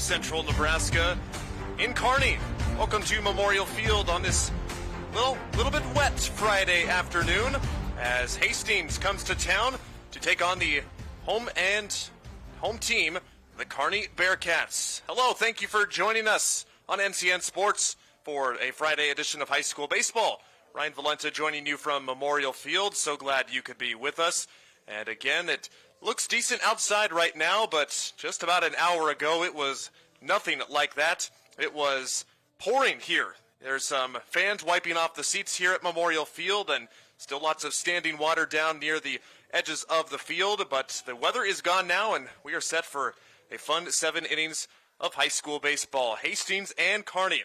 central Nebraska in Kearney. Welcome to Memorial Field on this little bit wet Friday afternoon as Hastings comes to town to take on the home team, the Kearney Bearcats. Hello, thank you for joining us on NCN Sports for a Friday edition of high school baseball. Ryan Valenta joining you from Memorial Field. So glad you could be with us. And again, it looks decent outside right now, but just about an hour ago it was nothing like that. It was pouring here. There's some fans wiping off the seats here at Memorial Field and still lots of standing water down near the edges of the field, but the weather is gone now and we are set for a fun 7 innings of high school baseball. Hastings and Kearney.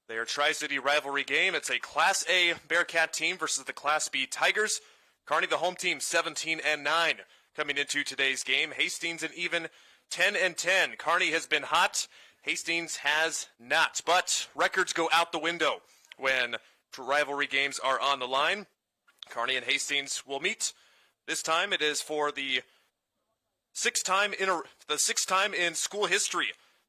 Their Tri-City rivalry game. It's a Class A Bearcat team versus the Class B Tigers. Kearney, the home team, 17-9 coming into today's game. Hastings an even 10-10. Kearney has been hot. Hastings has not. But records go out the window when rivalry games are on the line. Kearney and Hastings will meet. This time it is for the sixth time in school history.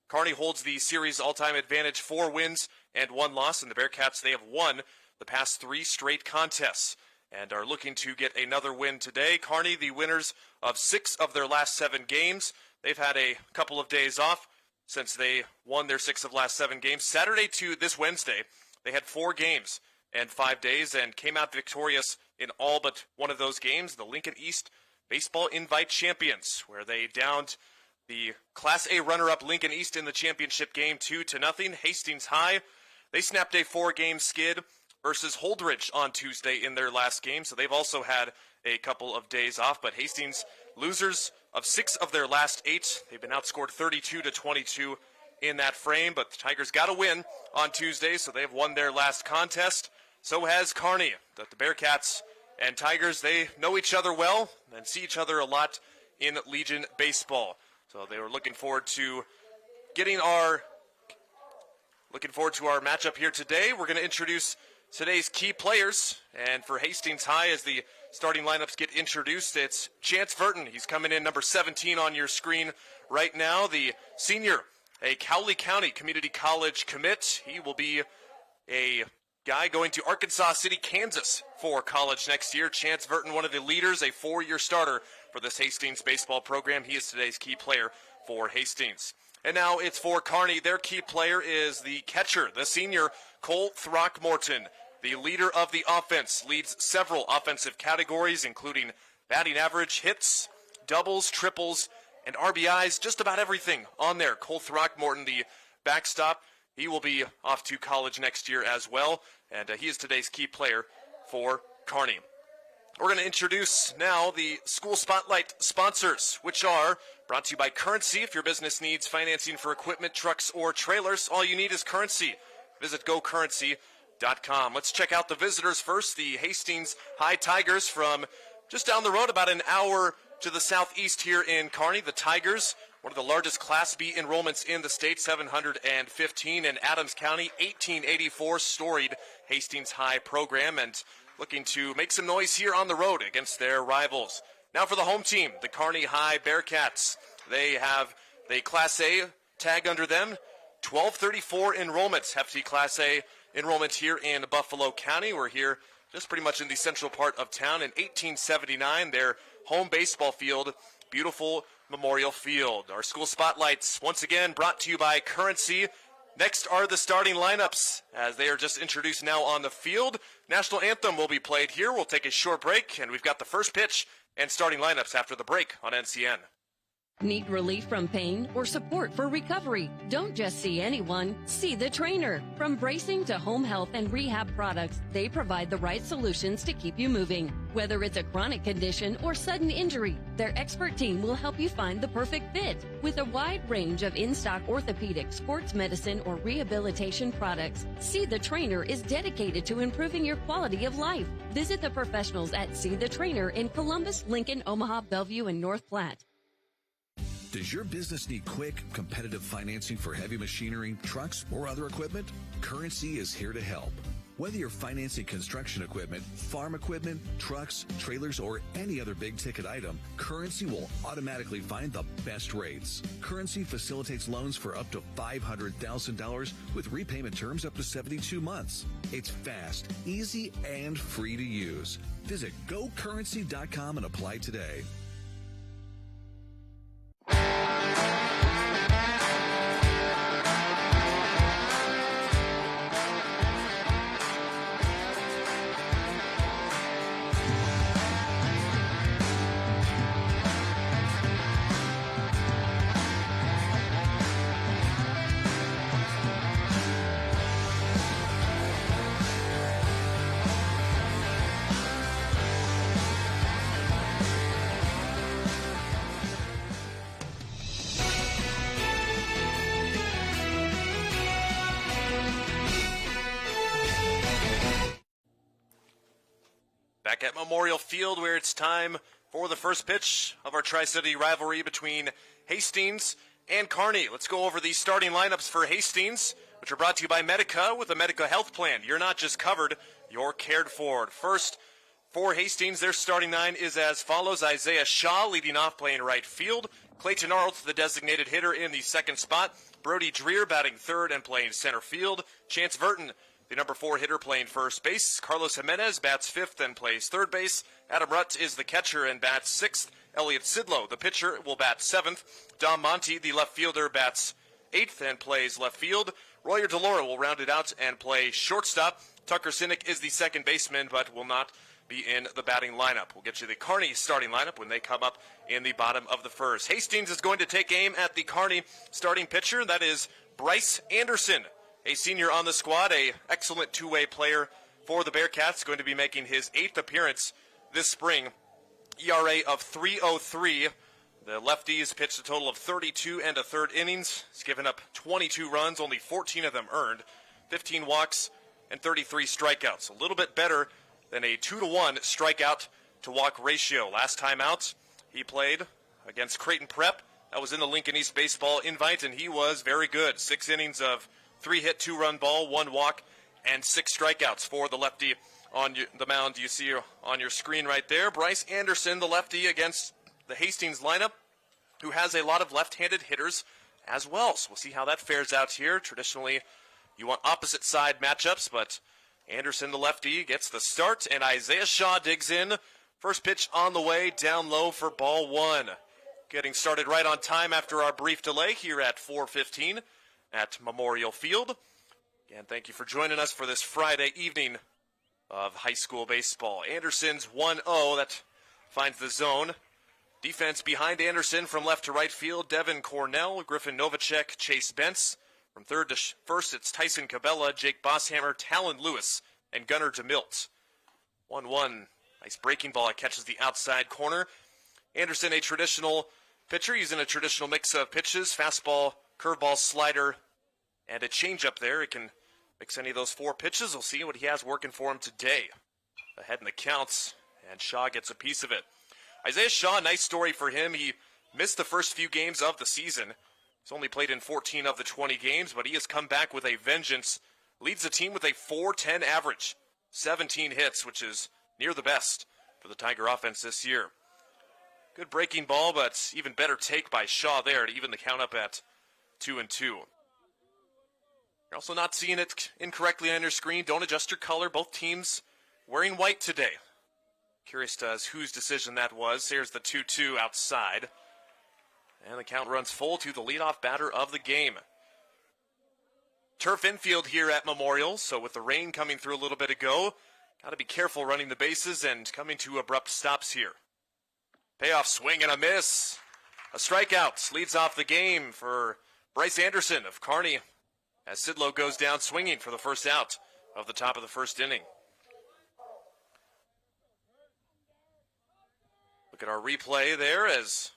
Kearney holds the series all-time advantage, 4 wins and 1 loss, and the Bearcats, they have won the past 3 straight contests and are looking to get another win today. Kearney, the winners of 6 of their last 7 games. They've had a couple of days off since they won their 6 of last 7 games. Saturday to this Wednesday, they had 4 games and 5 days and came out victorious in all but one of those games, the Lincoln East Baseball Invite Champions, where they downed the Class A runner-up Lincoln East in the championship game 2-0. Hastings High, they snapped a 4-game skid versus Holdridge on Tuesday in their last game, so they've also had a couple of days off. But Hastings, losers of 6 of their last 8. They've been outscored 32-22 in that frame, but the Tigers got a win on Tuesday, so they've won their last contest. So has Kearney. The Bearcats and Tigers, they know each other well and see each other a lot in Legion baseball. So they were looking forward to our matchup here today. We're going to introduce today's key players. And for Hastings High, as the starting lineups get introduced, it's Chance Burton. He's coming in number 17 on your screen right now. The senior, a Cowley County Community College commit. He will be a guy going to Arkansas City, Kansas for college next year. Chance Burton, one of the leaders, a 4-year starter for this Hastings baseball program. He is today's key player for Hastings. And now it's for Kearney. Their key player is the catcher, the senior, Cole Throckmorton. The leader of the offense, leads several offensive categories, including batting average, hits, doubles, triples, and RBIs, just about everything on there. Cole Throckmorton, the backstop. He will be off to college next year as well, and he is today's key player for Kearney. We're going to introduce now the School Spotlight sponsors, which are brought to you by Currency. If your business needs financing for equipment, trucks, or trailers, all you need is Currency. Visit gocurrency.com. Let's check out the visitors first. The Hastings High Tigers from just down the road, about an hour to the southeast here in Kearney. The Tigers, one of the largest Class B enrollments in the state, 715 in Adams County, 1884 storied Hastings High program, and looking to make some noise here on the road against their rivals. Now for the home team, the Kearney High Bearcats. They have the Class A tag under them, 1234 enrollments, hefty Class A enrollment here in Buffalo County. We're here just pretty much in the central part of town. In 1879, their home baseball field, beautiful Memorial Field. Our school spotlights, once again, brought to you by Currency. Next are the starting lineups, as they are just introduced now on the field. National Anthem will be played here. We'll take a short break, and we've got the first pitch and starting lineups after the break on NCN. Need relief from pain or support for recovery? Don't just see anyone, see the trainer. From bracing to home health and rehab products, they provide the right solutions to keep you moving. Whether it's a chronic condition or sudden injury, their expert team will help you find the perfect fit. With a wide range of in-stock orthopedic, sports medicine, or rehabilitation products, See the Trainer is dedicated to improving your quality of life. Visit the professionals at See the Trainer in Columbus, Lincoln, Omaha, Bellevue, and North Platte. Does your business need quick, competitive financing for heavy machinery, trucks, or other equipment? Currency is here to help. Whether you're financing construction equipment, farm equipment, trucks, trailers, or any other big-ticket item, Currency will automatically find the best rates. Currency facilitates loans for up to $500,000 with repayment terms up to 72 months. It's fast, easy, and free to use. Visit GoCurrency.com and apply today. Back at Memorial Field, where it's time for the first pitch of our Tri-City rivalry between Hastings and Kearney. Let's go over the starting lineups for Hastings, which are brought to you by Medica with a Medica health plan. You're not just covered, you're cared for. First, for Hastings, their starting nine is as follows. Isaiah Shaw leading off, playing right field. Clayton Arlt, the designated hitter, in the second spot. Brody Dreer batting third and playing center field. Chance Verton, the number 4 hitter, playing first base. Carlos Jimenez bats fifth and plays third base. Adam Rutt is the catcher and bats sixth. Elliot Sidlow, the pitcher, will bat seventh. Dom Monty, the left fielder, bats eighth and plays left field. Royer DeLora will round it out and play shortstop. Tucker Sinek is the second baseman, but will not be in the batting lineup. We'll get you the Kearney starting lineup when they come up in the bottom of the first. Hastings is going to take aim at the Kearney starting pitcher. That is Bryce Anderson, a senior on the squad, a excellent two-way player for the Bearcats, going to be making his 8th appearance this spring. ERA of 3.03. The lefty has pitched a total of 32 and a third innings. He's given up 22 runs, only 14 of them earned, 15 walks, and 33 strikeouts. A little bit better than a 2-to-1 strikeout to walk ratio. Last time out, he played against Creighton Prep. That was in the Lincoln East Baseball Invite, and he was very good. 6 innings of 3-hit, 2-run ball, 1 walk, and 6 strikeouts for the lefty on the mound you see on your screen right there. Bryce Anderson, the lefty, against the Hastings lineup, who has a lot of left-handed hitters as well. So we'll see how that fares out here. Traditionally, you want opposite side matchups, but Anderson, the lefty, gets the start, and Isaiah Shaw digs in. First pitch on the way, down low for ball 1. Getting started right on time after our brief delay here at 4:15 at Memorial Field. Again, thank you for joining us for this Friday evening of high school baseball. Anderson's 1-0, that finds the zone. Defense behind Anderson from left to right field, Devin Cornell, Griffin Novacek, Chase Bentz. From third to first, it's Tyson Cabela, Jake Bosshammer, Talon Lewis, and Gunnar DeMilt. 1-1, nice breaking ball. It catches the outside corner. Anderson, a traditional pitcher, using a traditional mix of pitches, fastball, curveball, slider, and a changeup there. He can mix any of those 4 pitches. We'll see what he has working for him today. Ahead in the counts, and Shaw gets a piece of it. Isaiah Shaw, nice story for him. He missed the first few games of the season. He's only played in 14 of the 20 games, but he has come back with a vengeance. Leads the team with a .410 average, 17 hits, which is near the best for the Tiger offense this year. Good breaking ball, but even better take by Shaw there to even the count up at 2-2. You're also not seeing it incorrectly on your screen. Don't adjust your color. Both teams wearing white today. Curious as whose decision that was. Here's the 2-2 outside. And the count runs full to the leadoff batter of the game. Turf infield here at Memorial, so with the rain coming through a little bit ago, got to be careful running the bases and coming to abrupt stops here. Payoff swing and a miss. A strikeout leads off the game for Bryce Anderson of Kearney, as Sidlow goes down swinging for the first out of the top of the first inning. Look at our replay there as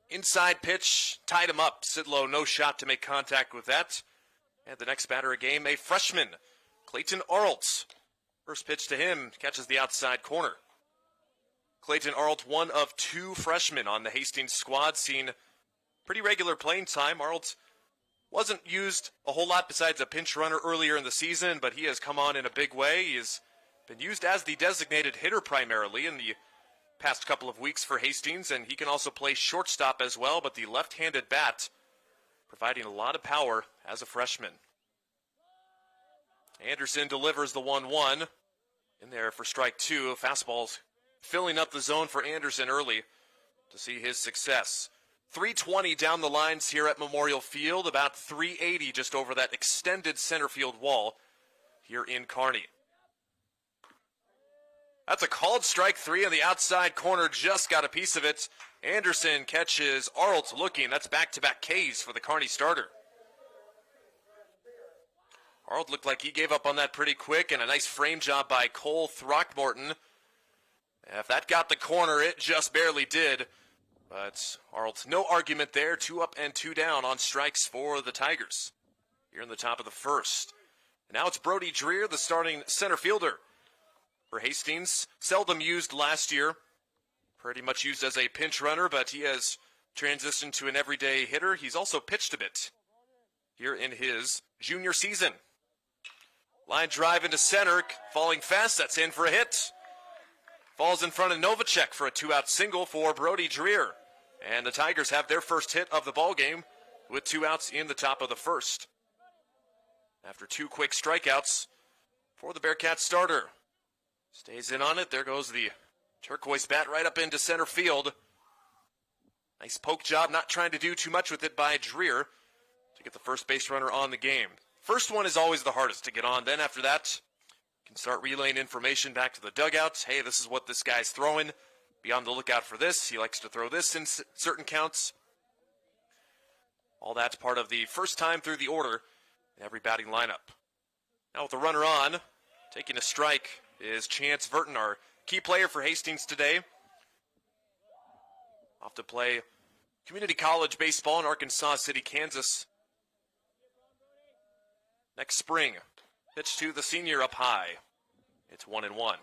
inside pitch tied him up. Sidlow no shot to make contact with that. And the next batter of game, a freshman, Clayton Arlt. First pitch to him catches the outside corner. Clayton Arlt, one of 2 freshmen on the Hastings squad, seen pretty regular playing time. Arlt wasn't used a whole lot besides a pinch runner earlier in the season, but he has come on in a big way. He has been used as the designated hitter primarily in the past couple of weeks for Hastings, and he can also play shortstop as well, but the left-handed bat providing a lot of power as a freshman. Anderson delivers the 1-1 in there for strike two. Fastballs filling up the zone for Anderson early to see his success. 320 down the lines here at Memorial Field, about 380 just over that extended center field wall here in Kearney. That's a called strike three on the outside corner, just got a piece of it. Anderson catches Arlt looking. That's back-to-back Ks for the Kearney starter. Arlt looked like he gave up on that pretty quick, and a nice frame job by Cole Throckmorton. If that got the corner, it just barely did. But Arlt, no argument there. 2 up and 2 down on strikes for the Tigers here in the top of the first. And now it's Brody Dreer, the starting center fielder for Hastings. Seldom used last year. Pretty much used as a pinch runner, but he has transitioned to an everyday hitter. He's also pitched a bit here in his junior season. Line drive into center, falling fast. That's in for a hit. Falls in front of Novacek for a 2-out single for Brody Dreer. And the Tigers have their first hit of the ball game with 2 outs in the top of the first. After 2 quick strikeouts for the Bearcats starter. Stays in on it. There goes the turquoise bat right up into center field. Nice poke job, not trying to do too much with it by Dreer to get the first base runner on the game. First one is always the hardest to get on. Then after that, you can start relaying information back to the dugouts. Hey, this is what this guy's throwing. Be on the lookout for this. He likes to throw this in certain counts. All that's part of the first time through the order in every batting lineup. Now with the runner on, taking a strike is Chance Verton, our key player for Hastings today. Off to play community college baseball in Arkansas City, Kansas next spring. Pitch to the senior up high. It's 1-1.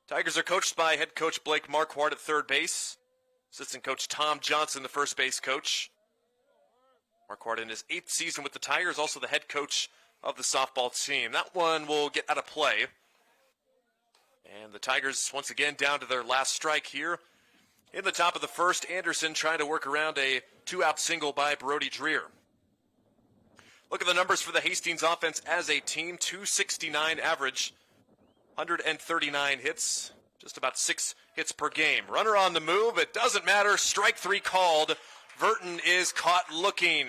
Tigers are coached by head coach Blake Marquardt at third base. Assistant coach Tom Johnson, the first base coach. Marquardt in his 8th season with the Tigers, also the head coach of the softball team. That one will get out of play. And the Tigers once again down to their last strike here. In the top of the first, Anderson trying to work around a 2-out single by Brody Dreer. Look at the numbers for the Hastings offense as a team. 269 average, 139 hits, just about 6 hits per game. Runner on the move, it doesn't matter. Strike 3 called. Verton is caught looking.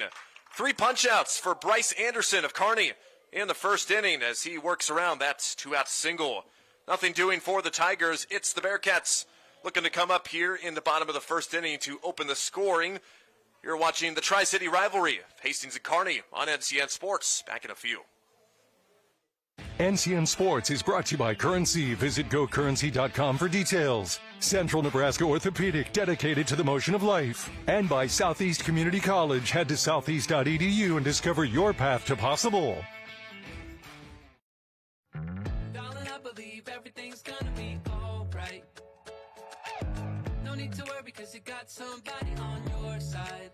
3 punch-outs for Bryce Anderson of Kearney in the first inning as he works around that 2-out single. Nothing doing for the Tigers. It's the Bearcats looking to come up here in the bottom of the first inning to open the scoring. You're watching the Tri-City rivalry, Hastings and Kearney on NCN Sports. Back in a few. NCN Sports is brought to you by Currency. Visit GoCurrency.com for details. Central Nebraska Orthopedic, dedicated to the motion of life. And by Southeast Community College. Head to southeast.edu and discover your path to possible. Darling, I believe everything's gonna be alright. No need to worry because you got somebody on your side.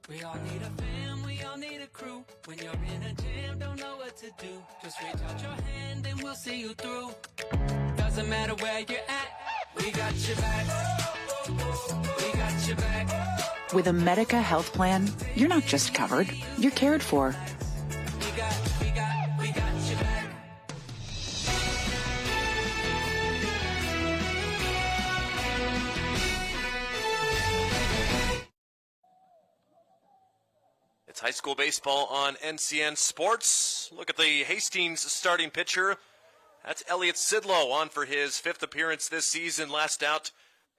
We all need a fam, we all need a crew. When you're in a jam, don't know what to do. Just reach out your hand and we'll see you through. Doesn't matter where you're at, we got your back. We got your back. With a Medica health plan, you're not just covered, you're cared for. We got your back. It's high school baseball on NCN Sports. Look at the Hastings starting pitcher. That's Elliot Sidlow on for his 5th appearance this season. Last out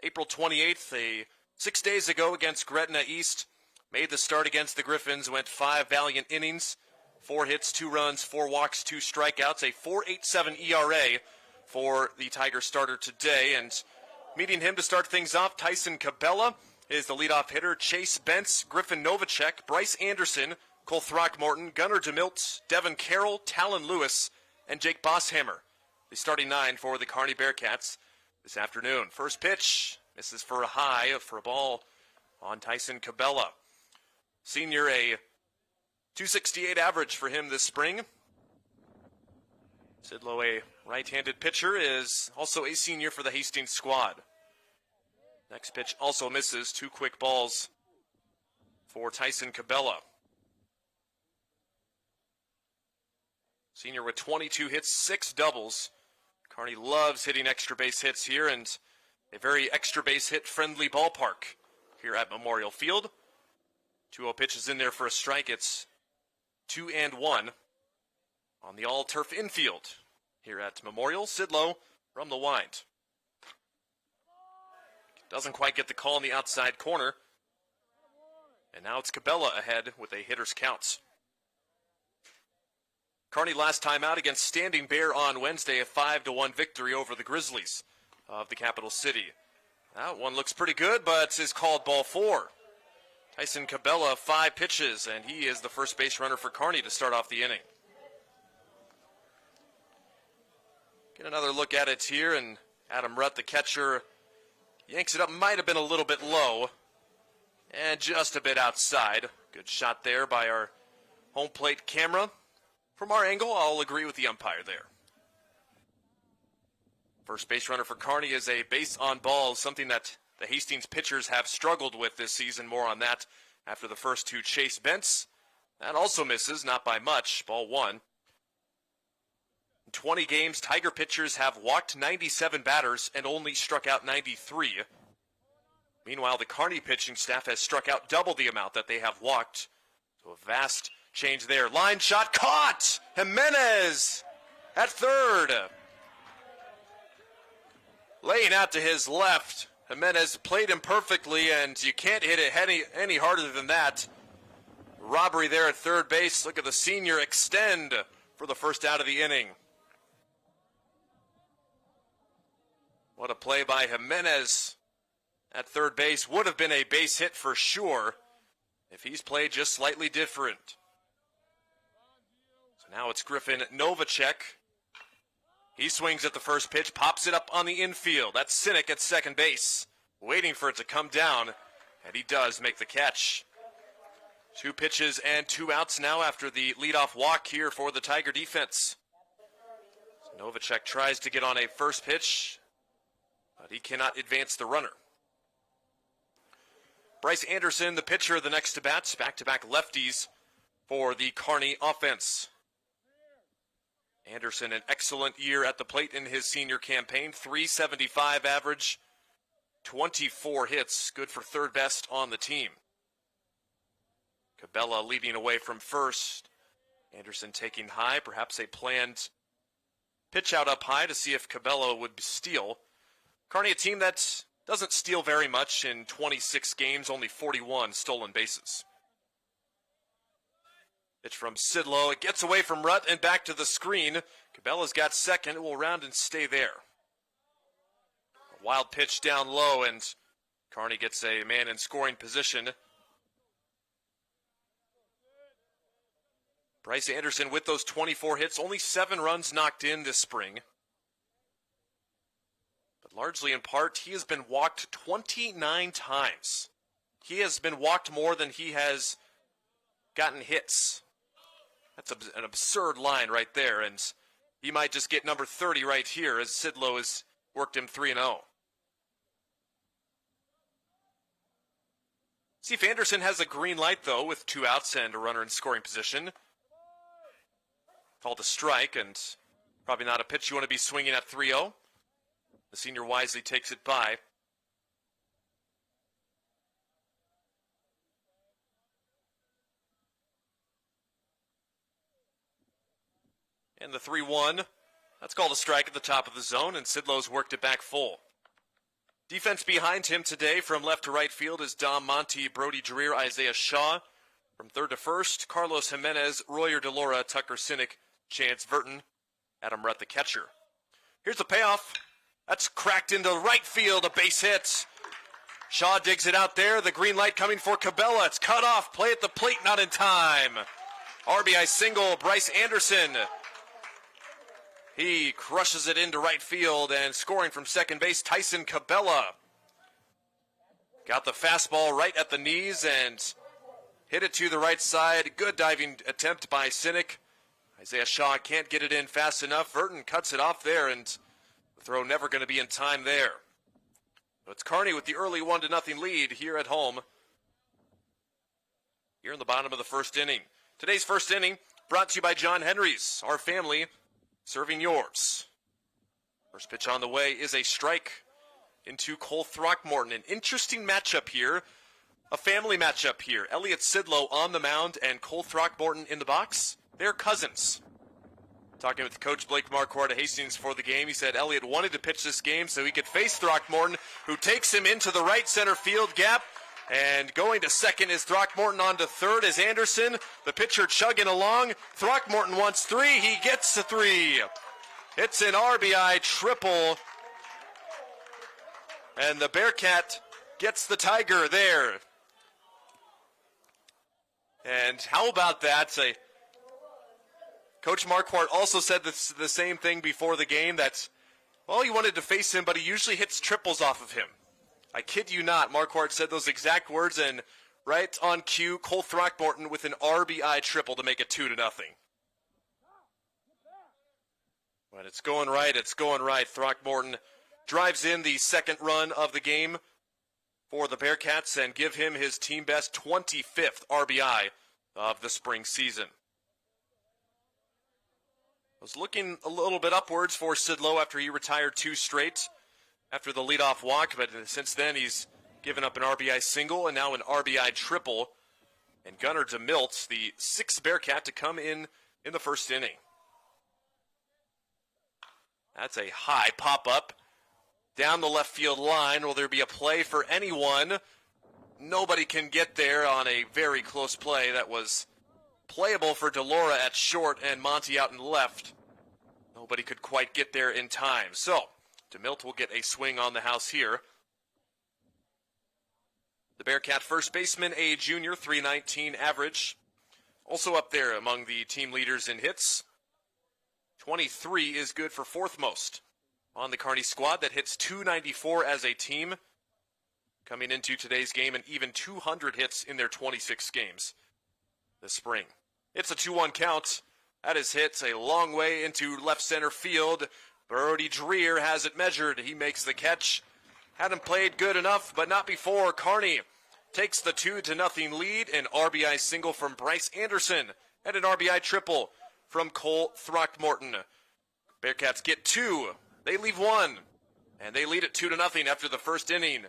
April 28th, 6 days ago against Gretna East. Made the start against the Griffins, went 5 valiant innings, 4 hits, 2 runs, 4 walks, 2 strikeouts, a 4.87 ERA for the Tiger starter today. And meeting him to start things off, Tyson Cabela is the leadoff hitter. Chase Bentz, Griffin Novacek, Bryce Anderson, Cole Throckmorton, Gunnar DeMilt, Devin Carroll, Talon Lewis, and Jake Bosshammer. The starting 9 for the Kearney Bearcats this afternoon. First pitch, misses for a high, for a ball on Tyson Cabela. Senior, a .268 average for him this spring. Sidlow, a right-handed pitcher, is also a senior for the Hastings squad. Next pitch also misses. 2 quick balls for Tyson Cabela. Senior with 22 hits, 6 doubles. Kearney loves hitting extra base hits here, and a very extra base hit friendly ballpark here at Memorial Field. 2-0 pitch is in there for a strike. It's 2-1 on the all-turf infield here at Memorial. Sidlow from the wind. Doesn't quite get the call in the outside corner. And now it's Cabela ahead with a hitter's count. Kearney last time out against Standing Bear on Wednesday, a 5-1 victory over the Grizzlies of the capital city. That one looks pretty good, but is called ball 4. Tyson Cabela, 5 pitches, and he is the first base runner for Kearney to start off the inning. Get another look at it here, and Adam Rutt, the catcher, yanks it up. Might have been a little bit low, and just a bit outside. Good shot there by our home plate camera. From our angle, I'll agree with the umpire there. First base runner for Kearney is a base on balls, something that the Hastings pitchers have struggled with this season. More on that after the first 2 chase bents. That also misses, not by much. Ball 1. In 20 games, Tiger pitchers have walked 97 batters and only struck out 93. Meanwhile, the Kearney pitching staff has struck out double the amount that they have walked. So a vast change there. Line shot caught! Jimenez at third. Laying out to his left. Jimenez played him perfectly, and you can't hit it any harder than that. Robbery there at third base. Look at the senior extend for the first out of the inning. What a play by Jimenez at third base. Would have been a base hit for sure if he's played just slightly different. So now it's Griffin Novacek. He swings at the first pitch, pops it up on the infield. That's Sinek at second base, waiting for it to come down, and he does make the catch. 2 pitches and 2 outs now after the leadoff walk here for the Tiger defense. So Novacek tries to get on a first pitch, but he cannot advance the runner. Bryce Anderson, the pitcher of the next at-bats, back-to-back lefties for the Kearney offense. Anderson, an excellent year at the plate in his senior campaign. .375 average, 24 hits, good for third best on the team. Cabela leading away from first. Anderson taking high, perhaps a planned pitch out up high to see if Cabela would steal. Kearney, a team that doesn't steal very much in 26 games, only 41 stolen bases. Pitch from Sidlow. It gets away from Rutt and back to the screen. Cabela's got second. It will round and stay there. A wild pitch down low, and Kearney gets a man in scoring position. Bryce Anderson with those 24 hits, only 7 runs knocked in this spring. But largely in part, he has been walked 29 times. He has been walked more than he has gotten hits. That's an absurd line right there, and he might just get number 30 right here as Sidlow has worked him 3-0. See if Anderson has a green light, though, with 2 outs and a runner in scoring position. Called a strike, and probably not a pitch you want to be swinging at 3-0. The senior wisely takes it by. And the 3-1, that's called a strike at the top of the zone, and Sidlow's worked it back full. Defense behind him today from left to right field is Dom Monty, Brody Dreer, Isaiah Shaw. From third to first, Carlos Jimenez, Royer DeLora, Tucker Sinek, Chance Verton, Adam Rutt, the catcher. Here's the payoff. That's cracked into right field, a base hit. Shaw digs it out there. The green light coming for Cabela. It's cut off. Play at the plate, not in time. RBI single, Bryce Anderson. He crushes it into right field, and scoring from second base, Tyson Cabela. Got the fastball right at the knees, and hit it to the right side. Good diving attempt by Sinek. Isaiah Shaw can't get it in fast enough. Verton cuts it off there, and the throw never going to be in time there. So it's Kearney with the early 1-0 lead here at home. Here in the bottom of the first inning. Today's first inning brought to you by John Henry's. Our family serving yours. First pitch on the way is a strike into Cole Throckmorton. An interesting matchup here. A family matchup here. Elliot Sidlow on the mound and Cole Throckmorton in the box. They're cousins. Talking with Coach Blake Marquardt at Hastings for the game, he said Elliot wanted to pitch this game so he could face Throckmorton, who takes him into the right center field gap. And going to second is Throckmorton. On to third is Anderson. The pitcher chugging along. Throckmorton wants 3. He gets the 3. It's an RBI triple. And the Bearcat gets the Tiger there. And how about that? Coach Marquardt also said the same thing before the game, that, well, he wanted to face him, but he usually hits triples off of him. I kid you not, Marquardt said those exact words, and right on cue, Cole Throckmorton with an RBI triple to make it 2-0. But it's going right, it's going right. Throckmorton drives in the second run of the game for the Bearcats and give him his team best 25th RBI of the spring season. Was looking a little bit upwards for Sidlow after he retired 2 straight after the leadoff walk, but since then he's given up an RBI single and now an RBI triple. And Gunnar DeMilt, the 6th Bearcat to come in the first inning. That's a high pop-up down the left field line. Will there be a play for anyone? Nobody can get there on a very close play. That was playable for Delora at short and Monty out in left. Nobody could quite get there in time. So, DeMilt will get a swing on the house here. The Bearcat first baseman, a junior, .319 average. Also up there among the team leaders in hits. 23 is good for 4th most on the Kearney squad that hits .294 as a team. Coming into today's game, and even 200 hits in their 26 games this spring. It's a 2-1 count. That is hits a long way into left center field. Brody Dreer has it measured. He makes the catch. Hadn't played good enough, but not before. Kearney takes the 2-0 lead. An RBI single from Bryce Anderson and an RBI triple from Cole Throckmorton. Bearcats get 2. They leave 1. And they lead it 2-0 after the first inning.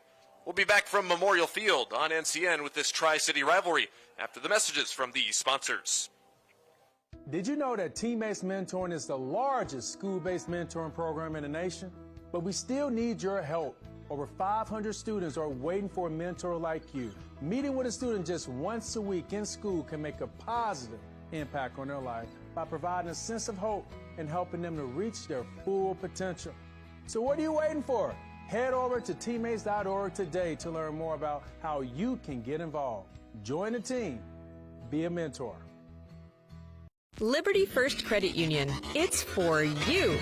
We'll be back from Memorial Field on NCN with this Tri-City rivalry after the messages from these sponsors. Did you know that Teammates Mentoring is the largest school-based mentoring program in the nation? But we still need your help. Over 500 students are waiting for a mentor like you. Meeting with a student just once a week in school can make a positive impact on their life by providing a sense of hope and helping them to reach their full potential. So what are you waiting for? Head over to teammates.org today to learn more about how you can get involved. Join the team. Be a mentor. Liberty First Credit Union. It's for you.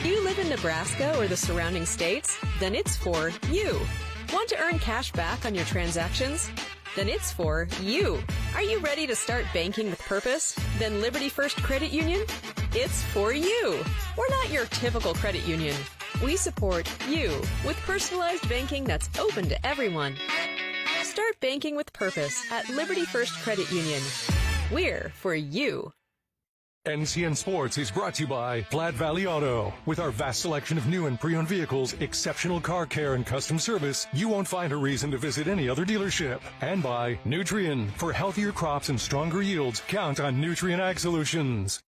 You live in Nebraska or the surrounding states? Then it's for you. Want to earn cash back on your transactions? Then it's for you. Are you ready to start banking with purpose? Then Liberty First Credit Union? It's for you. We're not your typical credit union. We support you with personalized banking that's open to everyone. Start banking with purpose at Liberty First Credit Union. We're for you. NCN Sports is brought to you by Platte Valley Auto. With our vast selection of new and pre-owned vehicles, exceptional car care, and custom service, you won't find a reason to visit any other dealership. And by Nutrien. For healthier crops and stronger yields, count on Nutrien Ag Solutions.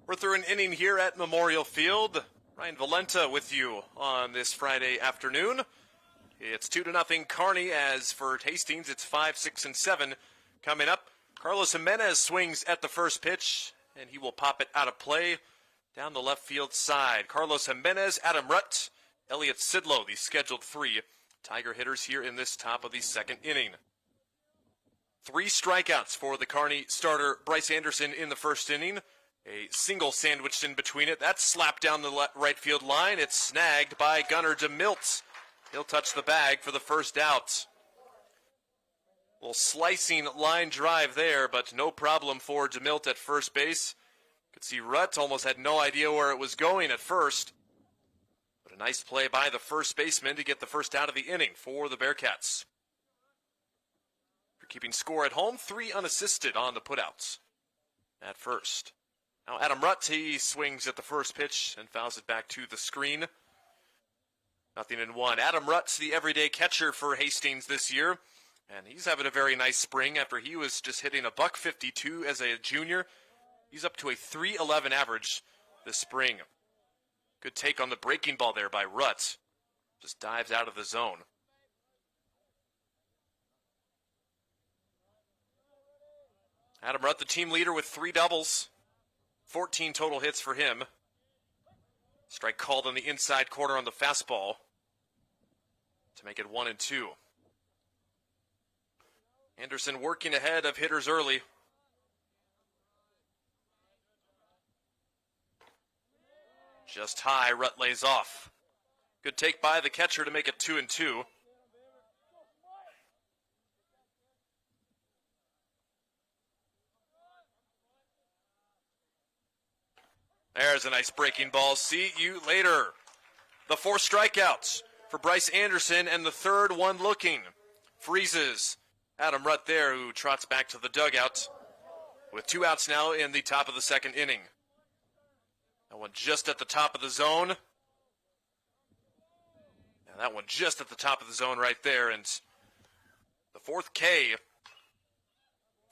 We're through an inning here at Memorial Field. Ryan Valenta with you on this Friday afternoon. It's 2-0 Kearney, as for Hastings, it's 5, 6, and 7 coming up. Carlos Jimenez swings at the first pitch, and he will pop it out of play down the left field side. Carlos Jimenez, Adam Rutt, Elliot Sidlow, the scheduled 3 Tiger hitters here in this top of the second inning. 3 strikeouts for the Kearney starter Bryce Anderson in the first inning. A single sandwiched in between it. That's slapped down the right field line. It's snagged by Gunnar DeMilt. He'll touch the bag for the first out. Little slicing line drive there, but no problem for DeMilt at first base. Could see Rutt almost had no idea where it was going at first. But a nice play by the first baseman to get the first out of the inning for the Bearcats. For keeping score at home, 3 unassisted on the putouts at first. Now Adam Rutt, he swings at the first pitch and fouls it back to the screen. 0-1. Adam Rutt's the everyday catcher for Hastings this year, and he's having a very nice spring after he was just hitting a .152 as a junior. He's up to a .311 average this spring. Good take on the breaking ball there by Rutt. Just dives out of the zone. Adam Rutt, the team leader with 3 doubles. 14 total hits for him. Strike called on the inside corner on the fastball to make it 1-2. Anderson working ahead of hitters early. Just high, Rutt lays off. Good take by the catcher to make it 2-2. There's a nice breaking ball. See you later. The 4 strikeouts for Bryce Anderson, and the third one looking. Freezes Adam Rutt there, who trots back to the dugout with 2 outs now in the top of the second inning. That one just at the top of the zone. And that one just at the top of the zone right there. And the 4th K.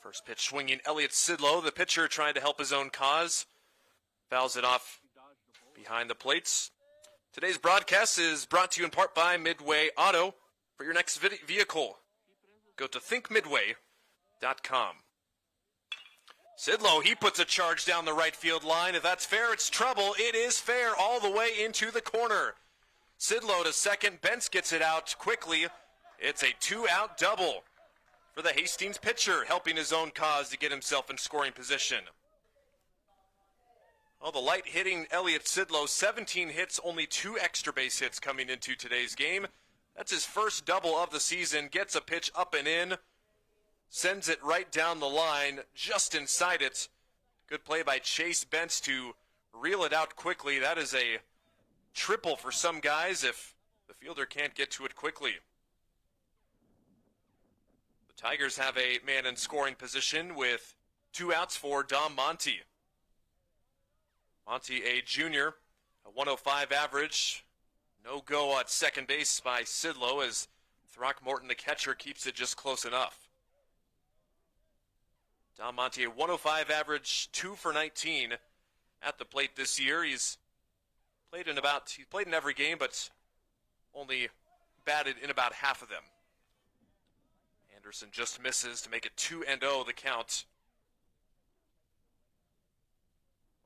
First pitch swinging Elliott Sidlow, the pitcher trying to help his own cause. Fouls it off behind the plates. Today's broadcast is brought to you in part by Midway Auto. For your next vehicle, go to thinkmidway.com. Sidlow, he puts a charge down the right field line. If that's fair, it's trouble. It is fair all the way into the corner. Sidlow to second. Bentz gets it out quickly. It's a 2-out double for the Hastings pitcher, helping his own cause to get himself in scoring position. Oh, the light-hitting Elliott Sidlow, 17 hits, only 2 extra base hits coming into today's game. That's his first double of the season. Gets a pitch up and in. Sends it right down the line, just inside it. Good play by Chase Bentz to reel it out quickly. That is a triple for some guys if the fielder can't get to it quickly. The Tigers have a man in scoring position with 2 outs for Dom Monty. Monty, a junior, a 105 average. No go at second base by Sidlow as Throckmorton, the catcher, keeps it just close enough. Dom Monty, a 105 average, 2 for 19 at the plate this year. He's played in every game, but only batted in about half of them. Anderson just misses to make it 2-0 the count.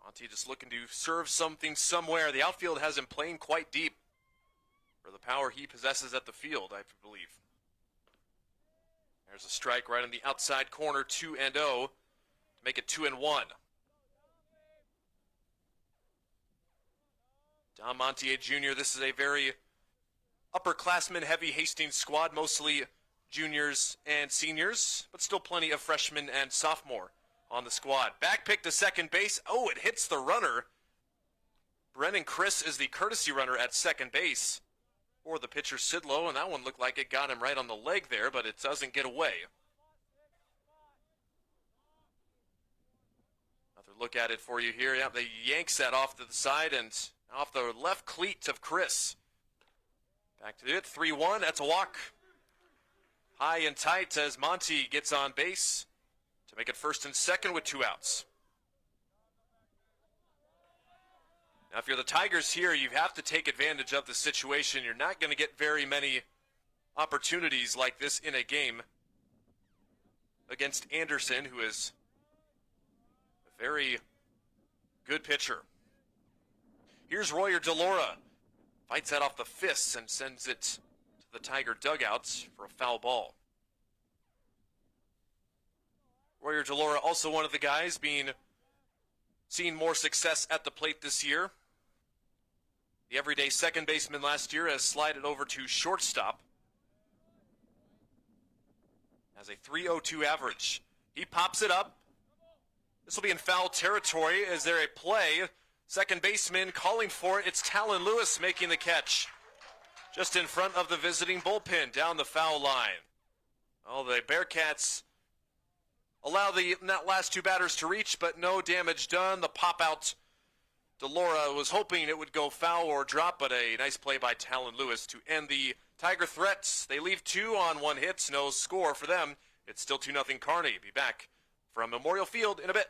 Monty just looking to serve something somewhere. The outfield has him playing quite deep for the power he possesses at the field, I believe. There's a strike right on the outside corner, 2-0 to make it 2-1. Dom Montier Jr., this is a very upperclassman heavy Hastings squad, mostly juniors and seniors, but still plenty of freshmen and sophomore on the squad. Back pick to second base. Oh, it hits the runner. Brennan Chris is the courtesy runner at second base for the pitcher Sidlow, and that one looked like it got him right on the leg there, but it doesn't get away. Another look at it for you here. Yeah, they yanks that off to the side and off the left cleat of Chris. Back to it, 3-1. That's a walk. High and tight as Monty gets on base to make it first and second with 2 outs. Now, if you're the Tigers here, you have to take advantage of the situation. You're not going to get very many opportunities like this in a game against Anderson, who is a very good pitcher. Here's Royer DeLaura. Fights that off the fists and sends it to the Tiger dugouts for a foul ball. Royer DeLaura, also one of the guys being seen more success at the plate this year. The everyday second baseman last year has slided over to shortstop. Has a .302 average. He pops it up. This will be in foul territory. Is there a play? Second baseman calling for it. It's Talon Lewis making the catch. Just in front of the visiting bullpen down the foul line. Well, the Bearcats allow the last two batters to reach, but no damage done. The pop out, Delora was hoping it would go foul or drop, but a nice play by Talon Lewis to end the Tiger threats. They leave 2 on 1 hit, no score for them. It's still 2-0 Kearney. Be back from Memorial Field in a bit.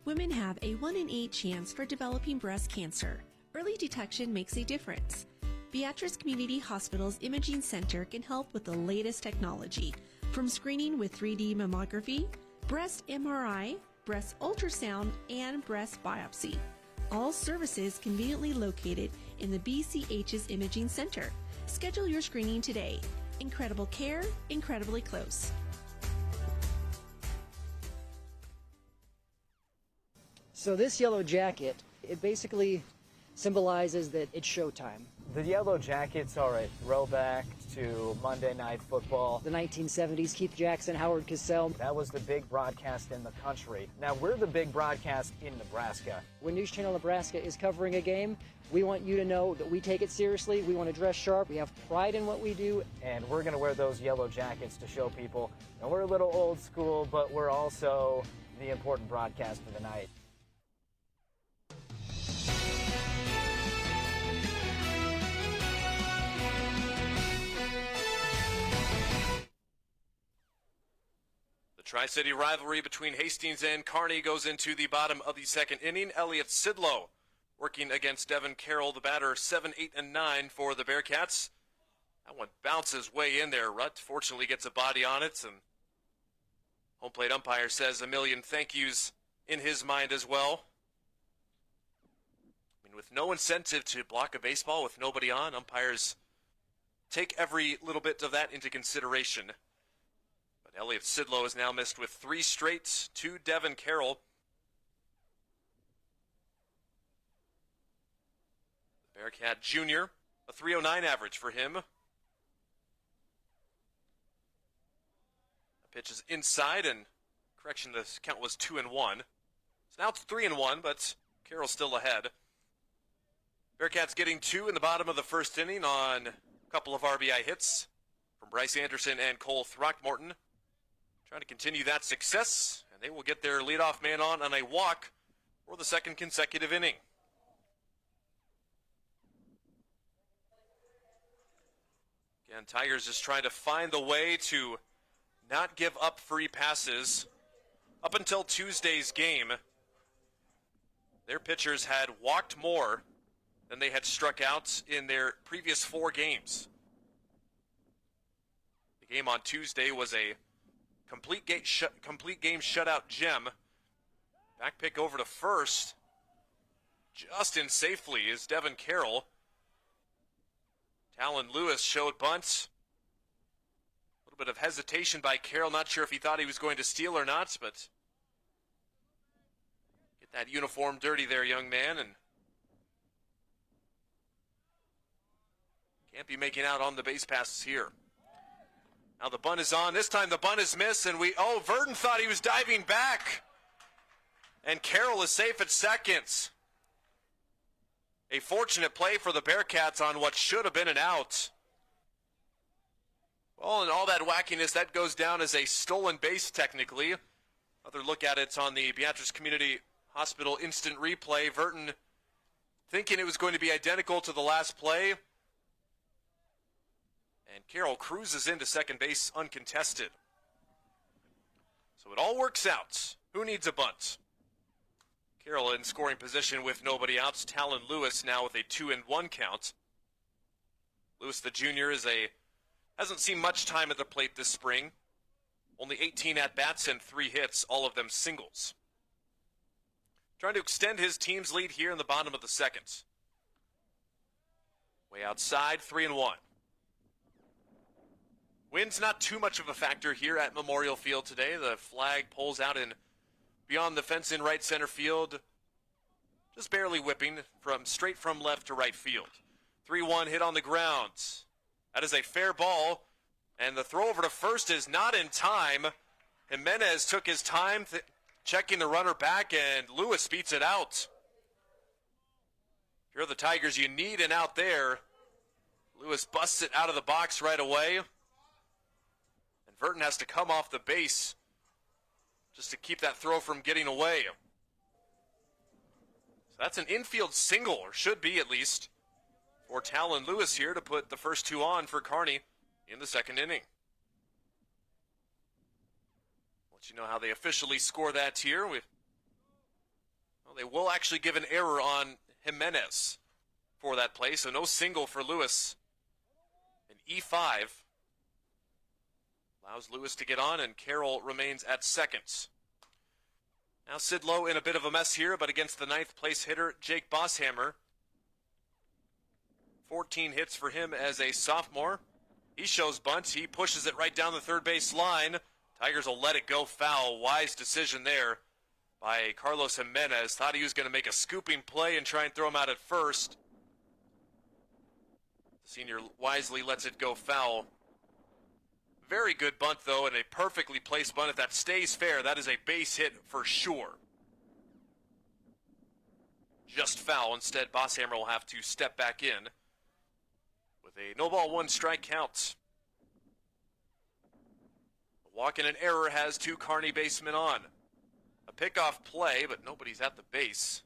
Women have a 1 in 8 chance for developing breast cancer. Early detection makes a difference. Beatrice Community Hospital's Imaging Center can help with the latest technology, from screening with 3D mammography, breast MRI, breast ultrasound, and breast biopsy. All services conveniently located in the BCH's Imaging Center. Schedule your screening today. Incredible care, incredibly close. So this yellow jacket, it basically symbolizes that it's showtime. The Yellow Jackets are a throwback to Monday Night Football. The 1970s, Keith Jackson, Howard Cosell. That was the big broadcast in the country. Now we're the big broadcast in Nebraska. When News Channel Nebraska is covering a game, we want you to know that we take it seriously. We want to dress sharp. We have pride in what we do. And we're going to wear those yellow jackets to show people. And we're a little old school, but we're also the important broadcast of the night. Tri-City rivalry between Hastings and Kearney goes into the bottom of the second inning. Elliot Sidlow working against Devin Carroll, the batter, 7, 8, and 9 for the Bearcats. That one bounces way in there. Rutt fortunately gets a body on it, and home plate umpire says a million thank yous in his mind as well. I mean, with no incentive to block a baseball with nobody on, umpires take every little bit of that into consideration. Elliot Sidlow is now missed with 3 straight to Devin Carroll. The Bearcat Jr., a .309 average for him. The pitch is inside, and correction, the count was 2-1. So now it's 3-1, but Carroll's still ahead. Bearcats getting 2 in the bottom of the first inning on a couple of RBI hits from Bryce Anderson and Cole Throckmorton. Trying to continue that success, and they will get their leadoff man on a walk for the second consecutive inning. Again, Tigers just trying to find the way to not give up free passes. Up until Tuesday's game, their pitchers had walked more than they had struck out in their previous 4 games. The game on Tuesday was a complete game shutout gem. Back pick over to first. Just in safely is Devin Carroll. Talon Lewis showed bunt. A little bit of hesitation by Carroll. Not sure if he thought he was going to steal or not, but get that uniform dirty there, young man, and can't be making out on the base passes here. Now the bunt is on. This time the bunt is missed, and Verdon thought he was diving back. And Carroll is safe at second. A fortunate play for the Bearcats on what should have been an out. Well, and all that wackiness, that goes down as a stolen base technically. Another look at it on the Beatrice Community Hospital instant replay. Verdon thinking it was going to be identical to the last play. And Carroll cruises into second base uncontested. So it all works out. Who needs a bunt? Carroll in scoring position with nobody outs. Talon Lewis now with a 2-1 count. Lewis the junior hasn't seen much time at the plate this spring. Only 18 at-bats and 3 hits, all of them singles. Trying to extend his team's lead here in the bottom of the second. Way outside, 3-1. Wind's not too much of a factor here at Memorial Field today. The flag pulls out in beyond the fence in right center field. Just barely whipping straight from left to right field. 3-1 hit on the ground. That is a fair ball, and the throw over to first is not in time. Jimenez took his time checking the runner back, and Lewis beats it out. If you're the Tigers, you need an out there. Lewis busts it out of the box right away. And Verton has to come off the base just to keep that throw from getting away. So that's an infield single, or should be at least, for Talon Lewis here to put the first two on for Kearney in the second inning. Let you know how they officially score that here. They will actually give an error on Jimenez for that play, so no single for Lewis. An E5 allows Lewis to get on, and Carroll remains at second. Now Sidlow in a bit of a mess here, but against the ninth place hitter, Jake Bosshammer. 14 hits for him as a sophomore. He shows bunt. He pushes it right down the third base line. Tigers will let it go foul. Wise decision there by Carlos Jimenez. Thought he was going to make a scooping play and try and throw him out at first. The senior wisely lets it go foul. Very good bunt, though, and a perfectly placed bunt. If that stays fair, that is a base hit for sure. Just foul. Instead, Bosshammer will have to step back in with a no ball, one strike count. A walk and an error has two Kearney basemen on. A pickoff play, but nobody's at the base.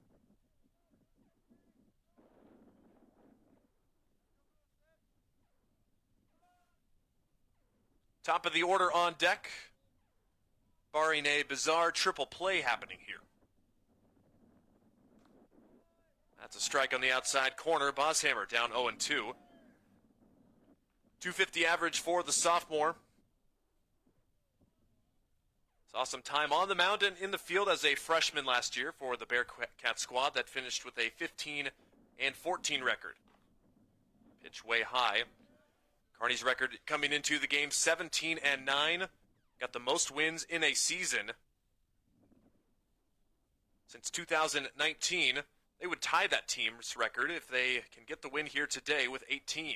Top of the order on deck, barring a bizarre triple play happening here. That's a strike on the outside corner. Bosshammer down 0-2. 250 average for the sophomore. Saw some time on the mound and in the field as a freshman last year for the Bearcat squad that finished with a 15-14 record. Pitch way high. Kearney's record coming into the game 17-9. Got the most wins in a season since 2019. They would tie that team's record if they can get the win here today with 18.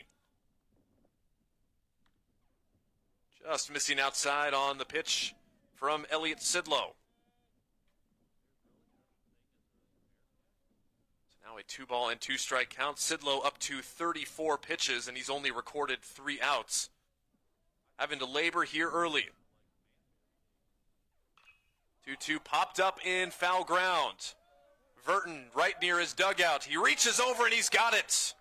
Just missing outside on the pitch from Elliott Sidlow. Now a 2-ball and 2-strike count. Sidlow up to 34 pitches, and he's only recorded 3 outs. Having to labor here early. 2-2 popped up in foul ground. Verton right near his dugout. He reaches over and he's got it.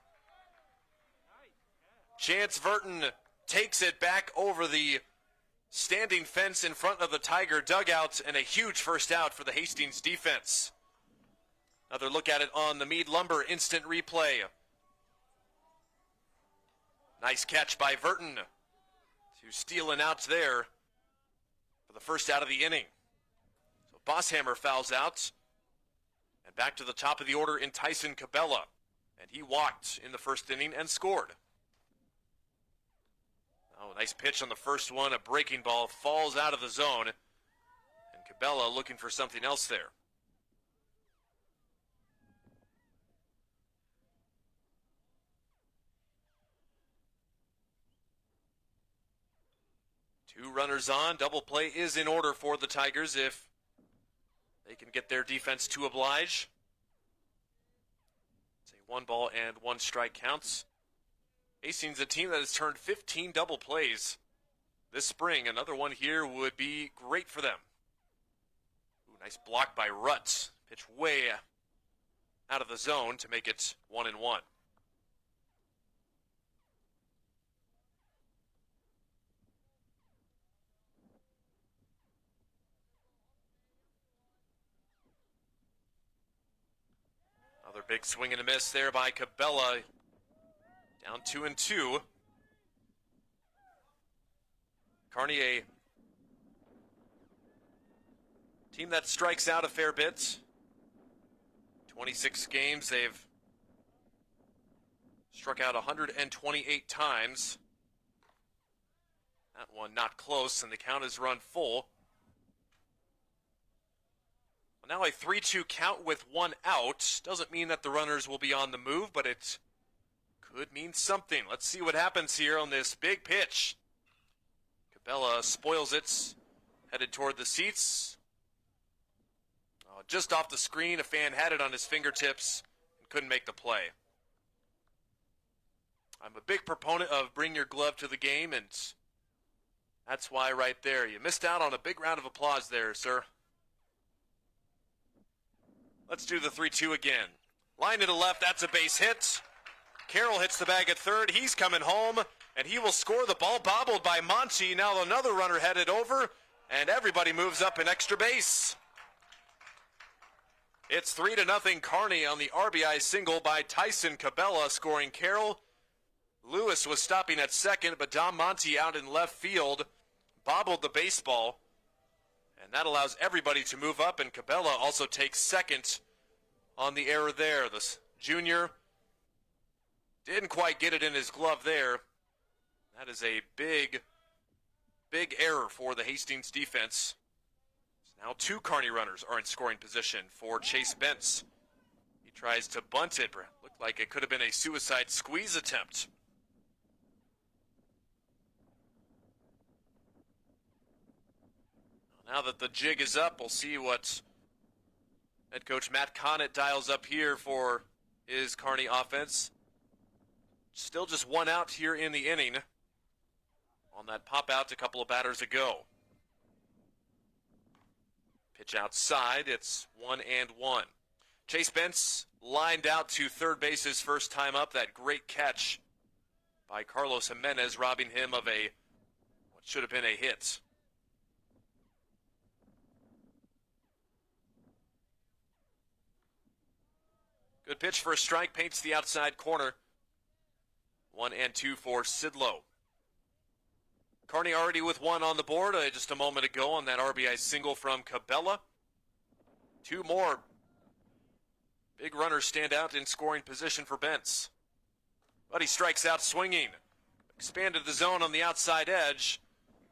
Chance Verton takes it back over the standing fence in front of the Tiger dugout, and a huge first out for the Hastings defense. Another look at it on the Meade Lumber instant replay. Nice catch by Verton to steal an out there for the first out of the inning. So Bosshammer fouls out. And back to the top of the order in Tyson Cabela. And he walked in the first inning and scored. Oh, nice pitch on the first one. A breaking ball falls out of the zone. And Cabela looking for something else there. Two runners on. Double play is in order for the Tigers if they can get their defense to oblige. It's a 1-ball and 1-strike counts. Hastings, a team that has turned 15 double plays this spring. Another one here would be great for them. Ooh, nice block by Rutz. Pitch way out of the zone to make it 1-1. Another big swing and a miss there by Cabela. Down 2-2. Kearney, a team that strikes out a fair bit. 26 games, they've struck out 128 times. That one not close, and the count is run full. Now a 3-2 count with one out. Doesn't mean that the runners will be on the move, but it could mean something. Let's see what happens here on this big pitch. Cabela spoils it, headed toward the seats. Just off the screen, a fan had it on his fingertips and couldn't make the play. I'm a big proponent of bring your glove to the game, and that's why right there. You missed out on a big round of applause there, sir. Let's do the 3-2 again. Line to the left, that's a base hit. Carroll hits the bag at third. He's coming home, and he will score. The ball bobbled by Monty. Now another runner headed over, and everybody moves up an extra base. It's 3-0 Kearney on the RBI single by Tyson Cabela, scoring Carroll. Lewis was stopping at second, but Dom Monty out in left field bobbled the baseball, and that allows everybody to move up, and Cabela also takes second on the error there. The junior didn't quite get it in his glove there. That is a big, big error for the Hastings defense. Now two Kearney runners are in scoring position for Chase Bentz. He tries to bunt it. Looked like it could have been a suicide squeeze attempt. Now that the jig is up, we'll see what head coach Matt Connett dials up here for his Kearney offense. Still just one out here in the inning on that pop out a couple of batters ago. Pitch outside, it's 1-1. Chase Bentz lined out to third base his first time up. That great catch by Carlos Jimenez, robbing him of what should have been a hit. Good pitch for a strike, paints the outside corner. 1-2 for Sidlow. Kearney already with one on the board just a moment ago on that RBI single from Cabela. Two more big runners stand out in scoring position for Bentz. But he strikes out swinging. Expanded the zone on the outside edge.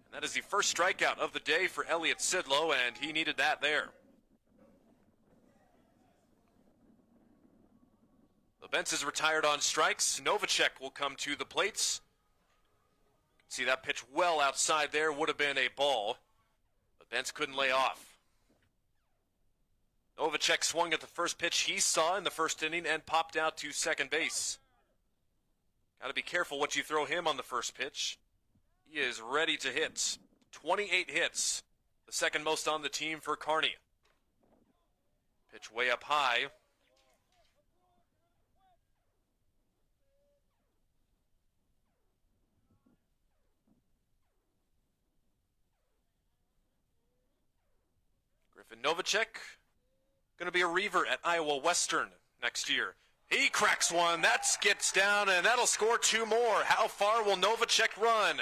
And that is the first strikeout of the day for Elliott Sidlow, and he needed that there. The Bentz is retired on strikes. Novacek will come to the plates. See that pitch well outside there, would have been a ball, but Bentz couldn't lay off. Novacek swung at the first pitch he saw in the first inning and popped out to second base. Got to be careful what you throw him on the first pitch. He is ready to hit. 28 hits, the second most on the team for Kearney. Pitch way up high. Griffin Novacek, going to be a reliever at Iowa Western next year. He cracks one. That gets down, and that'll score two more. How far will Novacek run?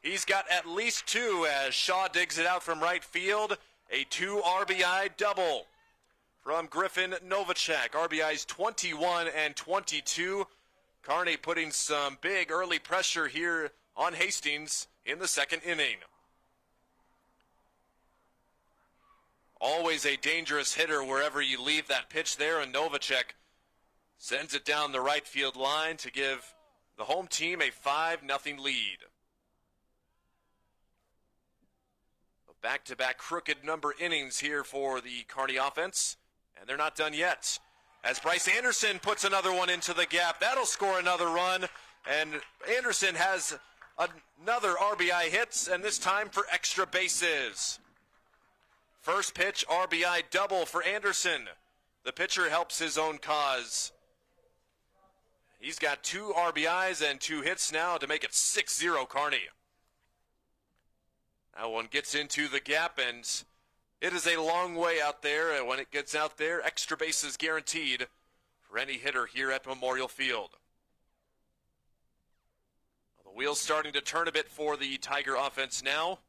He's got at least two as Shaw digs it out from right field. A 2 RBI double from Griffin Novacek. RBIs 21 and 22. Kearney putting some big early pressure here on Hastings in the second inning. Always a dangerous hitter wherever you leave that pitch there, and Novacek sends it down the right field line to give the home team a 5-0 lead. A back-to-back crooked number innings here for the Kearney offense, and they're not done yet. As Bryce Anderson puts another one into the gap, that'll score another run, and Anderson has another RBI hits, and this time for extra bases. First pitch, RBI double for Anderson. The pitcher helps his own cause. He's got 2 RBIs and 2 hits now to make it 6-0 Kearney. That one gets into the gap, and it is a long way out there. When it gets out there, extra bases guaranteed for any hitter here at Memorial Field. The wheel's starting to turn a bit for the Tiger offense now.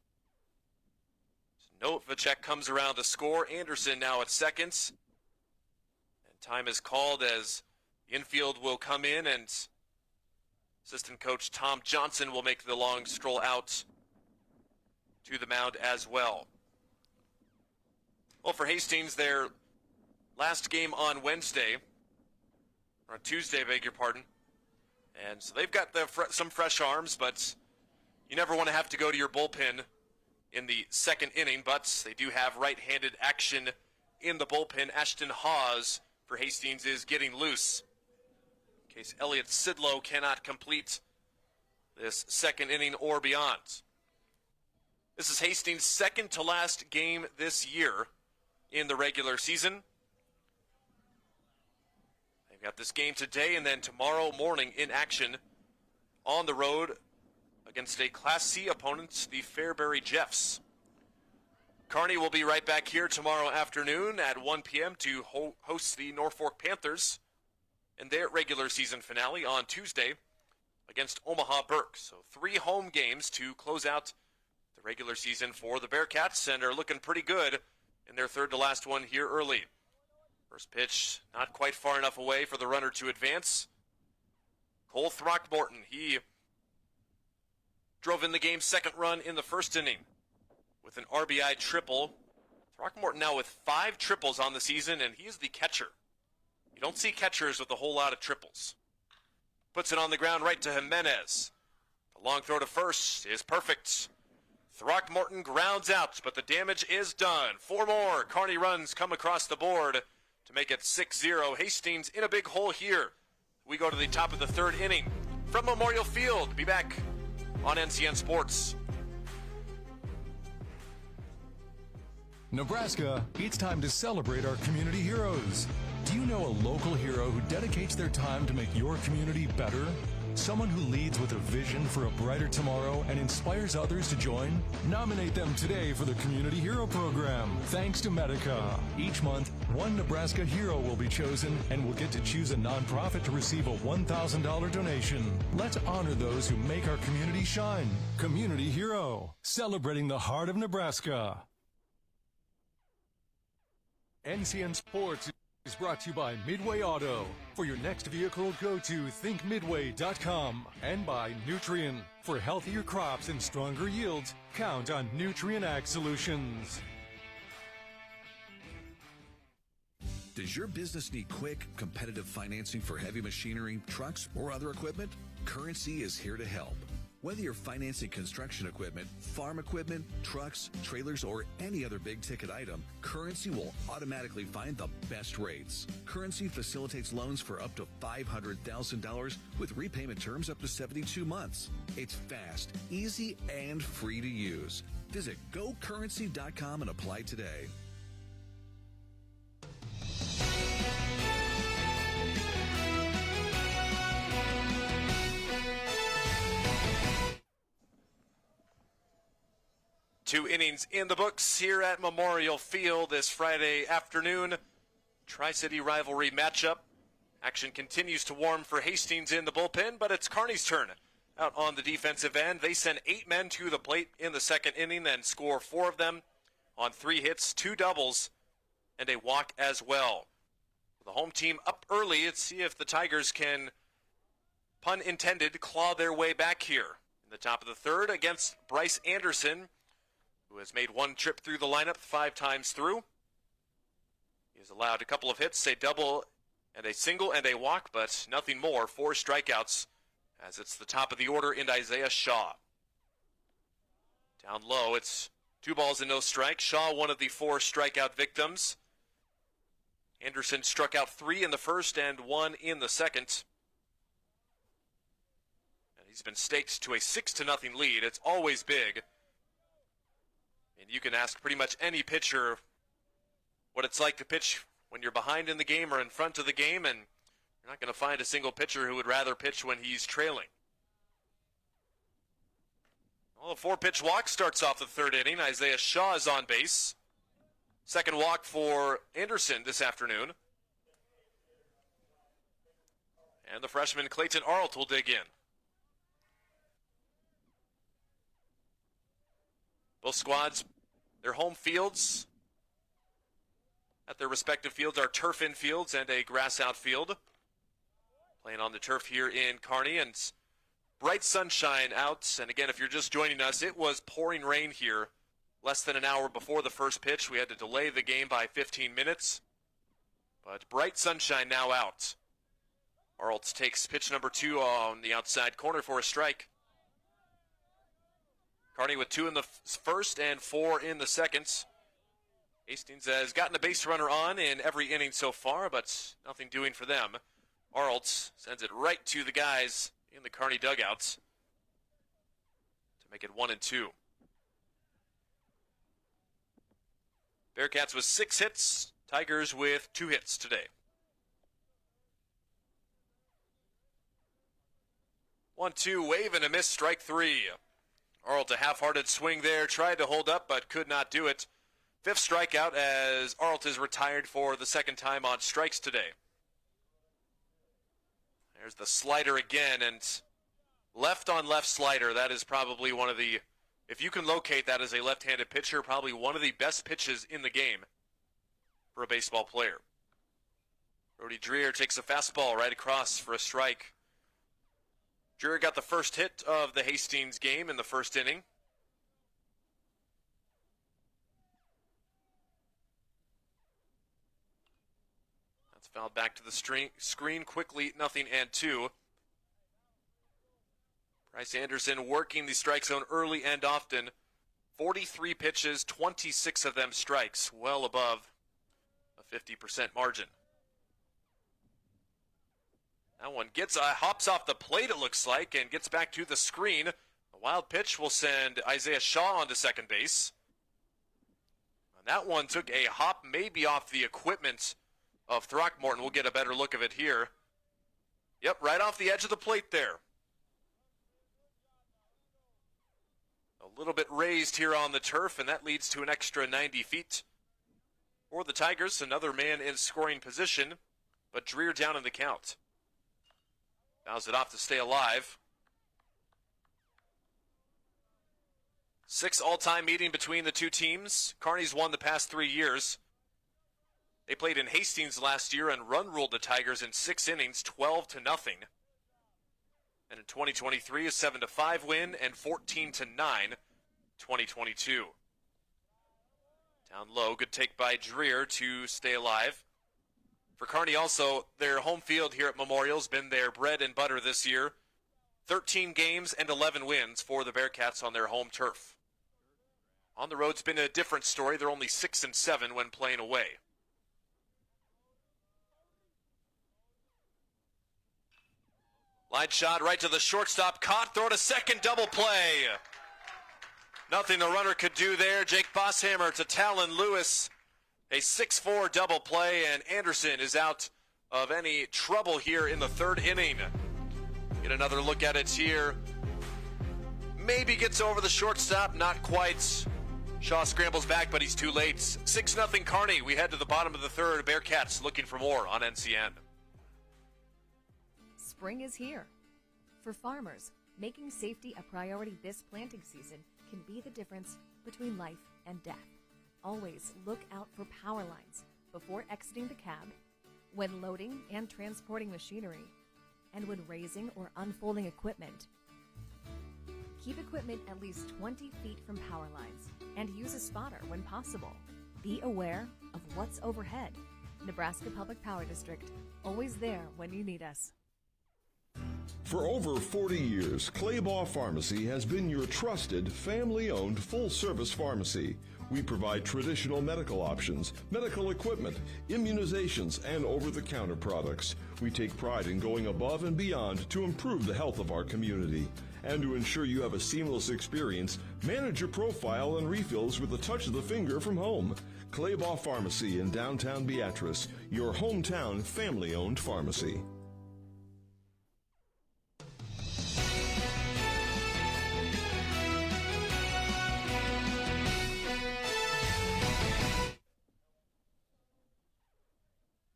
Novacek comes around to score. Anderson now at seconds. And time is called as the infield will come in, and assistant coach Tom Johnson will make the long stroll out to the mound as well. Well, for Hastings, their last game on Wednesday, or on Tuesday, beg your pardon. And so they've got some fresh arms, but you never want to have to go to your bullpen in the second inning. But they do have right-handed action in the bullpen. Ashton Hawes for Hastings is getting loose in case Elliott Sidlow cannot complete this second inning or beyond. This is Hastings' second to last game this year in the regular season. They've got this game today and then tomorrow morning in action on the road against a Class C opponent, the Fairbury Jeffs. Kearney will be right back here tomorrow afternoon at 1 p.m. to host the Norfolk Panthers in their regular season finale on Tuesday against Omaha Burke. So 3 home games to close out the regular season for the Bearcats, and are looking pretty good in their third to last one here early. First pitch not quite far enough away for the runner to advance. Cole Throckmorton, he drove in the game's second run in the first inning with an RBI triple. Throckmorton now with 5 triples on the season, and he is the catcher. You don't see catchers with a whole lot of triples. Puts it on the ground right to Jimenez. The long throw to first is perfect. Throckmorton grounds out, but the damage is done. 4 more Kearney runs come across the board to make it 6-0. Hastings in a big hole here. We go to the top of the third inning from Memorial Field. Be back on NCN Sports. Nebraska, it's time to celebrate our community heroes. Do you know a local hero who dedicates their time to make your community better? Someone who leads with a vision for a brighter tomorrow and inspires others to join? Nominate them today for the Community Hero Program, thanks to Medica. Each month, one Nebraska hero will be chosen and will get to choose a nonprofit to receive a $1,000 donation. Let's honor those who make our community shine. Community Hero, celebrating the heart of Nebraska. NCN Sports is brought to you by Midway Auto. For your next vehicle, go to thinkmidway.com. And by Nutrien. For healthier crops and stronger yields, count on Nutrien Ag Solutions. Does your business need quick, competitive financing for heavy machinery, trucks, or other equipment? Currency is here to help. Whether you're financing construction equipment, farm equipment, trucks, trailers, or any other big-ticket item, Currency will automatically find the best rates. Currency facilitates loans for up to $500,000 with repayment terms up to 72 months. It's fast, easy, and free to use. Visit gocurrency.com and apply today. Two innings in the books here at Memorial Field this Friday afternoon. Tri-City rivalry matchup. Action continues to warm for Hastings in the bullpen, but it's Kearney's turn out on the defensive end. They send 8 men to the plate in the second inning and score 4 of them on 3 hits, 2 doubles, and a walk as well. The home team up early. Let's see if the Tigers can, pun intended, claw their way back here in the top of the third against Bryce Anderson, who has made 1 trip through the lineup 5 times through. He has allowed a couple of hits, a double and a single and a walk, but nothing more. 4 strikeouts as it's the top of the order in Isaiah Shaw. Down low, it's 2 balls and no strikes. Shaw, one of the 4 strikeout victims. Anderson struck out 3 in the first and 1 in the second. And he's been staked to a 6-0 lead. It's always big. And you can ask pretty much any pitcher what it's like to pitch when you're behind in the game or in front of the game, and you're not going to find a single pitcher who would rather pitch when he's trailing. Well, a 4-pitch walk starts off the third inning. Isaiah Shaw is on base. Second walk for Anderson this afternoon. And the freshman Clayton Arlt will dig in. Both squads, their home fields at their respective fields are turf infields and a grass outfield. Playing on the turf here in Kearney, and bright sunshine out. And again, if you're just joining us, it was pouring rain here less than an hour before the first pitch. We had to delay the game by 15 minutes. But bright sunshine now out. Arlt takes pitch number 2 on the outside corner for a strike. Kearney with 2 in the first and 4 in the second. Hastings has gotten a base runner on in every inning so far, but nothing doing for them. Arlt sends it right to the guys in the Kearney dugouts to make it 1-2. Bearcats with 6 hits, Tigers with 2 hits today. 1-2, wave and a miss, strike 3. Arlt a half-hearted swing there, tried to hold up but could not do it. 5th strikeout as Arlt is retired for the second time on strikes today. There's the slider again, and left on left slider, that is probably one of the, if you can locate that as a left-handed pitcher, probably one of the best pitches in the game for a baseball player. Brody Dreer takes a fastball right across for a strike. Dreer got the first hit of the Hastings game in the first inning. That's fouled back to the screen quickly, 0-2. Bryce Anderson working the strike zone early and often. 43 pitches, 26 of them strikes, well above a 50% margin. That one hops off the plate, it looks like, and gets back to the screen. A wild pitch will send Isaiah Shaw onto second base. And that one took a hop maybe off the equipment of Throckmorton. We'll get a better look of it here. Yep, right off the edge of the plate there. A little bit raised here on the turf, and that leads to an extra 90 feet. For the Tigers, another man in scoring position, but Dreer down in the count. Fouls it off to stay alive. 6th all-time meeting between the two teams. Kearney's won the past 3 years. They played in Hastings last year and run-ruled the Tigers in 6 innings, 12-0. And in 2023, a 7-5 win and 14-9, 2022. Down low, good take by Dreer to stay alive. For Kearney also, their home field here at Memorial has been their bread and butter this year. 13 games and 11 wins for the Bearcats on their home turf. On the road's been a different story. They're only 6-7 when playing away. Line shot right to the shortstop. Caught, throw to second, double play. Nothing the runner could do there. Jake Bosshammer to Talon Lewis. A 6-4 double play, and Anderson is out of any trouble here in the 3rd inning. Get another look at it here. Maybe gets over the shortstop, not quite. Shaw scrambles back, but he's too late. 6-0 Kearney. We head to the bottom of the 3rd. Bearcats looking for more on NCN. Spring is here. For farmers, making safety a priority this planting season can be the difference between life and death. Always look out for power lines before exiting the cab, when loading and transporting machinery, and when raising or unfolding equipment. Keep equipment at least 20 feet from power lines and use a spotter when possible. Be aware of what's overhead. Nebraska Public Power District, always there when you need us. For over 40 years, Claybaugh Pharmacy has been your trusted, family-owned, full-service pharmacy. We provide traditional medical options, medical equipment, immunizations, and over-the-counter products. We take pride in going above and beyond to improve the health of our community. And to ensure you have a seamless experience, manage your profile and refills with a touch of the finger from home. Claybaugh Pharmacy in downtown Beatrice, your hometown family-owned pharmacy.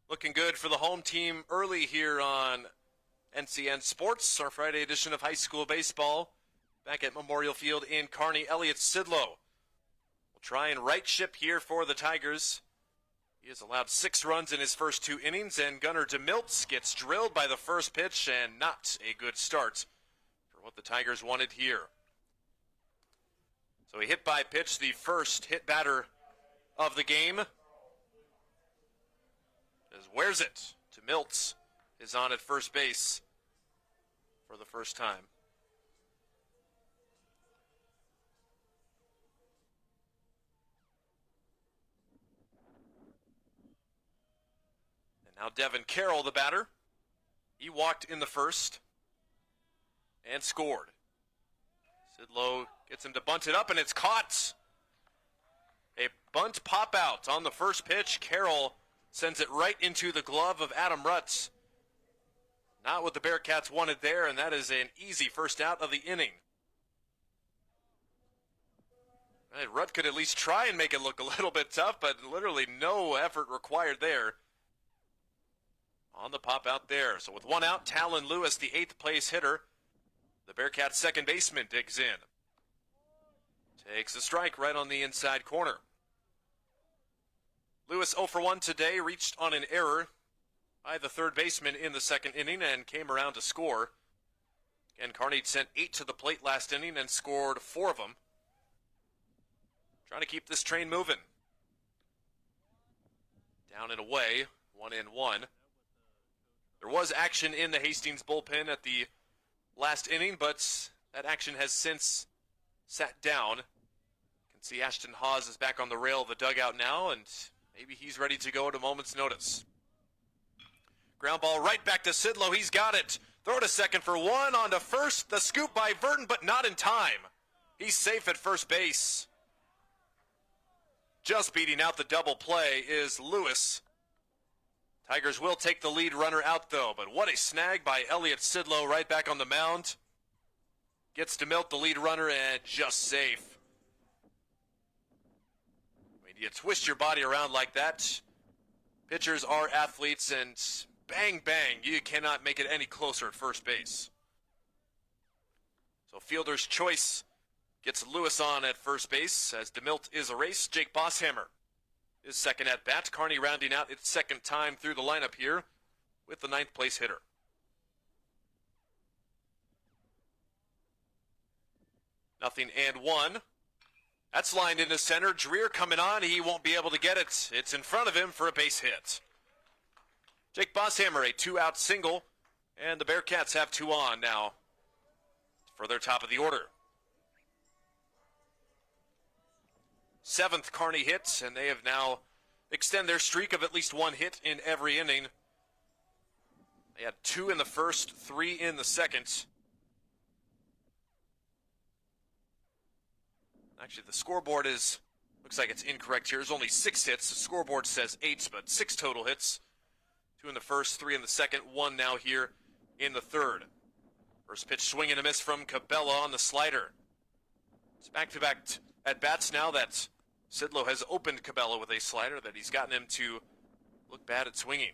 Looking good for the home team early here on NCN Sports, our Friday edition of high school baseball. Back at Memorial Field in Kearney, Elliott Sidlow will try and right ship here for the Tigers. He has allowed 6 runs in his first 2 innings, and Gunnar DeMiltz gets drilled by the first pitch, and not a good start for what the Tigers wanted here. So he hit by pitch, the first hit batter of the game. as wears it to Miltz, is on at first base for the first time. And now Devin Carroll, the batter. He walked in the first and scored. Sidlow gets him to bunt it up, and it's caught. A bunt pop out on the first pitch. Carroll sends it right into the glove of Adam Rutz. Not what the Bearcats wanted there, and that is an easy first out of the inning. Right, Rutt could at least try and make it look a little bit tough, but literally no effort required there. On the pop out there. So with one out, Talon Lewis, the 8th place hitter. The Bearcats' second baseman digs in. Takes a strike right on the inside corner. Lewis 0 for 1 today, reached on an error by the third baseman in the second inning and came around to score. Again, Kearney sent 8 to the plate last inning and scored 4 of them. Trying to keep this train moving. Down and away, 1-1. There was action in the Hastings bullpen at the last inning, but that action has since sat down. You can see Ashton Hawes is back on the rail of the dugout now, and maybe he's ready to go at a moment's notice. Ground ball right back to Sidlow. He's got it. Throw to second for 1. On to first. The scoop by Verdon, but not in time. He's safe at first base. Just beating out the double play is Lewis. Tigers will take the lead runner out, though, but what a snag by Elliott Sidlow right back on the mound. Gets to Milt, the lead runner, and just safe. When you twist your body around like that, pitchers are athletes, and bang, bang, you cannot make it any closer at first base. So fielder's choice gets Lewis on at first base as DeMilt is erased. Jake Bosshammer is second at bat. Kearney rounding out its second time through the lineup here with the 9th place hitter. Nothing and 1. That's lined into center. Dreer coming on. He won't be able to get it. It's in front of him for a base hit. Jake Bosshammer, a 2-out single, and the Bearcats have 2 on now for their top of the order. 7th Kearney hit, and they have now extend their streak of at least 1 hit in every inning. They had 2 in the first, 3 in the second. Actually, the scoreboard looks like it's incorrect here. There's only 6 hits. The scoreboard says 8, but 6 total hits. 2 in the first, 3 in the second, 1 now here in the third. First pitch swing and a miss from Cabela on the slider. It's back-to-back at-bats now that Sidlow has opened Cabela with a slider that he's gotten him to look bad at swinging.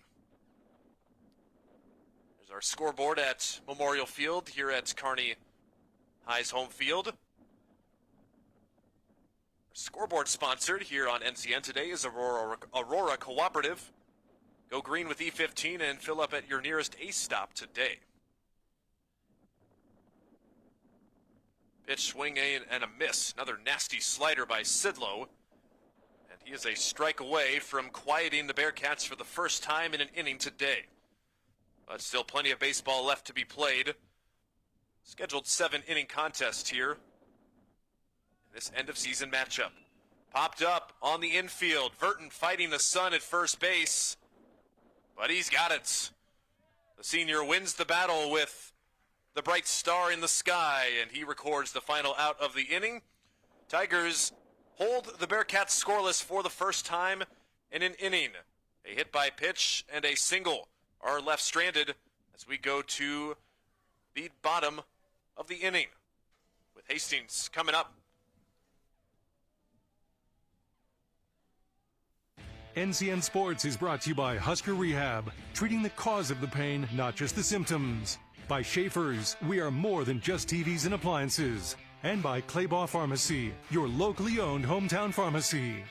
There's our scoreboard at Memorial Field here at Kearney High's home field. Our scoreboard sponsored here on NCN today is Aurora Cooperative. Go green with E15 and fill up at your nearest Ace stop today. Pitch swing and a miss. Another nasty slider by Sidlow. And he is a strike away from quieting the Bearcats for the first time in an inning today. But still plenty of baseball left to be played. Scheduled 7-inning contest here in this end-of-season matchup. Popped up on the infield. Verton fighting the sun at first base. But he's got it. The senior wins the battle with the bright star in the sky, and he records the final out of the inning. Tigers hold the Bearcats scoreless for the first time in an inning. A hit by pitch and a single are left stranded as we go to the bottom of the inning with Hastings coming up. NCN Sports is brought to you by Husker Rehab, treating the cause of the pain, not just the symptoms. By Schaefer's, we are more than just TVs and appliances. And by Claybaugh Pharmacy, your locally owned hometown pharmacy.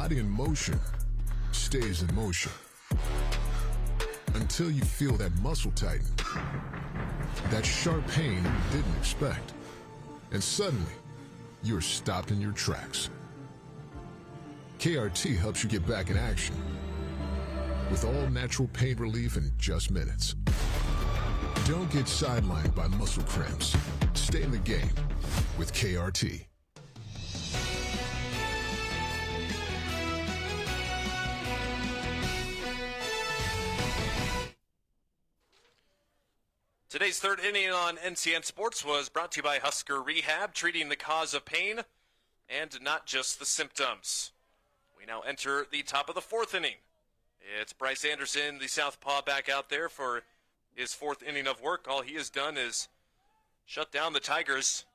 body in motion stays in motion until you feel that muscle tighten, that sharp pain you didn't expect, and suddenly you're stopped in your tracks. KRT helps you get back in action with all natural pain relief in just minutes. Don't get sidelined by muscle cramps. Stay in the game with KRT. Today's third inning on NCN Sports was brought to you by Husker Rehab, treating the cause of pain and not just the symptoms. We now enter the top of the fourth inning. It's Bryce Anderson, the southpaw, back out there for his fourth inning of work. All he has done is shut down the Tigers.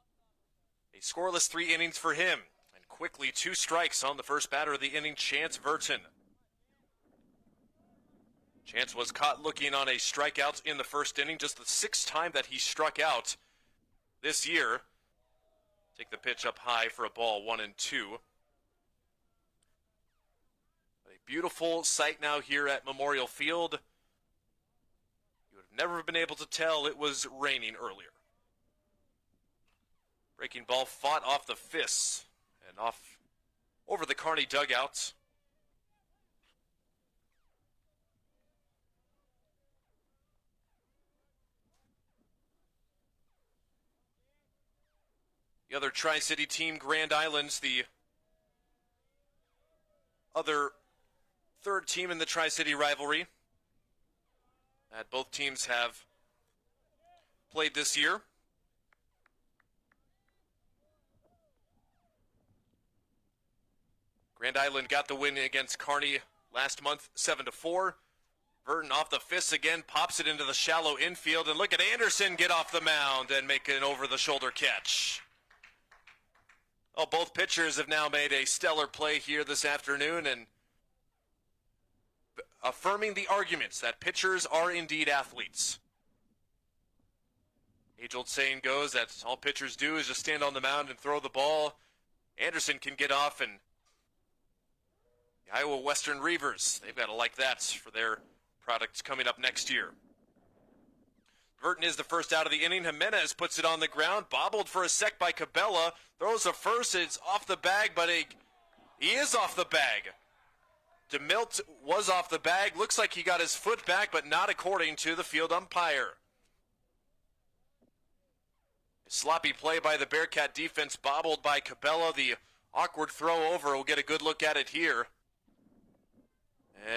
A scoreless 3 innings for him. And quickly 2 strikes on the first batter of the inning, Chance Burton. Chance was caught looking on a strikeout in the first inning, just the 6th time that he struck out this year. Take the pitch up high for a ball, 1-2. A beautiful sight now here at Memorial Field. You would have never been able to tell it was raining earlier. Breaking ball fought off the fists and off over the Kearney dugout. The other Tri-City team, Grand Islands, the other third team in the Tri-City rivalry that both teams have played this year. Grand Island got the win against Kearney last month, 7-4. Burton off the fists again, pops it into the shallow infield, and look at Anderson get off the mound and make an over-the-shoulder catch. Well, both pitchers have now made a stellar play here this afternoon and affirming the arguments that pitchers are indeed athletes. Age-old saying goes that all pitchers do is just stand on the mound and throw the ball. Anderson can get off, and the Iowa Western Reavers, they've got to like that for their products coming up next year. Burton is the first out of the inning. Jimenez puts it on the ground, bobbled for a sec by Cabela, throws a first, it's off the bag, but he is off the bag. DeMilt was off the bag, looks like he got his foot back, but not according to the field umpire. A sloppy play by the Bearcat defense, bobbled by Cabela, the awkward throw over, we'll get a good look at it here.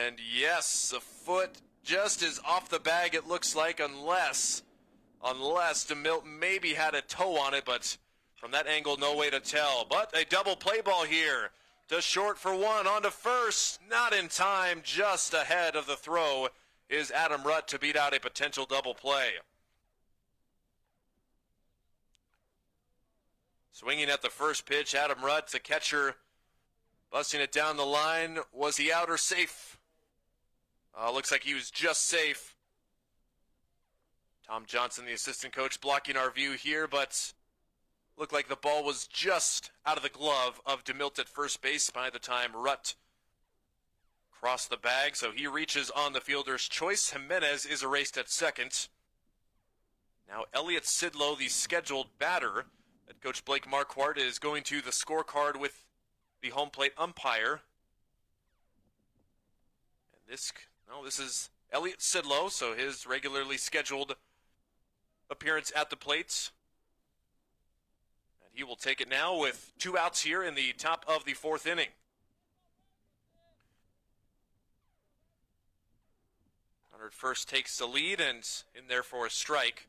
And yes, the foot just is off the bag, it looks like, unless DeMilt maybe had a toe on it, but from that angle, no way to tell. But a double play ball here to short for 1, on to first, not in time, just ahead of the throw is Adam Rutt to beat out a potential double play. Swinging at the first pitch, Adam Rutt, the catcher, busting it down the line. Was he out or safe? Looks like he was just safe. Tom Johnson, the assistant coach, blocking our view here, but looked like the ball was just out of the glove of DeMilt at first base by the time Rutt crossed the bag, so he reaches on the fielder's choice. Jimenez is erased at second. Now Elliot Sidlow, the scheduled batter, that Coach Blake Marquardt is going to the scorecard with the home plate umpire. And this is Elliot Sidlow, so his regularly scheduled appearance at the plate. And he will take it now with 2 outs here in the top of the 4th inning. Hunter first takes the lead and in there for a strike.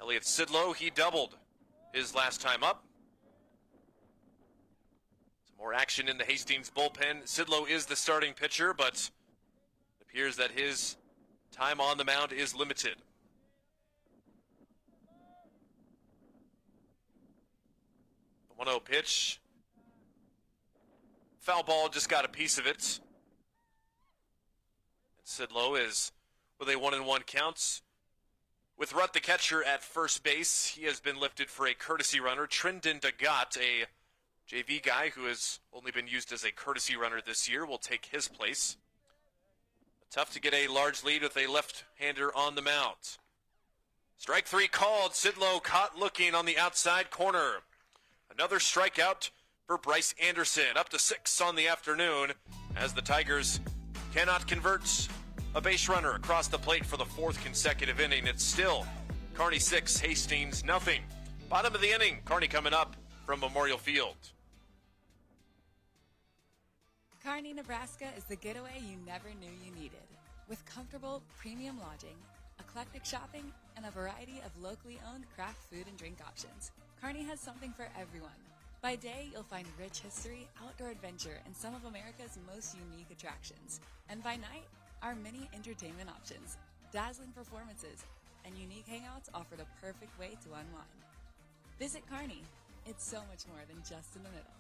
Elliot Sidlow, he doubled his last time up. Some more action in the Hastings bullpen. Sidlow is the starting pitcher, but it appears that his time on the mound is limited. The 1-0 pitch. Foul ball just got a piece of it. And Sidlow is with a 1-1 count. With Rutt the catcher at first base, he has been lifted for a courtesy runner. Trindon Dagat, a JV guy who has only been used as a courtesy runner this year, will take his place. Tough to get a large lead with a left-hander on the mound. Strike three called. Sidlow caught looking on the outside corner. Another strikeout for Bryce Anderson. Up to 6 on the afternoon as the Tigers cannot convert a base runner across the plate for the 4th consecutive inning. It's still Kearney 6, Hastings nothing. Bottom of the inning, Kearney coming up from Memorial Field. Kearney, Nebraska is the getaway you never knew you needed. With comfortable, premium lodging, eclectic shopping, and a variety of locally owned craft food and drink options, Kearney has something for everyone. By day, you'll find rich history, outdoor adventure, and some of America's most unique attractions. And by night, our many entertainment options, dazzling performances, and unique hangouts offer the perfect way to unwind. Visit Kearney. It's so much more than just in the middle.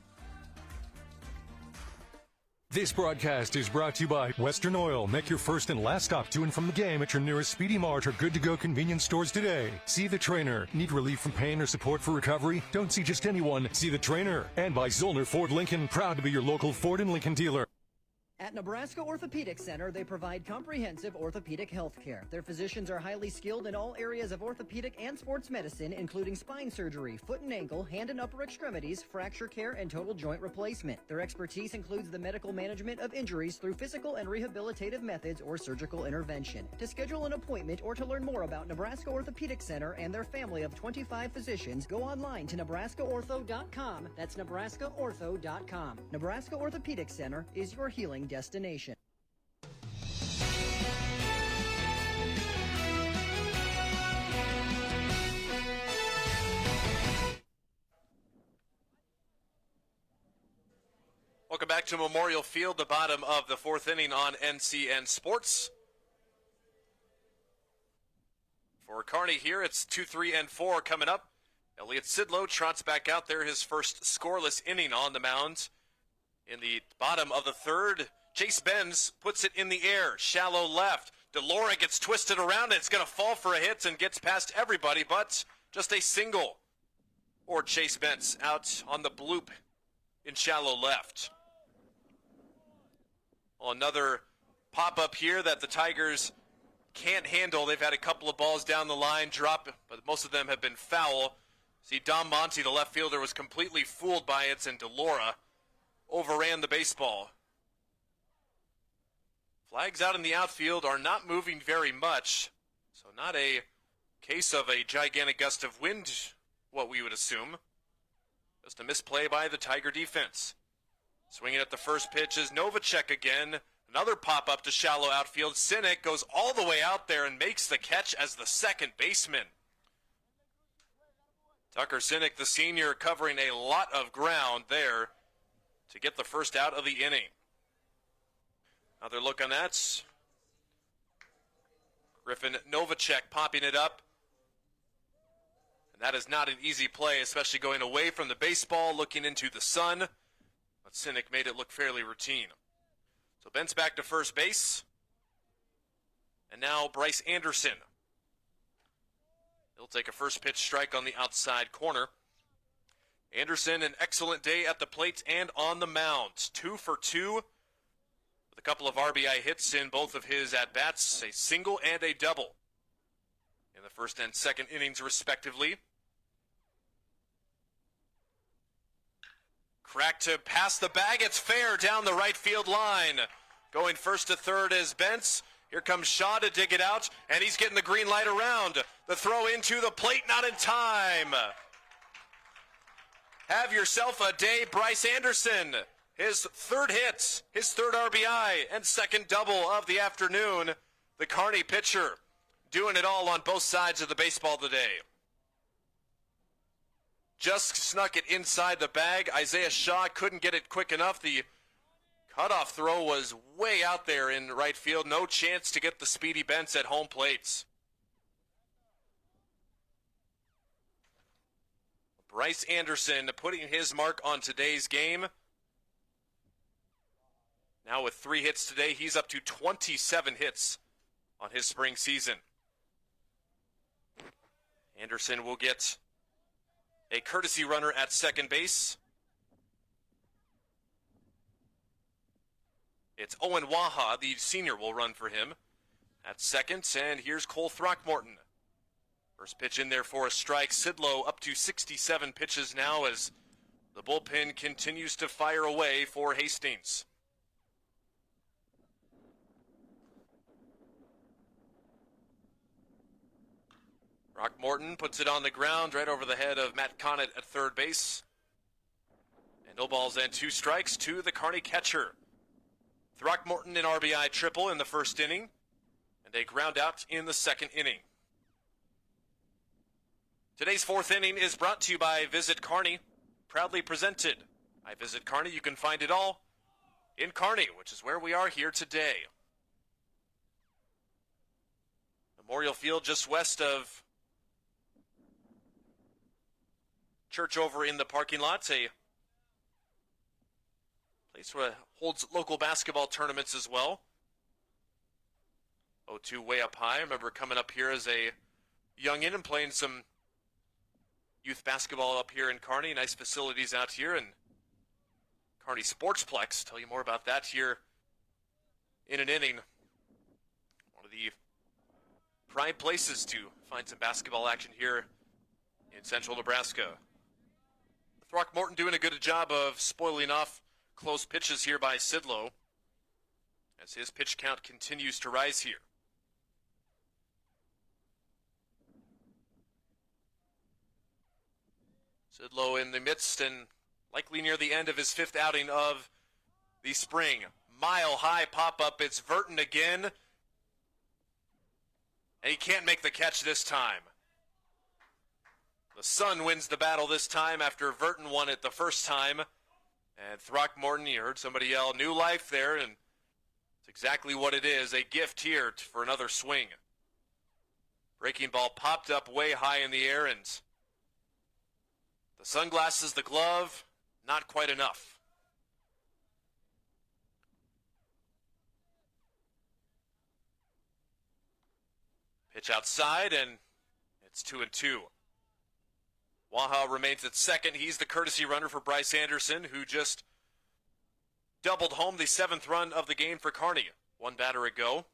This broadcast is brought to you by Western Oil. Make your first and last stop to and from the game at your nearest Speedy Mart or good-to-go convenience stores today. See the trainer. Need relief from pain or support for recovery? Don't see just anyone. See the trainer. And by Zollner Ford Lincoln. Proud to be your local Ford and Lincoln dealer. At Nebraska Orthopedic Center, they provide comprehensive orthopedic health care. Their physicians are highly skilled in all areas of orthopedic and sports medicine, including spine surgery, foot and ankle, hand and upper extremities, fracture care, and total joint replacement. Their expertise includes the medical management of injuries through physical and rehabilitative methods or surgical intervention. To schedule an appointment or to learn more about Nebraska Orthopedic Center and their family of 25 physicians, go online to nebraskaortho.com. That's nebraskaortho.com. Nebraska Orthopedic Center is your healing destination. Welcome back to Memorial Field, the bottom of the 4th inning on NCN Sports. For Kearney here, it's 2, 3, and 4 coming up. Elliot Sidlow trots back out there, his first scoreless inning on the mound. In the bottom of the 3rd, Chase Benz puts it in the air, shallow left. DeLora gets twisted around it. It's going to fall for a hit and gets past everybody, but just a single. Or Chase Benz out on the bloop in shallow left. Well, another pop-up here that the Tigers can't handle. They've had a couple of balls down the line drop, but most of them have been foul. See, Dom Monty, the left fielder, was completely fooled by it, and DeLora overran the baseball. Flags out in the outfield are not moving very much, so not a case of a gigantic gust of wind, what we would assume. Just a misplay by the Tiger defense. Swinging at the first pitch is Novacek again. Another pop-up to shallow outfield. Sinek goes all the way out there and makes the catch as the second baseman. Tucker Sinek, the senior, covering a lot of ground there to get the first out of the inning. Another look on that. Griffin Novacek popping it up. And that is not an easy play, especially going away from the baseball, looking into the sun. But Sinek made it look fairly routine. So Ben's back to first base. And now Bryce Anderson. He'll take a first pitch strike on the outside corner. Anderson, an excellent day at the plate and on the mound. 2 for 2. With a couple of RBI hits in both of his at-bats, a single and a double in the first and second innings, respectively. Crack to pass the bag. It's fair down the right field line. Going first to third is Bentz. Here comes Shaw to dig it out, and he's getting the green light around. The throw into the plate, not in time. Have yourself a day, Bryce Anderson. His third hit, his third RBI, and second double of the afternoon. The Kearney pitcher doing it all on both sides of the baseball today. Just snuck it inside the bag. Isaiah Shaw couldn't get it quick enough. The cutoff throw was way out there in right field. No chance to get the speedy Bentz at home plates. Bryce Anderson putting his mark on today's game. Now with 3 hits today, he's up to 27 hits on his spring season. Anderson will get a courtesy runner at second base. It's Owen Waha, the senior, will run for him at second, and here's Cole Throckmorton. First pitch in there for a strike. Sidlow up to 67 pitches now as the bullpen continues to fire away for Hastings. Throckmorton puts it on the ground right over the head of Matt Connett at third base. And no balls and 2 strikes to the Kearney catcher. Throckmorton an RBI triple in the first inning, and a ground out in the second inning. Today's fourth inning is brought to you by Visit Kearney, proudly presented by Visit Kearney. You can find it all in Kearney, which is where we are here today. Memorial Field just west of Church over in the parking lot, a place where it holds local basketball tournaments as well. 0-2 way up high. I remember coming up here as a youngin' and playing some youth basketball up here in Kearney. Nice facilities out here, and Kearney Sportsplex. Tell you more about that here in an inning. One of the prime places to find some basketball action here in central Nebraska. Throckmorton doing a good job of spoiling off close pitches here by Sidlow as his pitch count continues to rise here. Sidlow in the midst and likely near the end of his 5th outing of the spring. Mile high pop-up. It's Verton again. And he can't make the catch this time. The Sun wins the battle this time after Verton won it the first time. And Throckmorton, you heard somebody yell, new life there, and it's exactly what it is, a gift here for another swing. Breaking ball popped up way high in the air, and the sunglasses, the glove, not quite enough. Pitch outside, and it's 2-2. Waha remains at second. He's the courtesy runner for Bryce Anderson, who just doubled home the 7th run of the game for Kearney. One batter ago.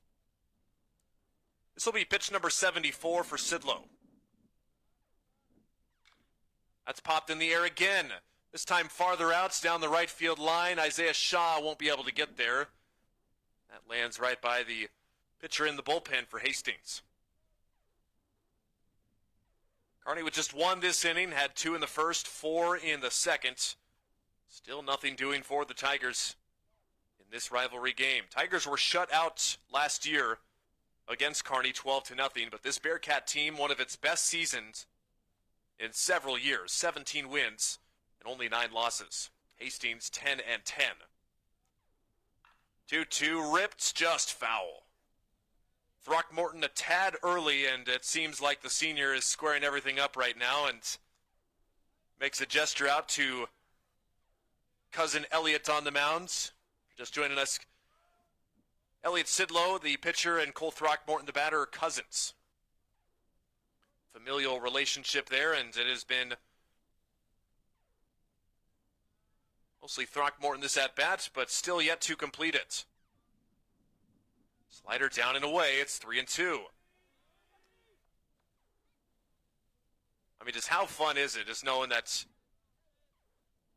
This will be pitch number 74 for Sidlow. That's popped in the air again. This time farther out, down the right field line. Isaiah Shaw won't be able to get there. That lands right by the pitcher in the bullpen for Hastings. Kearney with just 1 this inning, had 2 in the first, 4 in the second. Still nothing doing for the Tigers in this rivalry game. Tigers were shut out last year against Kearney 12-0, but this Bearcat team, one of its best seasons in several years, 17 wins and only 9 losses. Hastings 10-10. 2-2 ripped, just foul. Throckmorton a tad early, and it seems like the senior is squaring everything up right now and makes a gesture out to cousin Elliott on the mound. Just joining us, Elliott Sidlow, the pitcher, and Cole Throckmorton, the batter, are cousins. Familial relationship there, and it has been mostly Throckmorton this at-bat, but still yet to complete it. Slider down and away. It's 3-2. I mean, just how fun is it just knowing that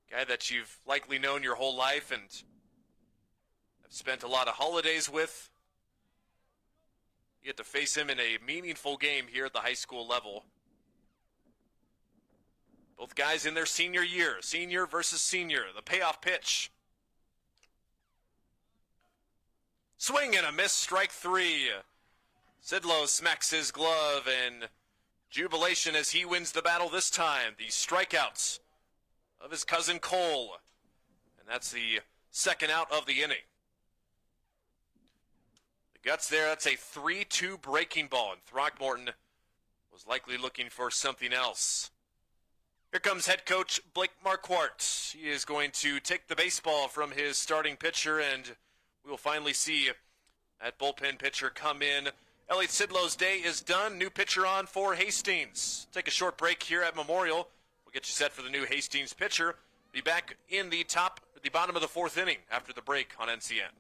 guy that you've likely known your whole life and have spent a lot of holidays with? You get to face him in a meaningful game here at the high school level. Both guys in their senior year. Senior versus senior. The payoff pitch. Swing and a miss, strike 3. Sidlow smacks his glove, and jubilation as he wins the battle this time. The strikeouts of his cousin Cole. And that's the second out of the inning. The guts there, that's a 3-2 breaking ball, and Throckmorton was likely looking for something else. Here comes head coach Blake Marquardt. He is going to take the baseball from his starting pitcher, and we will finally see that bullpen pitcher come in. Elliot Sidlow's day is done. New pitcher on for Hastings. Take a short break here at Memorial. We'll get you set for the new Hastings pitcher. Be back in the bottom of the fourth inning after the break on NCN.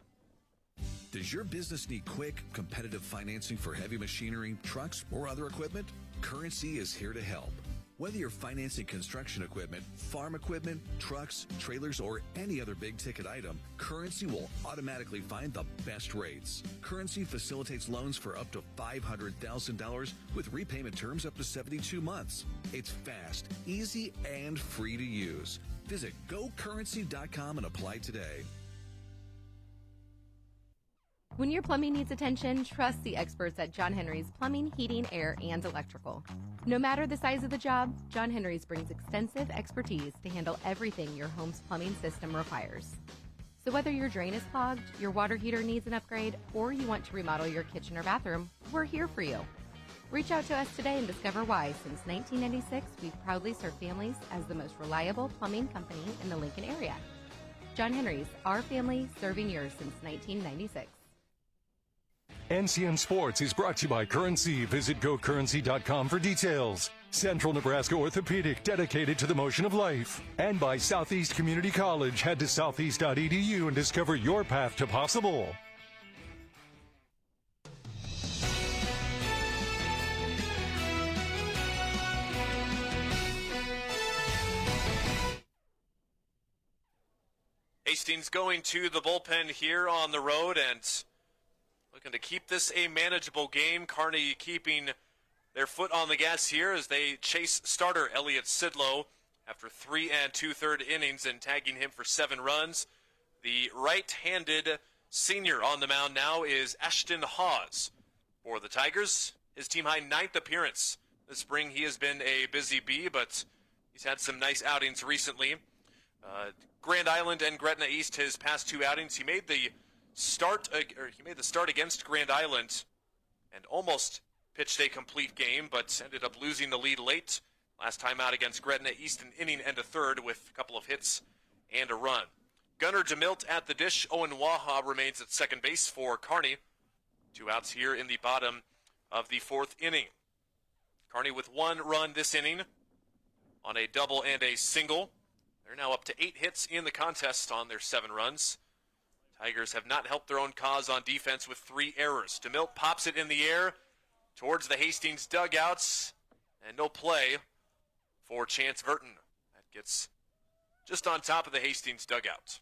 Does your business need quick, competitive financing for heavy machinery, trucks, or other equipment? Currency is here to help. Whether you're financing construction equipment, farm equipment, trucks, trailers, or any other big-ticket item, Currency will automatically find the best rates. Currency facilitates loans for up to $500,000 with repayment terms up to 72 months. It's fast, easy, and free to use. Visit GoCurrency.com and apply today. When your plumbing needs attention, trust the experts at John Henry's Plumbing, Heating, Air, and Electrical. No matter the size of the job, John Henry's brings extensive expertise to handle everything your home's plumbing system requires. So whether your drain is clogged, your water heater needs an upgrade, or you want to remodel your kitchen or bathroom, we're here for you. Reach out to us today and discover why, since 1996, we've proudly served families as the most reliable plumbing company in the Lincoln area. John Henry's, our family serving yours since 1996. NCN Sports is brought to you by Currency. Visit GoCurrency.com for details. Central Nebraska Orthopedic, dedicated to the motion of life. And by Southeast Community College. Head to southeast.edu and discover your path to possible. Hastings going to the bullpen here on the road and looking to keep this a manageable game. Kearney keeping their foot on the gas here as they chase starter Elliot Sidlow after 3 2/3 innings and tagging him for 7 runs. The right-handed senior on the mound now is Ashton Hawes. For the Tigers, his team-high 9th appearance. This spring he has been a busy bee, but he's had some nice outings recently. Grand Island and Gretna East, his past 2 outings, he made the start against Grand Island and almost pitched a complete game, but ended up losing the lead late. Last time out against Gretna East, an inning and a third with a couple of hits and a run. Gunnar DeMilt at the dish. Owen Waha remains at second base for Kearney. 2 outs here in the bottom of the 4th inning. Kearney with 1 run this inning on a double and a single. They're now up to 8 hits in the contest on their 7 runs. Tigers have not helped their own cause on defense with 3 errors. DeMilt pops it in the air towards the Hastings dugouts, and no play for Chance Verton. That gets just on top of the Hastings dugout.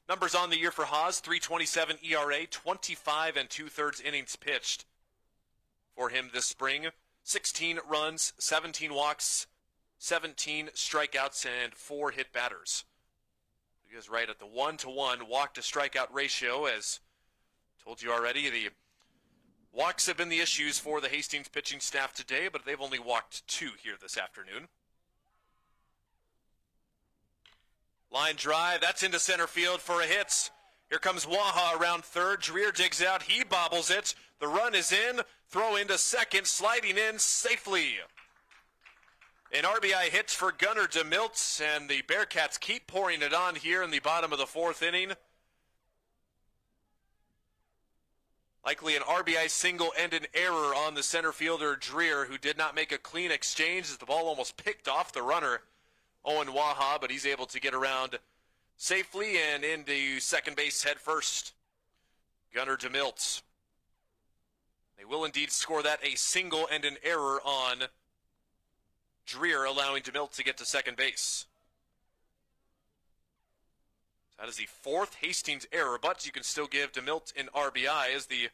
Numbers on the year for Haas: 3.27 ERA, 25 2/3 innings pitched for him this spring. 16 runs, 17 walks, 17 strikeouts, and 4 hit batters. He is right at the 1-to-1 walk-to-strikeout ratio. As told you already, the walks have been the issues for the Hastings pitching staff today, but they've only walked 2 here this afternoon. Line drive, that's into center field for a hit. Here comes Waha around third. Dreer digs out, he bobbles it. The run is in, throw into second, sliding in safely. An RBI hit for Gunnar DeMilt, and the Bearcats keep pouring it on here in the bottom of the 4th inning. Likely an RBI single and an error on the center fielder Dreer, who did not make a clean exchange as the ball almost picked off the runner, Owen Waha, but he's able to get around safely and into second base head first. Gunnar DeMilt. They will indeed score that, a single and an error on Dreer, allowing DeMilt to get to second base. That is the 4th Hastings error, but you can still give DeMilt an RBI, as the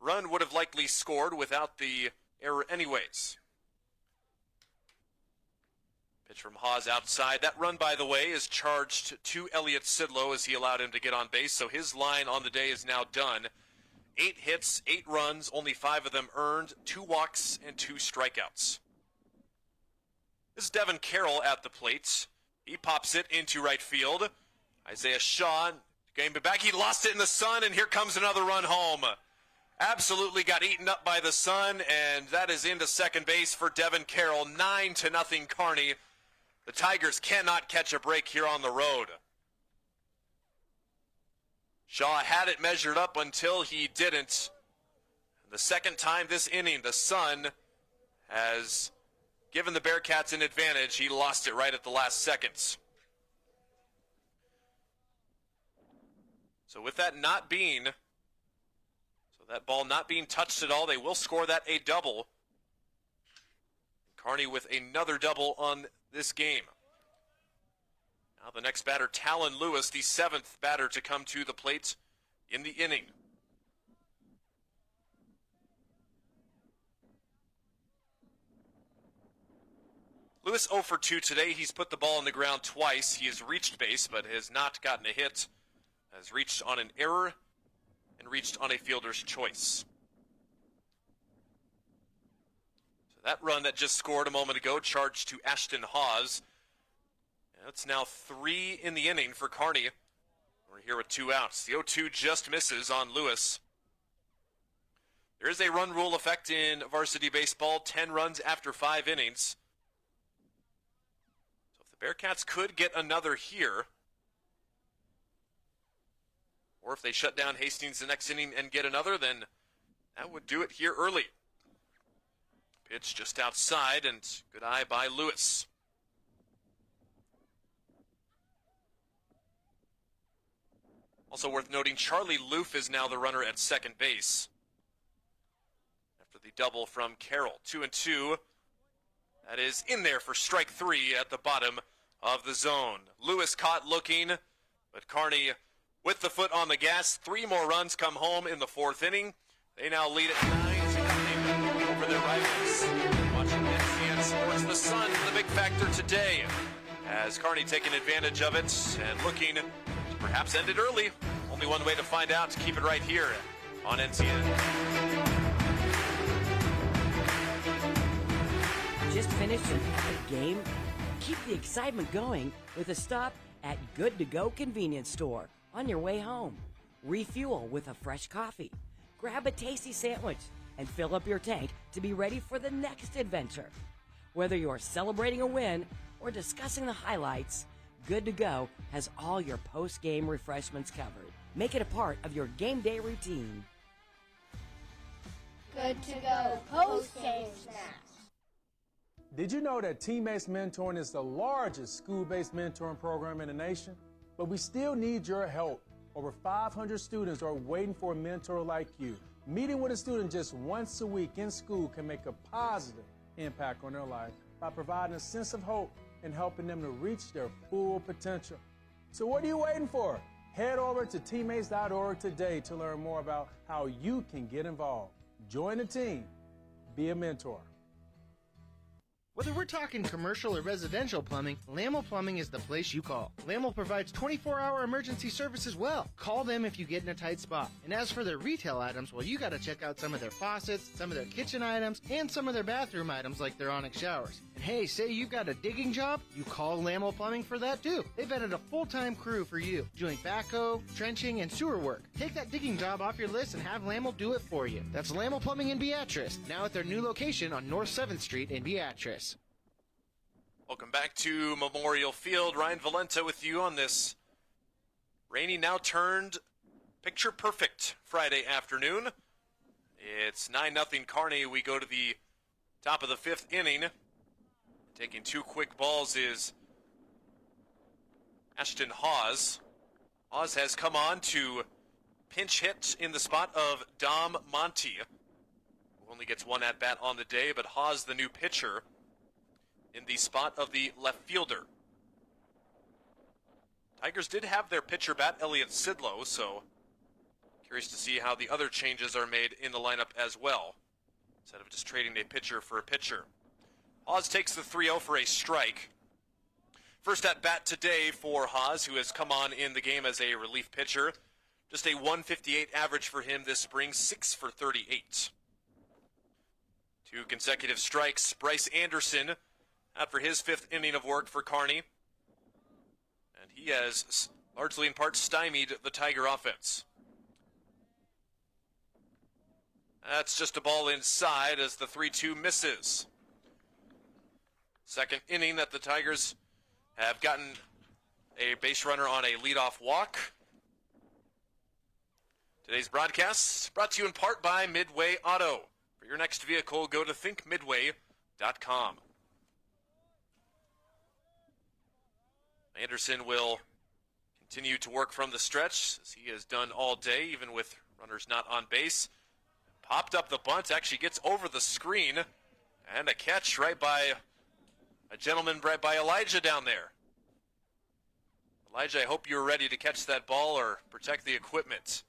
run would have likely scored without the error anyways. Pitch from Haas outside. That run, by the way, is charged to Elliot Sidlow as he allowed him to get on base, so his line on the day is now done. 8 hits, 8 runs, only 5 of them earned, 2 walks, and 2 strikeouts. This is Devin Carroll at the plate. He pops it into right field. Isaiah Shaw came back. He lost it in the sun, and here comes another run home. Absolutely got eaten up by the sun, and that is into second base for Devin Carroll. 9-0 Kearney. The Tigers cannot catch a break here on the road. Shaw had it measured up until he didn't. The second time this inning, the Sun has given the Bearcats an advantage. He lost it right at the last seconds. So with that that ball not being touched at all, they will score that a double. Kearney with another double on this game. Now the next batter, Talon Lewis, the 7th batter to come to the plate in the inning. Lewis 0 for 2 today. He's put the ball on the ground twice. He has reached base, but has not gotten a hit. Has reached on an error and reached on a fielder's choice. So that run that just scored a moment ago charged to Ashton Hawes. And it's now 3 in the inning for Kearney. We're here with 2 outs. The 0-2 just misses on Lewis. There is a run rule effect in varsity baseball, 10 runs after 5 innings. So if the Bearcats could get another here, or if they shut down Hastings the next inning and get another, then that would do it here early. Pitch just outside, and good eye by Lewis. Also worth noting, Charlie Loof is now the runner at second base after the double from Carroll. 2-2. That is in there for strike 3 at the bottom of the zone. Lewis caught looking, but Kearney with the foot on the gas. 3 more runs come home in the 4th inning. They now lead at 9-0 over their rivals. Watching NCN Sports, the Sun, the big factor today, as Kearney taking advantage of it and looking to perhaps end it early. Only one way to find out. To keep it right here on NCN. Just finished an epic game? Keep the excitement going with a stop at Good To Go convenience store on your way home. Refuel with a fresh coffee. Grab a tasty sandwich and fill up your tank to be ready for the next adventure. Whether you're celebrating a win or discussing the highlights, Good To Go has all your post-game refreshments covered. Make it a part of your game day routine. Good To Go post-game snacks. Did you know that Teammates Mentoring is the largest school-based mentoring program in the nation? But we still need your help. Over 500 students are waiting for a mentor like you. Meeting with a student just once a week in school can make a positive impact on their life by providing a sense of hope and helping them to reach their full potential. So what are you waiting for? Head over to teammates.org today to learn more about how you can get involved. Join the team. Be a mentor. Whether we're talking commercial or residential plumbing, Lamel Plumbing is the place you call. Lamel provides 24-hour emergency service as well. Call them if you get in a tight spot. And as for their retail items, well, you got to check out some of their faucets, some of their kitchen items, and some of their bathroom items like their Onyx showers. And hey, say you got a digging job, you call Lamel Plumbing for that too. They've added a full-time crew for you, doing backhoe, trenching, and sewer work. Take that digging job off your list and have Lamel do it for you. That's Lamel Plumbing in Beatrice, now at their new location on North 7th Street in Beatrice. Welcome back to Memorial Field. Ryan Valenta with you on this rainy, now turned picture-perfect Friday afternoon. It's 9-0 Kearney. We go to the top of the 5th inning. Taking 2 quick balls is Ashton Hawes. Hawes has come on to pinch hit in the spot of Dom Monty, who only gets 1 at-bat on the day, but Hawes, the new pitcher, in the spot of the left fielder. Tigers did have their pitcher bat, Elliot Sidlow, so curious to see how the other changes are made in the lineup as well, instead of just trading a pitcher for a pitcher. Hawes takes the 3-0 for a strike. First at bat today for Hawes, who has come on in the game as a relief pitcher. Just a 158 average for him this spring, 6 for 38. 2 consecutive strikes. Bryce Anderson out for his 5th inning of work for Kearney. And he has largely in part stymied the Tiger offense. That's just a ball inside as the 3-2 misses. Second inning that the Tigers have gotten a base runner on a leadoff walk. Today's broadcast brought to you in part by Midway Auto. For your next vehicle, go to thinkmidway.com. Anderson will continue to work from the stretch, as he has done all day, even with runners not on base. Popped up the bunt, actually gets over the screen, and a catch right by a gentleman right by Elijah down there. Elijah, I hope you're ready to catch that ball or protect the equipment.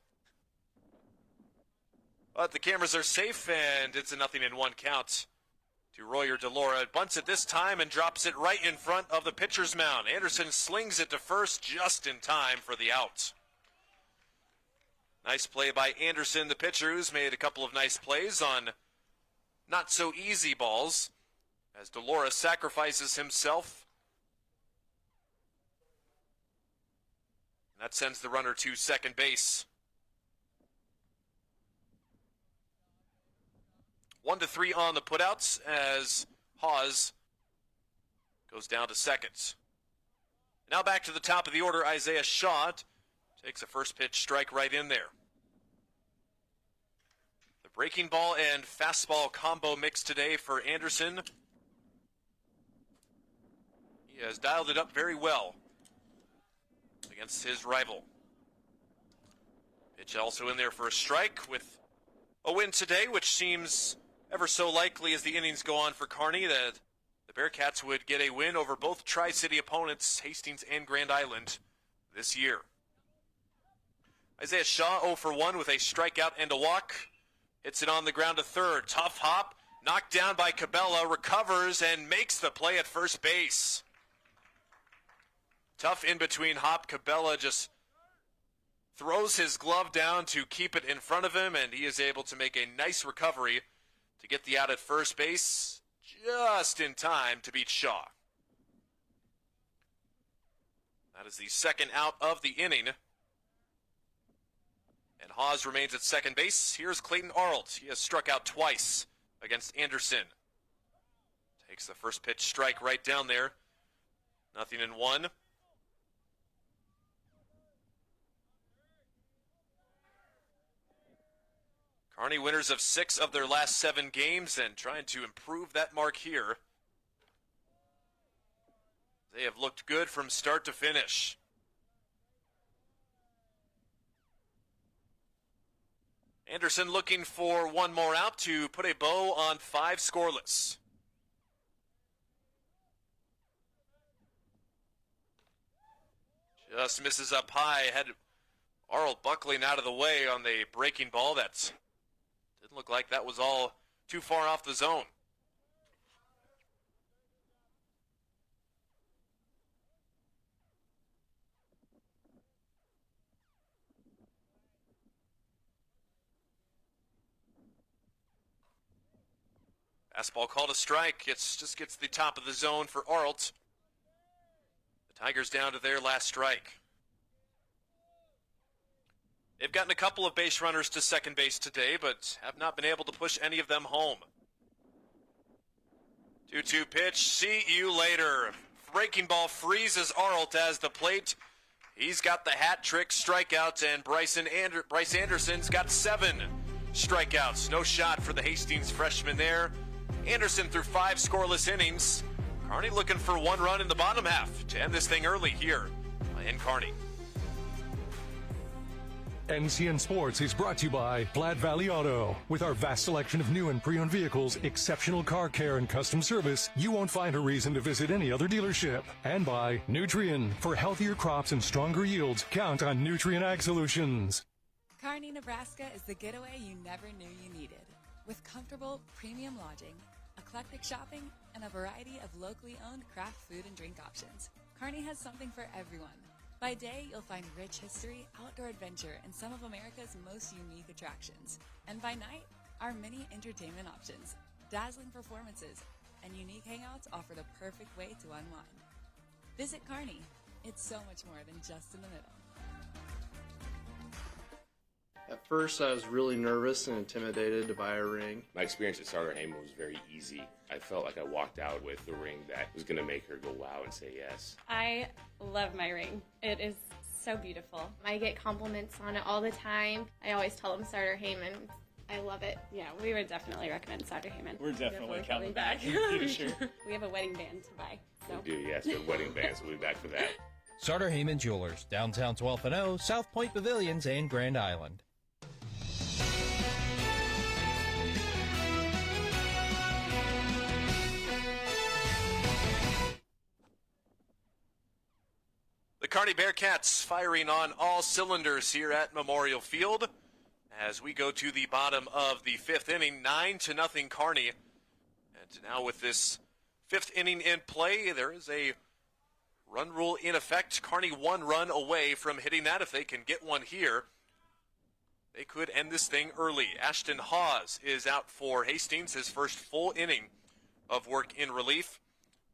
But the cameras are safe, and it's a 0-1 count to Royer DeLora. Bunts it this time and drops it right in front of the pitcher's mound. Anderson slings it to first just in time for the out. Nice play by Anderson, the pitcher, who's made a couple of nice plays on not-so-easy balls, as DeLora sacrifices himself. And that sends the runner to second base. 1-3 on the putouts as Hawes goes down to second. Now back to the top of the order, Isaiah Shaw takes a first pitch strike right in there. The breaking ball and fastball combo mix today for Anderson. He has dialed it up very well against his rival. Pitch also in there for a strike with a win today, which seems ever so likely as the innings go on for Kearney that the Bearcats would get a win over both Tri-City opponents, Hastings and Grand Island, this year. Isaiah Shaw 0 for 1 with a strikeout and a walk. Hits it on the ground to third. Tough hop, knocked down by Cabela, recovers and makes the play at first base. Tough in between hop. Cabela just throws his glove down to keep it in front of him, and he is able to make a nice recovery to get the out at first base just in time to beat Shaw. That is the second out of the inning. And Hawes remains at second base. Here's Clayton Arlt. He has struck out twice against Anderson. Takes the first pitch strike right down there. 0-1. Kearney winners of 6 of their last 7 games and trying to improve that mark here. They have looked good from start to finish. Anderson looking for one more out to put a bow on 5 scoreless. Just misses up high. Had Arlt buckling out of the way on the breaking ball. That didn't look like that was all too far off the zone. Fastball called a strike. Just gets the top of the zone for Arlt. The Tigers down to their last strike. They've gotten a couple of base runners to second base today, but have not been able to push any of them home. 2-2 pitch. See you later. Breaking ball freezes Arlt as the plate. He's got the hat trick strikeouts, and Bryce Anderson's got 7 strikeouts. No shot for the Hastings freshman there. Anderson threw 5 scoreless innings. Kearney looking for 1 run in the bottom half to end this thing early here in Kearney. NCN Sports is brought to you by Platte Valley Auto. With our vast selection of new and pre-owned vehicles, exceptional car care, and custom service, you won't find a reason to visit any other dealership. And by Nutrien. For healthier crops and stronger yields, count on Nutrien Ag Solutions. Kearney, Nebraska is the getaway you never knew you needed. With comfortable, premium lodging, eclectic shopping, and a variety of locally owned craft food and drink options, Kearney has something for everyone. By day, you'll find rich history, outdoor adventure, and some of America's most unique attractions. And by night, our many entertainment options, dazzling performances, and unique hangouts offer the perfect way to unwind. Visit Kearney. It's so much more than just in the middle. At first, I was really nervous and intimidated to buy a ring. My experience at Starter Heyman was very easy. I felt like I walked out with the ring that was going to make her go wow and say yes. I love my ring. It is so beautiful. I get compliments on it all the time. I always tell them Starter Heyman. I love it. Yeah, we would definitely recommend Starter Heyman. We're definitely coming back. Sure. We have a wedding band to buy. So. We do, yes. We're wedding bands. We'll be back for that. Starter Heyman Jewelers, downtown 12th and O, South Point Pavilions, and Grand Island. The Kearney Bearcats firing on all cylinders here at Memorial Field as we go to the bottom of the fifth inning, 9-0 Kearney. And now with this fifth inning in play, there is a run rule in effect. Kearney 1 run away from hitting that. If they can get one here, they could end this thing early. Ashton Hawes is out for Hastings, his first full inning of work in relief.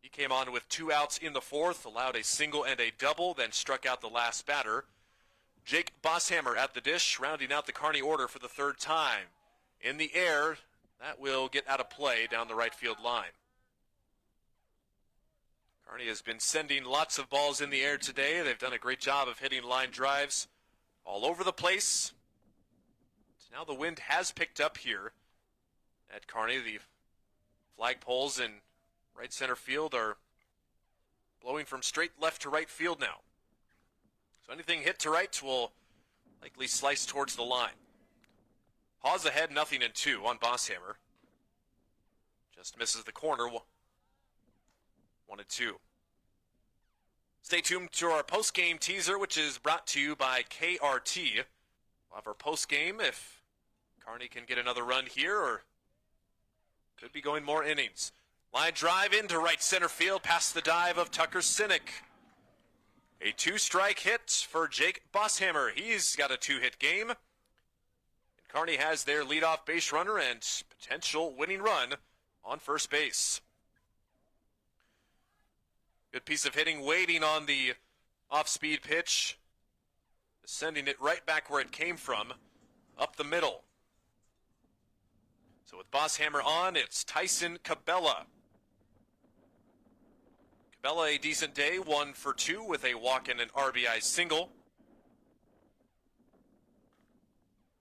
He came on with 2 outs in the fourth, allowed a single and a double, then struck out the last batter. Jake Bosshammer at the dish, rounding out the Kearney order for the third time. In the air, that will get out of play down the right field line. Kearney has been sending lots of balls in the air today. They've done a great job of hitting line drives all over the place. So now the wind has picked up here at Kearney. The flagpoles in right center field are blowing from straight left to right field now. So anything hit to right will likely slice towards the line. Hawes ahead, 0-2 on Bosshammer. Just misses the corner, 1-2. Stay tuned to our post-game teaser, which is brought to you by KRT. We'll have our post-game if Kearney can get another run here, or could be going more innings. Line drive into right center field past the dive of Tucker Sinek. A 2-strike hit for Jake Bosshammer. He's got a 2-hit game. And Kearney has their leadoff base runner and potential winning run on first base. Good piece of hitting waiting on the off-speed pitch. Sending it right back where it came from, up the middle. So with Bosshammer on, it's Tyson Cabela. Cabela, a decent day, 1 for 2 with a walk and an RBI single.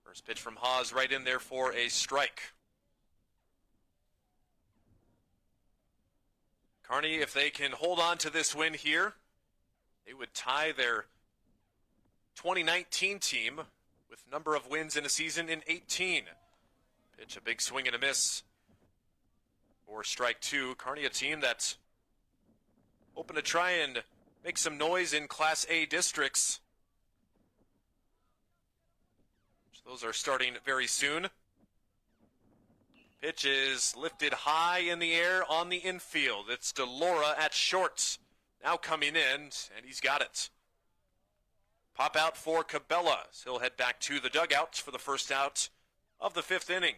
First pitch from Hawes right in there for a strike. Kearney, if they can hold on to this win here, they would tie their 2019 team with number of wins in a season in 18. Pitch a big swing and a miss for strike 2. Kearney, a team that's hoping to try and make some noise in Class A districts. Those are starting very soon. Pitch is lifted high in the air on the infield. It's DeLaura at short. Now coming in, and he's got it. Pop out for Cabela. So he'll head back to the dugout for the first out of the fifth inning.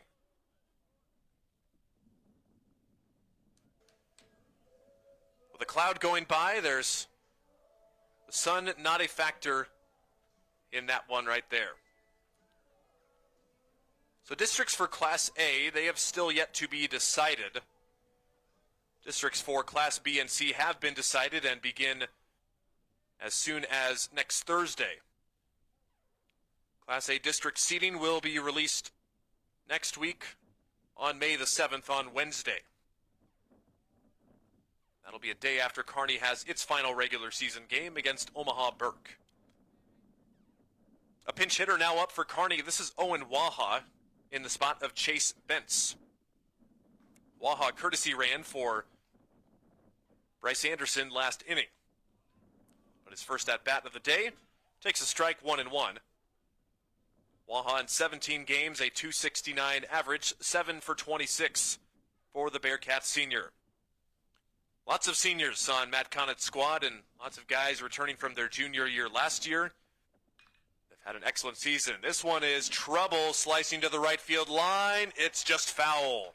With a cloud going by, there's the sun not a factor in that one right there. So districts for Class A, they have still yet to be decided. Districts for Class B and C have been decided and begin as soon as next Thursday. Class A district seating will be released next week on May the 7th on Wednesday. That'll be a day after Kearney has its final regular season game against Omaha Burke. A pinch hitter now up for Kearney. This is Owen Waha in the spot of Chase Bentz. Waha courtesy ran for Bryce Anderson last inning. But his first at-bat of the day takes a strike, 1-1. Waha in 17 games, a .269 average, 7 for 26 for the Bearcats senior. Lots of seniors on Matt Connett's squad and lots of guys returning from their junior year last year. Had an excellent season. This one is trouble, slicing to the right field line. It's just foul.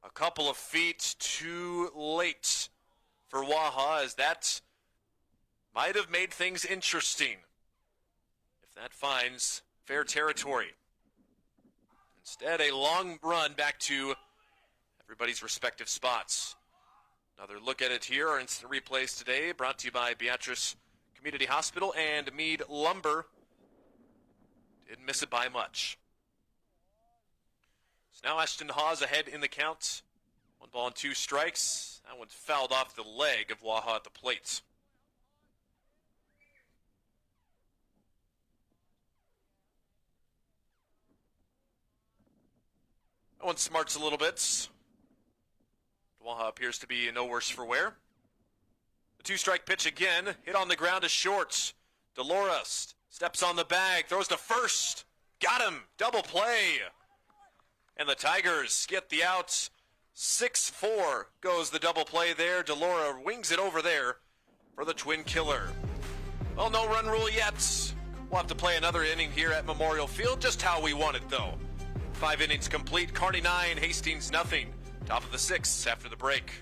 A couple of feet too late for Waha, as that might have made things interesting if that finds fair territory. Instead, a long run back to everybody's respective spots. Another look at it here. Our instant replays today brought to you by Beatrice Community Hospital and Meade Lumber didn't miss it by much. So now Ashton Hawes ahead in the count. 1 ball and 2 strikes. That one's fouled off the leg of Waha at the plate. That one smarts a little bit. Waha appears to be no worse for wear. The 2-strike pitch again. Hit on the ground to short. Dolores steps on the bag. Throws to first. Got him. Double play. And the Tigers get the out. 6-4 goes the double play there. Delora wings it over there for the twin killer. Well, no run rule yet. We'll have to play another inning here at Memorial Field, just how we want it, though. 5 innings complete. Kearney 9, Hastings nothing. Top of the 6th after the break.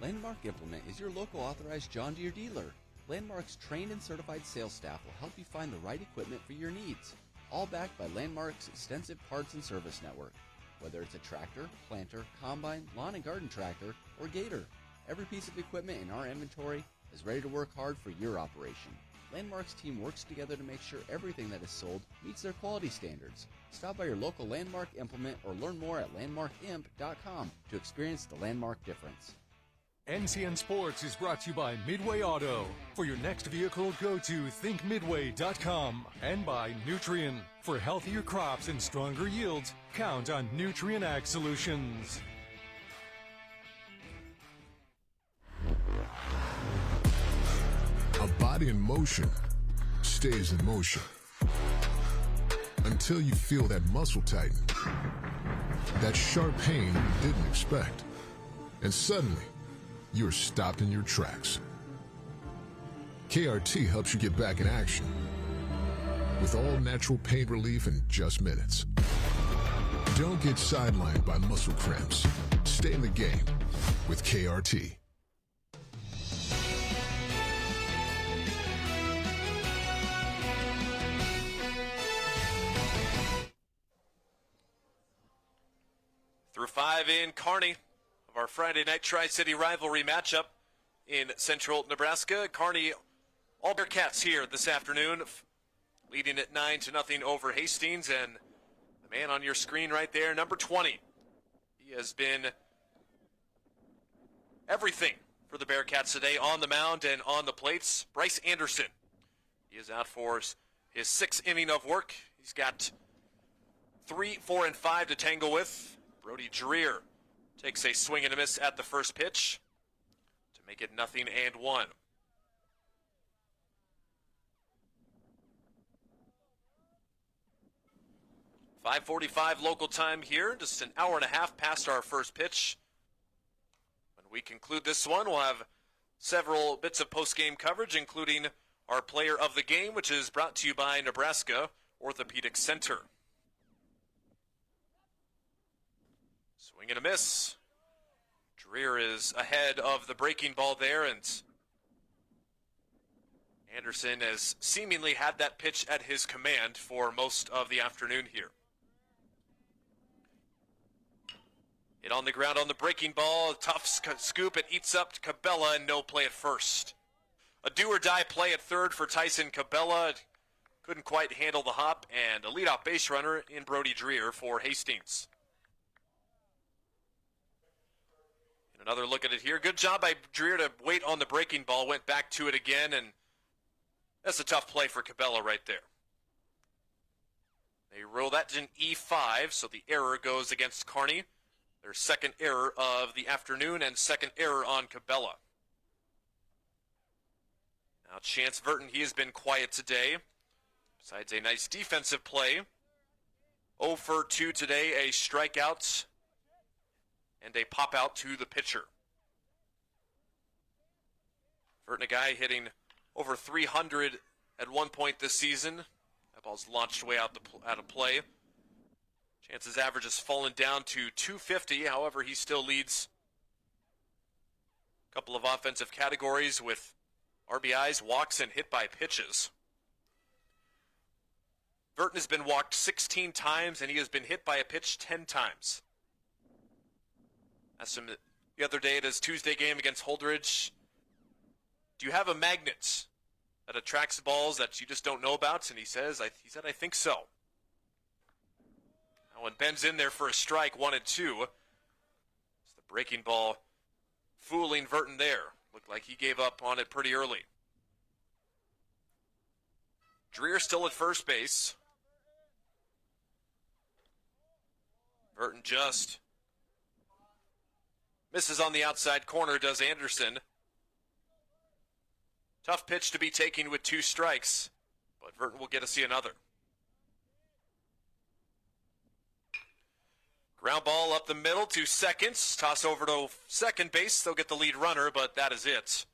Landmark Implement is your local authorized John Deere dealer. Landmark's trained and certified sales staff will help you find the right equipment for your needs. All backed by Landmark's extensive parts and service network. Whether it's a tractor, planter, combine, lawn and garden tractor, or gator, every piece of equipment in our inventory is ready to work hard for your operation. Landmark's team works together to make sure everything that is sold meets their quality standards. Stop by your local Landmark Implement or learn more at landmarkimp.com to experience the Landmark difference. NCN Sports is brought to you by Midway Auto. For your next vehicle, go to thinkmidway.com. And by Nutrien. For healthier crops and stronger yields, count on Nutrien Ag Solutions. A body in motion stays in motion until you feel that muscle tighten, that sharp pain you didn't expect, and suddenly you're stopped in your tracks. KRT helps you get back in action with all natural pain relief in just minutes. Don't get sidelined by muscle cramps. Stay in the game with KRT. Through 5 in Kearney of our Friday night Tri-City rivalry matchup in central Nebraska. Kearney all Bearcats here this afternoon, leading at 9-0 over Hastings. And the man on your screen right there, number 20. He has been everything for the Bearcats today on the mound and on the plates. Bryce Anderson. He is out for his 6th inning of work. He's got 3, 4, and 5 to tangle with. Brody Dreer takes a swing and a miss at the first pitch to make it 0-1. .5:45 local time here, just an hour and a half past our first pitch. When we conclude this one, we'll have several bits of post-game coverage, including our player of the game, which is brought to you by Nebraska Orthopedic Center. Swing and a miss. Dreer is ahead of the breaking ball there, and Anderson has seemingly had that pitch at his command for most of the afternoon here. Hit on the ground on the breaking ball. Tough scoop. It eats up Cabela, and no play at first. A do-or-die play at third for Tyson Cabela. Couldn't quite handle the hop, and a leadoff base runner in Brody Dreer for Hastings. And another look at it here. Good job by Dreer to wait on the breaking ball. Went back to it again, and that's a tough play for Cabela right there. They roll that in E5, so the error goes against Kearney. Their second error of the afternoon and second error on Cabela. Now Chance Burton, he has been quiet today. Besides a nice defensive play. 0 for 2 today, a strikeout and a pop-out to the pitcher. Burton, a guy hitting over 300 at one point this season. That ball's launched way out of play. Chance's average has fallen down to 250. However, he still leads a couple of offensive categories with RBIs, walks, and hit by pitches. Burton has been walked 16 times, and he has been hit by a pitch 10 times. Asked him the other day at his Tuesday game against Holdridge, do you have a magnet that attracts balls that you just don't know about? And he said, I think so. That one bends in there for a strike, 1-2. It's the breaking ball fooling Verton there. Looked like he gave up on it pretty early. Dreer still at first base. Verton just misses on the outside corner, does Anderson. Tough pitch to be taken with 2 strikes, but Verton will get to see another. Ground ball up the middle to second. Toss over to second base. They'll get the lead runner, but that is it.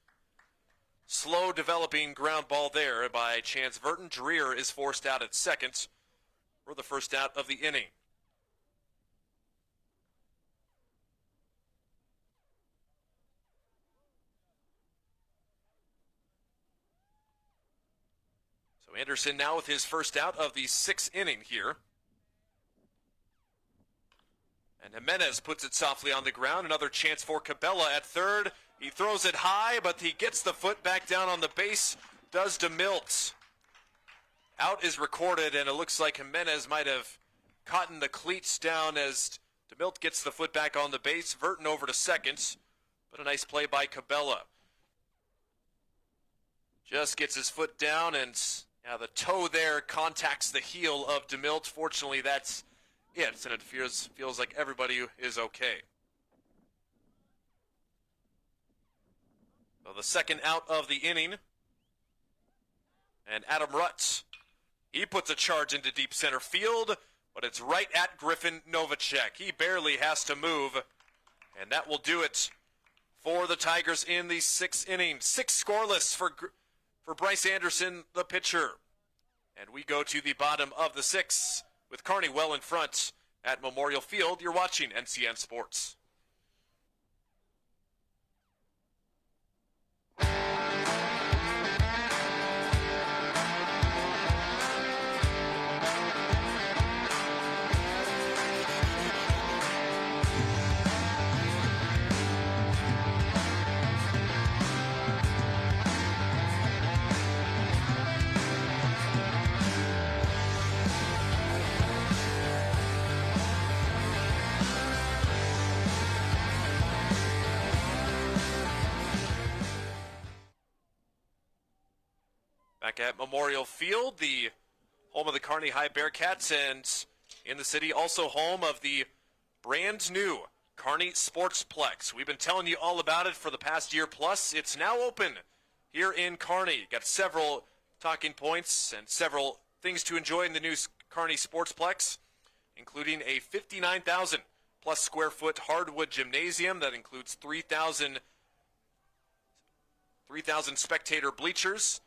Slow developing ground ball there by Chance Verton. Dreer is forced out at second for the first out of the inning. So Anderson now with his first out of the 6th inning here. And Jimenez puts it softly on the ground. Another chance for Cabela at third. He throws it high, but he gets the foot back down on the base. Does DeMilt. Out is recorded, and it looks like Jimenez might have caught the cleats down as DeMilt gets the foot back on the base. Verton over to second, but a nice play by Cabela. Just gets his foot down, and the toe there contacts the heel of DeMilt. Fortunately, that's it, and it feels like everybody is okay. So the second out of the inning, and Adam Rutz, he puts a charge into deep center field, but it's right at Griffin Novacek. He barely has to move, and that will do it for the Tigers in the 6th inning. 6 scoreless for Bryce Anderson, the pitcher. And we go to the bottom of the 6th with Kearney well in front at Memorial Field. You're watching NCN Sports. Back at Memorial Field, the home of the Kearney High Bearcats, and in the city, also home of the brand new Kearney Sportsplex. We've been telling you all about it for the past year plus. It's now open here in Kearney. Got several talking points and several things to enjoy in the new Kearney Sportsplex, including a 59,000 plus square foot hardwood gymnasium that includes 3,000 spectator bleachers,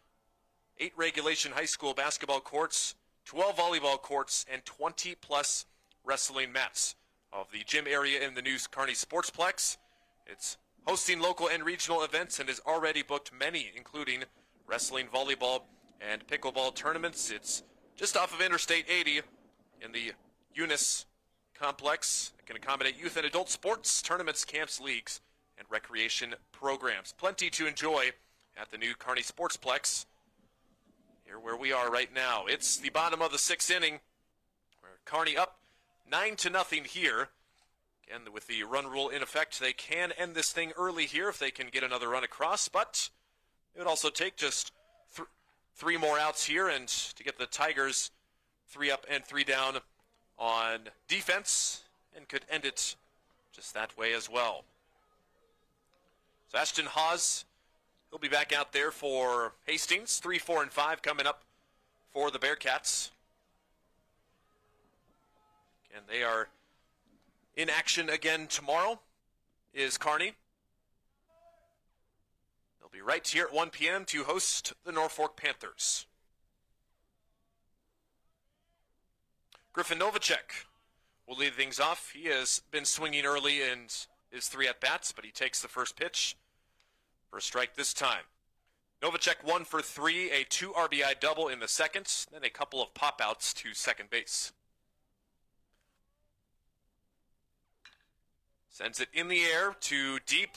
8 regulation high school basketball courts, 12 volleyball courts, and 20-plus wrestling mats. Of the gym area in the new Kearney Sportsplex, it's hosting local and regional events and has already booked many, including wrestling, volleyball, and pickleball tournaments. It's just off of Interstate 80 in the Eunice complex. It can accommodate youth and adult sports, tournaments, camps, leagues, and recreation programs. Plenty to enjoy at the new Kearney Sportsplex. Here where we are right now. It's the bottom of the 6th inning. Where Kearney up 9-0 here. Again, with the run rule in effect, they can end this thing early here if they can get another run across, but it would also take just 3 more outs here and to get the Tigers 3 up and 3 down on defense, and could end it just that way as well. So Ashton Hawes, he'll be back out there for Hastings. 3, 4, and 5 coming up for the Bearcats. And they are in action again tomorrow, is Kearney. They'll be right here at 1 p.m. to host the Norfolk Panthers. Griffin Novacek will lead things off. He has been swinging early in his 3 at-bats, but he takes the first pitch for a strike this time. Novacek 1 for 3, a 2 RBI double in the second, then a couple of pop-outs to second base. Sends it in the air to deep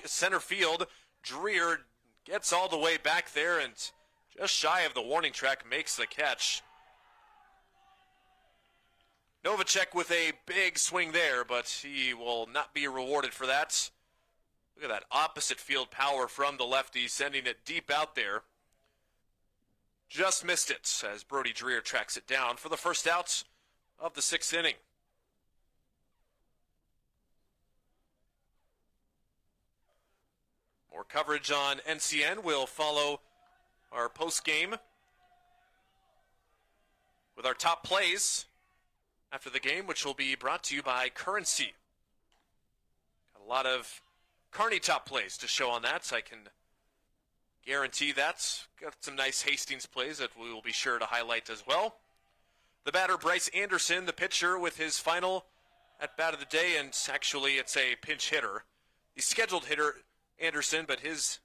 center field. Dreer gets all the way back there and just shy of the warning track makes the catch. Novacek with a big swing there, but he will not be rewarded for that. Look at that opposite field power from the lefty, sending it deep out there. Just missed it as Brody Dreer tracks it down for the first out of the 6th inning. More coverage on NCN will follow our post game with our top plays after the game, which will be brought to you by Currency. Got a lot of Kearney top plays to show on that, so I can guarantee that. Got some nice Hastings plays that we will be sure to highlight as well. The batter, Bryce Anderson, the pitcher with his final at-bat of the day, and actually it's a pinch hitter. The scheduled hitter, Anderson, but his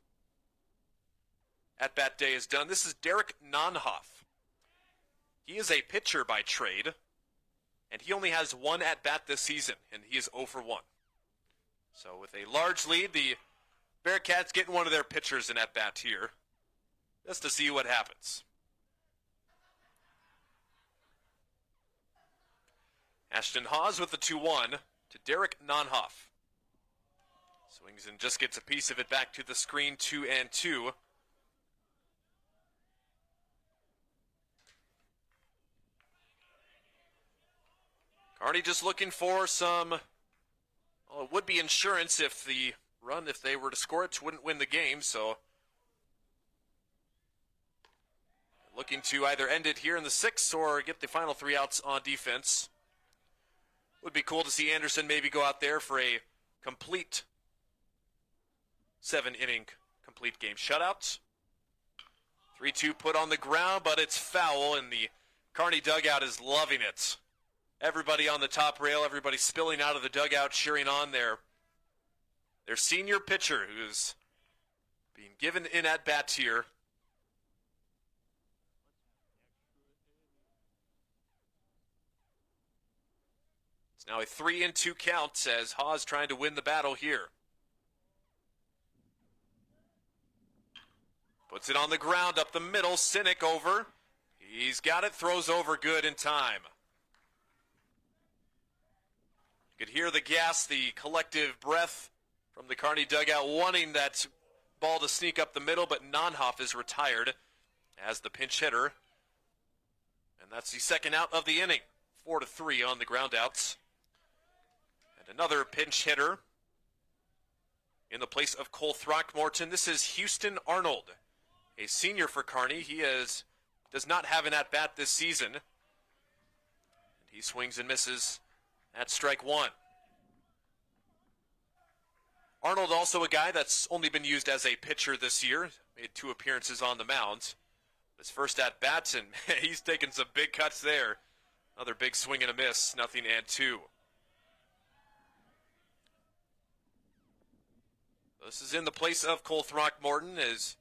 at-bat day is done. This is Derek Nonhoff. He is a pitcher by trade, and he only has one at-bat this season, and he is 0 for 1. So with a large lead, the Bearcats getting one of their pitchers in at-bat here, just to see what happens. Ashton Hawes with the 2-1 to Derek Nonhoff. Swings and just gets a piece of it back to the screen, 2-2. Kearney just looking for some, well, it would be insurance if the run, if they were to score it, wouldn't win the game, so looking to either end it here in the 6th or get the final 3 outs on defense. Would be cool to see Anderson maybe go out there for a complete 7-inning complete game shutout. 3-2 put on the ground, but it's foul, and the Kearney dugout is loving it. Everybody on the top rail, everybody spilling out of the dugout, cheering on their senior pitcher who's being given in at bat here. It's now a 3-2 count as Hawes trying to win the battle here. Puts it on the ground up the middle. Sinek over. He's got it. Throws over good in time. You could hear the gas, the collective breath from the Kearney dugout wanting that ball to sneak up the middle, but Nonhoff is retired as the pinch hitter. And that's the second out of the inning. 4-3 on the ground outs. And another pinch hitter in the place of Cole Throckmorton. This is Houston Arnold, a senior for Kearney. He does not have an at-bat this season. And he swings and misses at strike 1. Arnold also a guy that's only been used as a pitcher this year. Made 2 appearances on the mound. His first at-bats, and he's taken some big cuts there. Another big swing and a miss, 0-2. This is in the place of Cole Throckmorton, as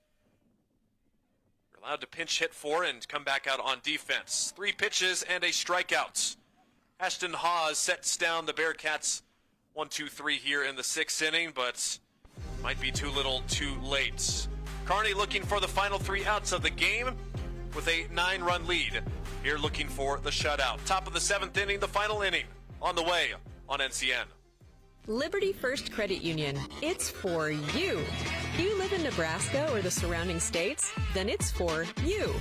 you're allowed to pinch hit for and come back out on defense. 3 pitches and a strikeout. Ashton Hawes sets down the Bearcats 1-2-3 here in the 6th inning, but might be too little too late. Kearney looking for the final 3 outs of the game with a 9-run lead. Here looking for the shutout. Top of the 7th inning, the final inning. On the way on NCN. Liberty First Credit Union. It's for you. Do you live in Nebraska or the surrounding states? Then it's for you.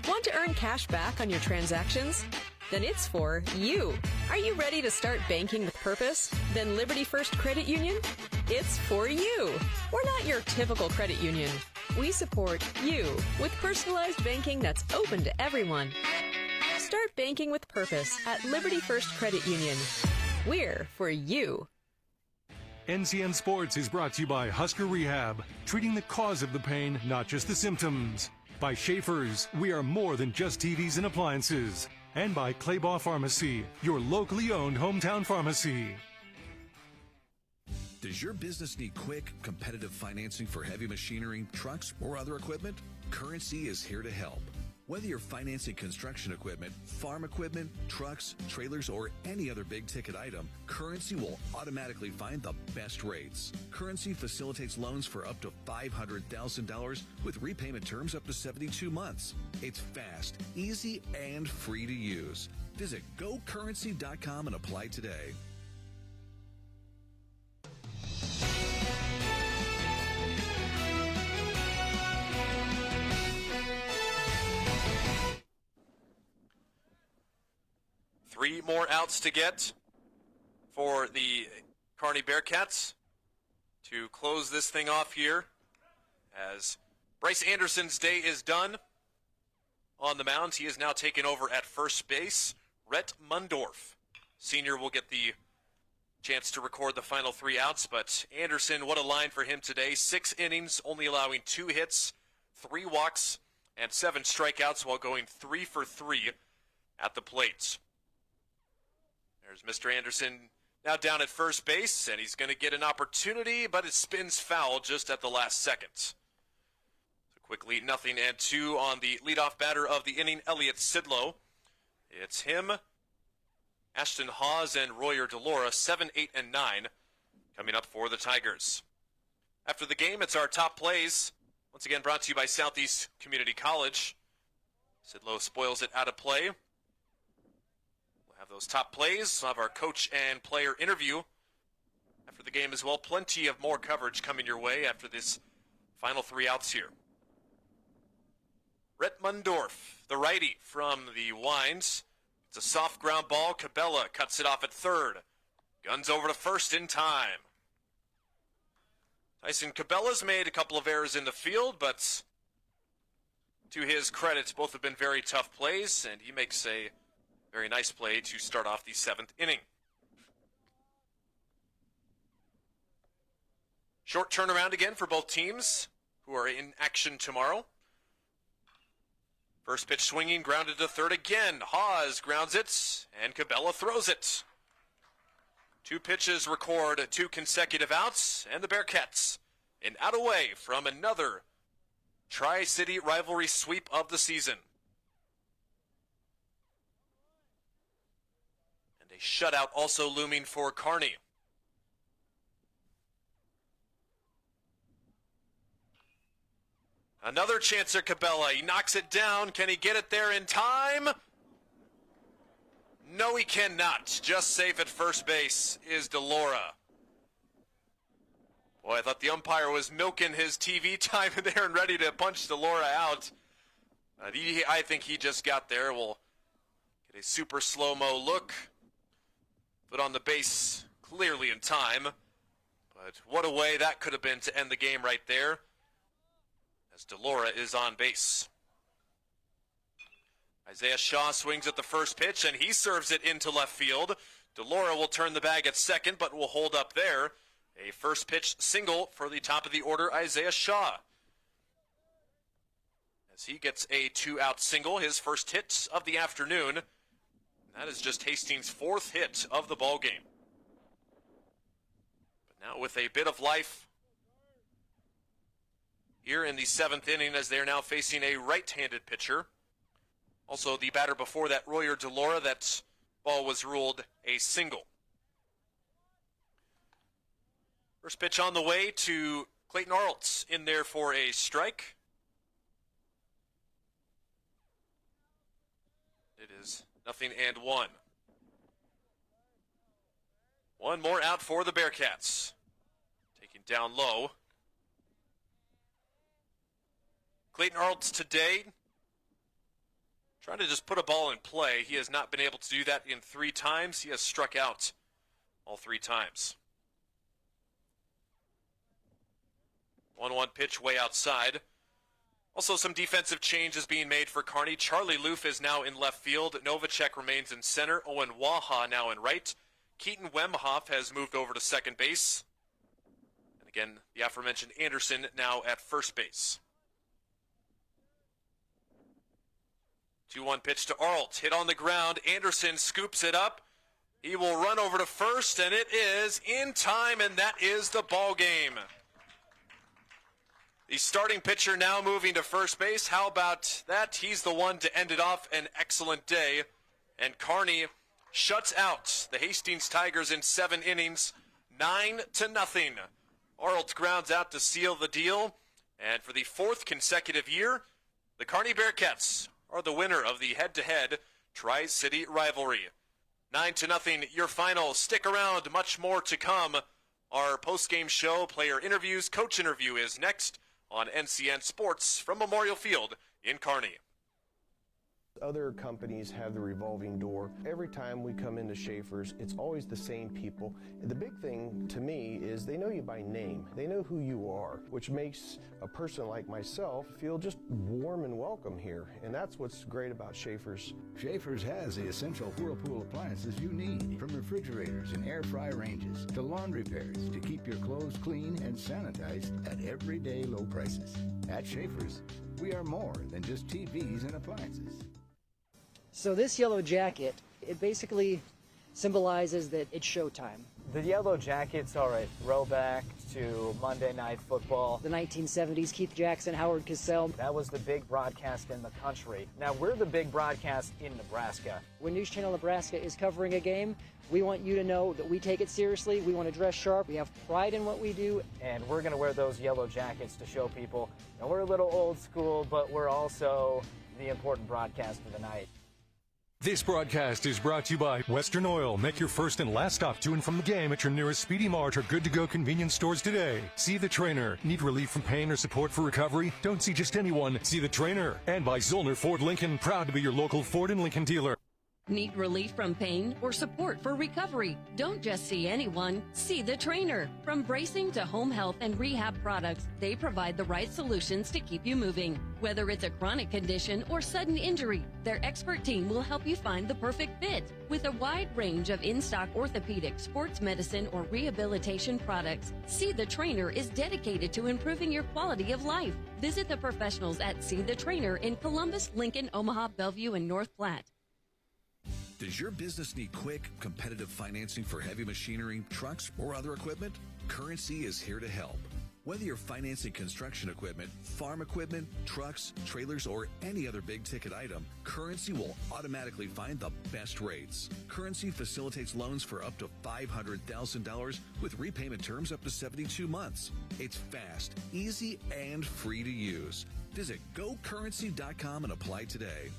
Want to earn cash back on your transactions? Then it's for you. Are you ready to start banking with purpose? Then Liberty First Credit Union? It's for you. We're not your typical credit union. We support you with personalized banking that's open to everyone. Start banking with purpose at Liberty First Credit Union. We're for you. NCN Sports is brought to you by Husker Rehab, treating the cause of the pain, not just the symptoms. By Schaefer's, we are more than just TVs and appliances. And by Claybaugh Pharmacy, your locally owned hometown pharmacy. Does your business need quick, competitive financing for heavy machinery, trucks, or other equipment? Currency is here to help. Whether you're financing construction equipment, farm equipment, trucks, trailers, or any other big-ticket item, Currency will automatically find the best rates. Currency facilitates loans for up to $500,000 with repayment terms up to 72 months. It's fast, easy, and free to use. Visit GoCurrency.com and apply today. Three more outs to get for the Kearney Bearcats to close this thing off here, as Bryce Anderson's day is done on the mound. He is now taken over at first base. Rhett Mundorf, senior, will get the chance to record the final three outs, but Anderson, what a line for him today. 6 innings, only allowing 2 hits, 3 walks, and 7 strikeouts while going 3 for 3 at the plate. There's Mr. Anderson now down at first base, and he's going to get an opportunity, but it spins foul just at the last second. So quickly, 0-2 on the leadoff batter of the inning, Elliot Sidlow. It's him, Ashton Hawes, and Royer DeLaura, 7, 8, and 9, coming up for the Tigers. After the game, it's our top plays. Once again, brought to you by Southeast Community College. Sidlow spoils it out of play. Have those top plays. We'll have our coach and player interview after the game as well. Plenty of more coverage coming your way after this final 3 outs here. Rhett Mundorf, the righty from the Wines. It's a soft ground ball. Cabela cuts it off at third. Guns over to first in time. Tyson Cabela's made a couple of errors in the field, but to his credit, both have been very tough plays, and he makes a very nice play to start off the 7th inning. Short turnaround again for both teams who are in action tomorrow. First pitch swinging, grounded to third again. Hawes grounds it, and Cabela throws it. 2 pitches record 2 consecutive outs, and the Bearcats an out away from another Tri-City rivalry sweep of the season. A shutout also looming for Kearney. Another chance at Cabela. He knocks it down. Can he get it there in time? No, he cannot. Just safe at first base is DeLaura. Boy, I thought the umpire was milking his TV time there and ready to punch DeLaura out. I think he just got there. We'll get a super slow-mo look. Put on the base clearly in time. But what a way that could have been to end the game right there, as DeLaura is on base. Isaiah Shaw swings at the first pitch, and he serves it into left field. DeLaura will turn the bag at second, but will hold up there. A first pitch single for the top of the order, Isaiah Shaw, as he gets a 2-out single, his first hit of the afternoon. That is just Hastings' 4th hit of the ballgame. But now with a bit of life here in the 7th inning, as they are now facing a right-handed pitcher. Also, the batter before that, Royer DeLaura, that ball was ruled a single. First pitch on the way to Clayton Arltz, in there for a strike. It is 0-1. One more out for the Bearcats. Taking down low. Clayton Arltz today trying to just put a ball in play. He has not been able to do that in 3 times. He has struck out all 3 times. 1-1 pitch way outside. Also, some defensive changes being made for Kearney. Charlie Loof is now in left field. Novacek remains in center. Owen Waha now in right. Keaton Wemhoff has moved over to second base. And again, the aforementioned Anderson now at first base. 2-1 pitch to Arlt. Hit on the ground. Anderson scoops it up. He will run over to first, and it is in time, and that is the ball game. The starting pitcher now moving to first base. How about that? He's the one to end it off. An excellent day. And Kearney shuts out the Hastings Tigers in 7 innings, 9-0. Arlt grounds out to seal the deal. And for the 4th consecutive year, the Kearney Bearcats are the winner of the head-to-head Tri-City rivalry. 9-0, your final. Stick around, much more to come. Our post-game show, player interviews, coach interview is next on NCN Sports from Memorial Field in Kearney. Other companies have the revolving door. Every time we come into Schaefer's, it's always the same people. The big thing to me is they know you by name. They know who you are, which makes a person like myself feel just warm and welcome here. And that's what's great about Schaefer's. Schaefer's has the essential Whirlpool appliances you need, from refrigerators and air fry ranges to laundry pairs to keep your clothes clean and sanitized at everyday low prices. At Schaefer's, we are more than just TVs and appliances. So this yellow jacket, it basically symbolizes that it's showtime. The yellow jackets are a throwback to Monday Night Football. The 1970s, Keith Jackson, Howard Cosell. That was the big broadcast in the country. Now we're the big broadcast in Nebraska. When News Channel Nebraska is covering a game, we want you to know that we take it seriously. We want to dress sharp. We have pride in what we do. And we're going to wear those yellow jackets to show people, you know, we're a little old school, but we're also the important broadcast of the night. This broadcast is brought to you by Western Oil. Make your first and last stop to and from the game at your nearest Speedy Mart or Good to Go convenience stores today. See the trainer. Need relief from pain or support for recovery? Don't see just anyone. See the trainer. And by Zollner Ford Lincoln. Proud to be your local Ford and Lincoln dealer. Need relief from pain or support for recovery? Don't just see anyone, see the trainer. From bracing to home health and rehab products, they provide the right solutions to keep you moving. Whether it's a chronic condition or sudden injury, their expert team will help you find the perfect fit. With a wide range of in-stock orthopedic, sports medicine, or rehabilitation products, See the Trainer is dedicated to improving your quality of life. Visit the professionals at See the Trainer in Columbus, Lincoln, Omaha, Bellevue, and North Platte. Does your business need quick, competitive financing for heavy machinery, trucks, or other equipment? Currency is here to help. Whether you're financing construction equipment, farm equipment, trucks, trailers, or any other big-ticket item, Currency will automatically find the best rates. Currency facilitates loans for up to $500,000 with repayment terms up to 72 months. It's fast, easy, and free to use. Visit GoCurrency.com and apply today.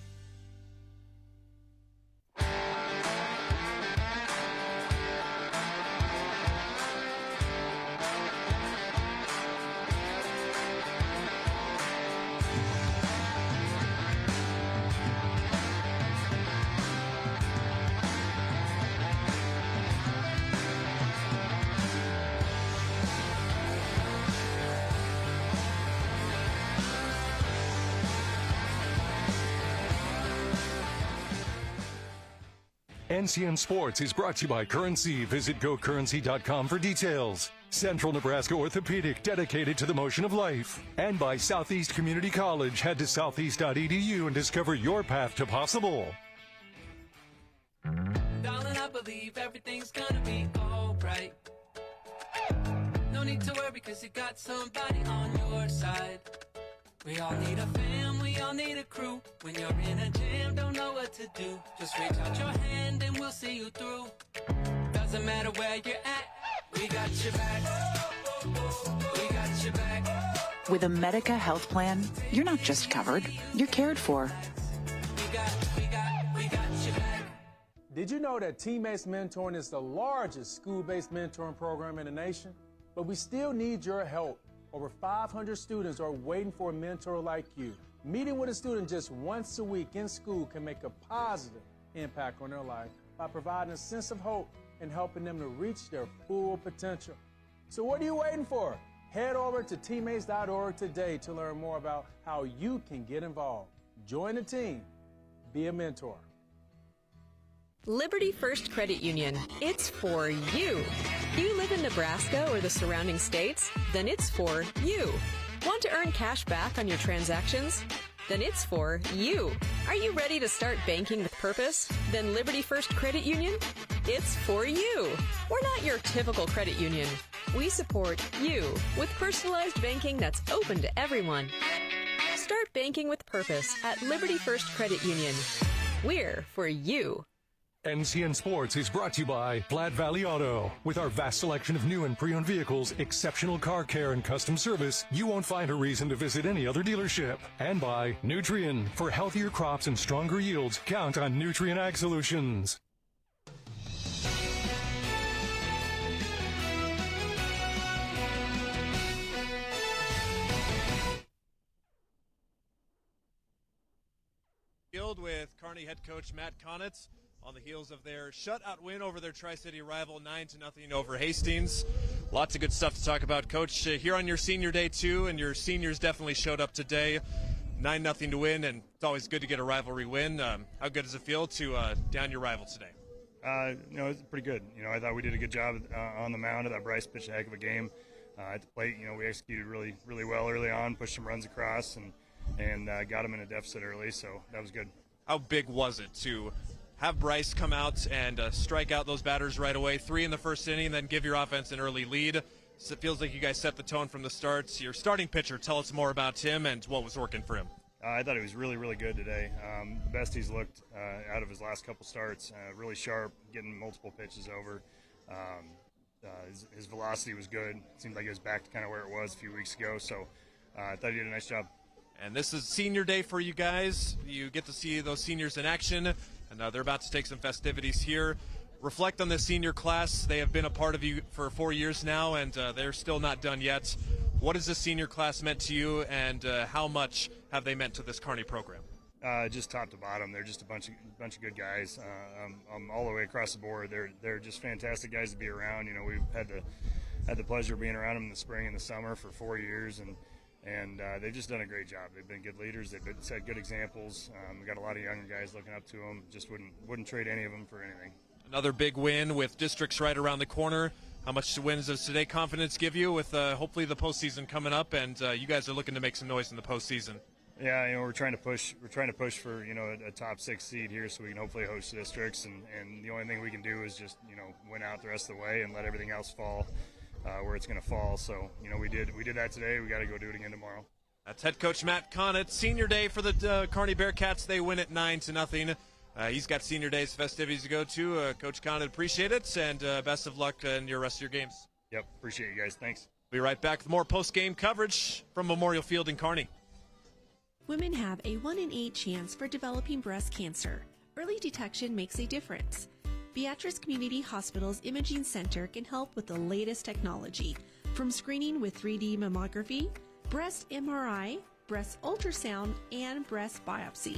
NCN Sports is brought to you by Currency. Visit GoCurrency.com for details. Central Nebraska Orthopedic, dedicated to the motion of life. And by Southeast Community College. Head to southeast.edu and discover your path to possible. Darling, I believe everything's gonna be alright. No need to worry because you got somebody on your side. We all need a fam, we all need a crew. When you're in a jam, don't know what to do. Just reach out your hand and we'll see you through. Doesn't matter where you're at, we got your back. We got your back. With a Medica health plan, you're not just covered, you're cared for. We got your back. Did you know that Teammates Mentoring is the largest school-based mentoring program in the nation? But we still need your help. Over 500 students are waiting for a mentor like you. Meeting with a student just once a week in school can make a positive impact on their life by providing a sense of hope and helping them to reach their full potential. So what are you waiting for? Head over to teammates.org today to learn more about how you can get involved. Join the team. Be a mentor. Liberty First Credit Union. It's for you. You live in Nebraska or the surrounding states? Then it's for you. Want to earn cash back on your transactions? Then it's for you. Are you ready to start banking with purpose? Then Liberty First Credit Union? It's for you. We're not your typical credit union. We support you with personalized banking that's open to everyone. Start banking with purpose at Liberty First Credit Union. We're for you. NCN Sports is brought to you by Platte Valley Auto. With our vast selection of new and pre-owned vehicles, exceptional car care, and custom service, you won't find a reason to visit any other dealership. And by Nutrien. For healthier crops and stronger yields, count on Nutrien Ag Solutions. Field with Kearney head coach Matt Conitz on the heels of their shutout win over their Tri-City rival 9-0 over Hastings. Lots of good stuff to talk about, Coach. Here on your senior day, too, and your seniors definitely showed up today. 9-0 to win, and it's always good to get a rivalry win. How good does it feel to down your rival today? It's pretty good. I thought we did a good job on the mound. I thought Bryce pitched a heck of a game. At the plate, we executed really, really well early on, pushed some runs across, and got him in a deficit early, so that was good. How big was it to have Bryce come out and strike out those batters right away, 3 in the first inning, then give your offense an early lead? So it feels like you guys set the tone from the start. Your starting pitcher, tell us more about him and what was working for him. I thought he was really, really good today. The best he's looked out of his last couple starts. Really sharp, getting multiple pitches over. His velocity was good. It seemed like it was back to kind of where it was a few weeks ago. So I thought he did a nice job. And this is senior day for you guys. You get to see those seniors in action, and they're about to take some festivities here. Reflect on this senior class. They have been a part of you for 4 years now, and they're still not done yet. What has this senior class meant to you, and how much have they meant to this Kearney program? Just top to bottom, they're just a bunch of good guys, all the way across the board. They're just fantastic guys to be around. We've had the pleasure of being around them in the spring and the summer for 4 years, and they've just done a great job. They've been good leaders. They've set good examples. We got a lot of younger guys looking up to them. Just wouldn't trade any of them for anything. Another big win with districts right around the corner. How much wins does today confidence give you with hopefully the postseason coming up, and you guys are looking to make some noise in the postseason? Yeah, we're trying to push for a top 6 seed here, so we can hopefully host the districts. And the only thing we can do is just win out the rest of the way and let everything else fall where it's going to fall. So we did that today. We got to go do it again tomorrow. That's head coach Matt Conitz. Senior day for the Kearney Bearcats. They win at 9-0. He's got senior day's festivities to go to. Coach Conitz, appreciate it, and best of luck in your rest of your games. Yep, appreciate you guys. Thanks. We'll be right back with more post-game coverage from Memorial Field in Kearney. Women have a 1 in 8 chance for developing breast cancer. Early detection makes a difference. Beatrice Community Hospital's Imaging Center can help with the latest technology, from screening with 3D mammography, breast MRI, breast ultrasound, and breast biopsy.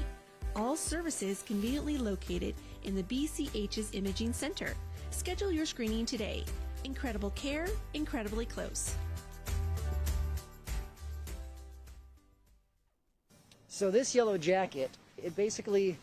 All services conveniently located in the BCH's Imaging Center. Schedule your screening today. Incredible care, incredibly close. So this yellow jacket, it basically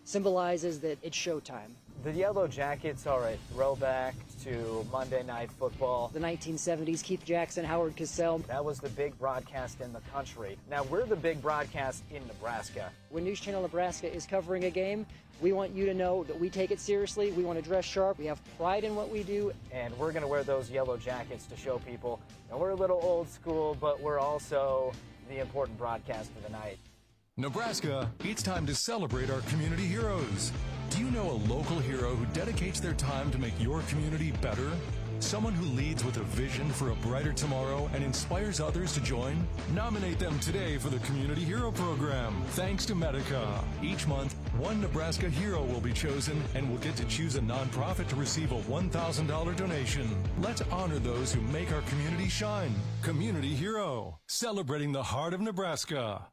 symbolizes that it's showtime. The yellow jackets are a throwback to Monday Night Football. The 1970s, Keith Jackson, Howard Cosell. That was the big broadcast in the country. Now we're the big broadcast in Nebraska. When News Channel Nebraska is covering a game, we want you to know that we take it seriously. We want to dress sharp. We have pride in what we do. And we're going to wear those yellow jackets to show people, we're a little old school, but we're also the important broadcast of the night. Nebraska, it's time to celebrate our community heroes. Do you know a local hero who dedicates their time to make your community better? Someone who leads with a vision for a brighter tomorrow and inspires others to join? Nominate them today for the Community Hero Program, thanks to Medica. Each month, one Nebraska hero will be chosen and will get to choose a nonprofit to receive a $1,000 donation. Let's honor those who make our community shine. Community Hero, celebrating the heart of Nebraska.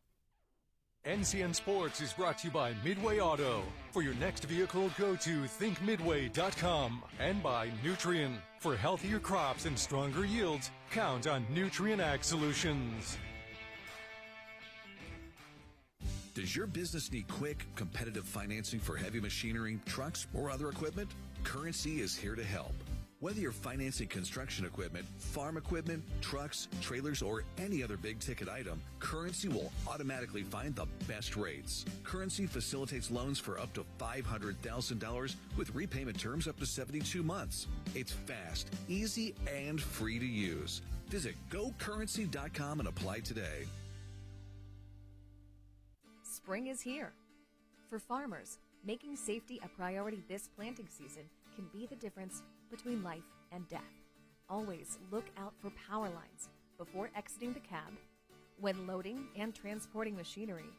NCN Sports is brought to you by Midway Auto. For your next vehicle, go to thinkmidway.com. And by Nutrien. For healthier crops and stronger yields, count on Nutrien Ag Solutions. Does your business need quick, competitive financing for heavy machinery, trucks, or other equipment? Currency is here to help. Whether you're financing construction equipment, farm equipment, trucks, trailers, or any other big-ticket item, Currency will automatically find the best rates. Currency facilitates loans for up to $500,000 with repayment terms up to 72 months. It's fast, easy, and free to use. Visit GoCurrency.com and apply today. Spring is here. For farmers, making safety a priority this planting season can be the difference between life and death. Always look out for power lines before exiting the cab, when loading and transporting machinery,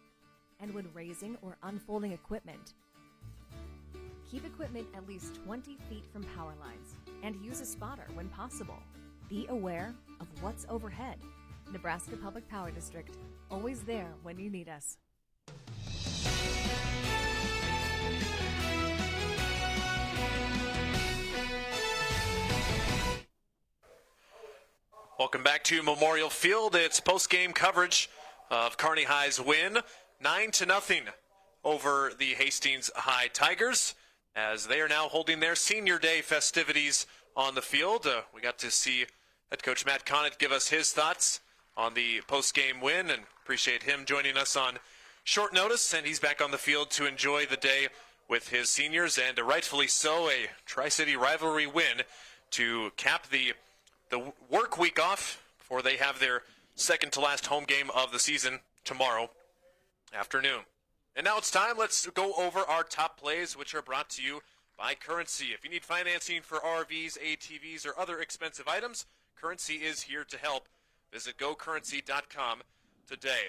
and when raising or unfolding equipment. Keep equipment at least 20 feet from power lines and use a spotter when possible. Be aware of what's overhead. Nebraska Public Power District, always there when you need us. Welcome back to Memorial Field. It's post-game coverage of Kearney High's win, 9-0 over the Hastings High Tigers, as they are now holding their senior day festivities on the field. We got to see head coach Matt Connett give us his thoughts on the post-game win, and appreciate him joining us on short notice, and he's back on the field to enjoy the day with his seniors, and rightfully so, a Tri-City rivalry win to cap the work week off before they have their second-to-last home game of the season tomorrow afternoon. And now it's time. Let's go over our top plays, which are brought to you by Currency. If you need financing for RVs, ATVs, or other expensive items, Currency is here to help. Visit GoCurrency.com today.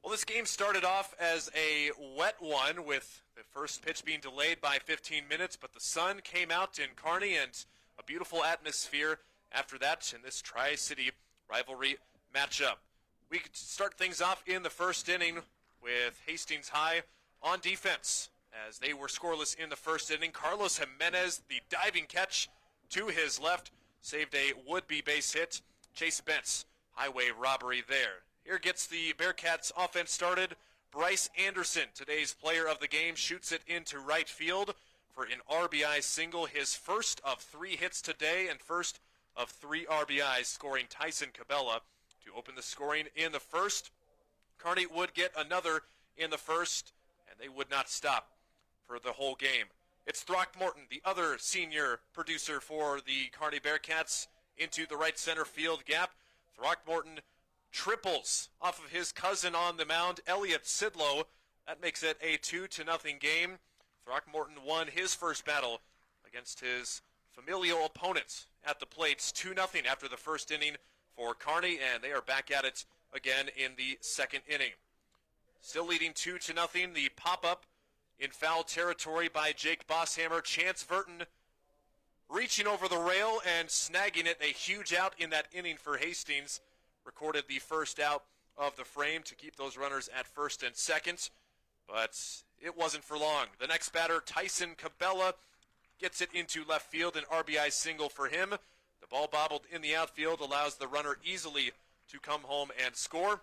Well, this game started off as a wet one, with the first pitch being delayed by 15 minutes, but the sun came out in Kearney, and a beautiful atmosphere after that in this Tri-City rivalry matchup. We could start things off in the first inning with Hastings High on defense, as they were scoreless in the first inning. Carlos Jimenez, the diving catch to his left, saved a would-be base hit. Chase Bentz, highway robbery there. Here gets the Bearcats offense started. Bryce Anderson, today's player of the game, shoots it into right field for an RBI single, his first of 3 hits today and first of 3 RBIs, scoring Tyson Cabela to open the scoring in the first. Kearney would get another in the first, and they would not stop for the whole game. It's Throckmorton, the other senior producer for the Kearney Bearcats, into the right center field gap. Throckmorton triples off of his cousin on the mound, Elliot Sidlow. That makes it a 2-0 game. Throckmorton won his first battle against his familial opponents at the plates, 2-0 after the first inning for Kearney, and they are back at it again in the second inning. Still leading 2-0, the pop-up in foul territory by Jake Bosshammer. Chance Verton reaching over the rail and snagging it, a huge out in that inning for Hastings. Recorded the first out of the frame to keep those runners at first and second, but it wasn't for long. The next batter, Tyson Cabela, gets it into left field, an RBI single for him. The ball bobbled in the outfield, allows the runner easily to come home and score.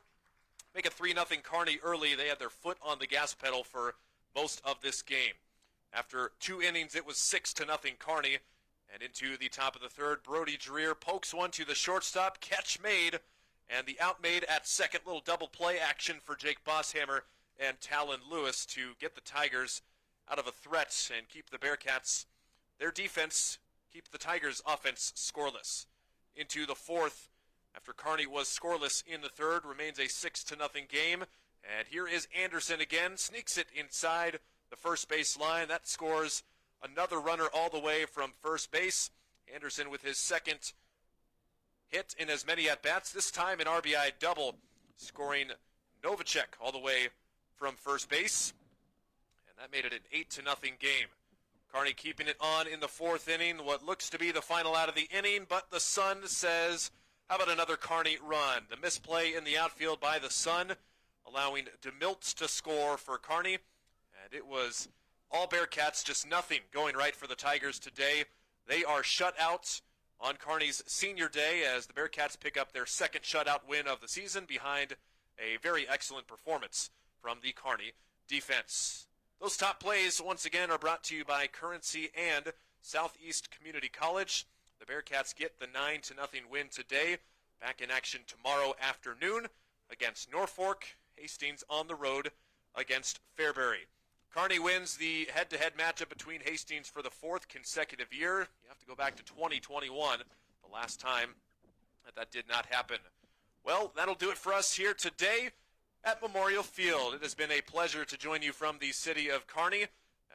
Make it 3-0 Kearney early. They had their foot on the gas pedal for most of this game. After 2 innings, it was 6-0 Kearney. And into the top of the third, Brody Dreer pokes one to the shortstop. Catch made, and the out made at second. Little double play action for Jake Bosshammer and Talon Lewis to get the Tigers out of a threat and keep the Bearcats, their defense, keep the Tigers' offense scoreless. Into the fourth, after Kearney was scoreless in the third, remains a 6-0 game. And here is Anderson again, sneaks it inside the first base line. That scores another runner all the way from first base. Anderson with his second hit in as many at-bats, this time an RBI double, scoring Novacek all the way from first base. And that made it an 8-0 game. Kearney keeping it on in the fourth inning, what looks to be the final out of the inning, but the Sun says, how about another Kearney run? The misplay in the outfield by the Sun, allowing DeMilt to score for Kearney. And it was all Bearcats, just nothing going right for the Tigers today. They are shut out on Kearney's senior day as the Bearcats pick up their second shutout win of the season behind a very excellent performance from the Kearney defense. Those top plays, once again, are brought to you by Currency and Southeast Community College. The Bearcats get the 9-0 win today. Back in action tomorrow afternoon against Norfolk. Hastings on the road against Fairbury. Kearney wins the head-to-head matchup between Hastings for the 4th consecutive year. You have to go back to 2021, the last time that did not happen. Well, that'll do it for us here today at Memorial Field. It has been a pleasure to join you from the city of Kearney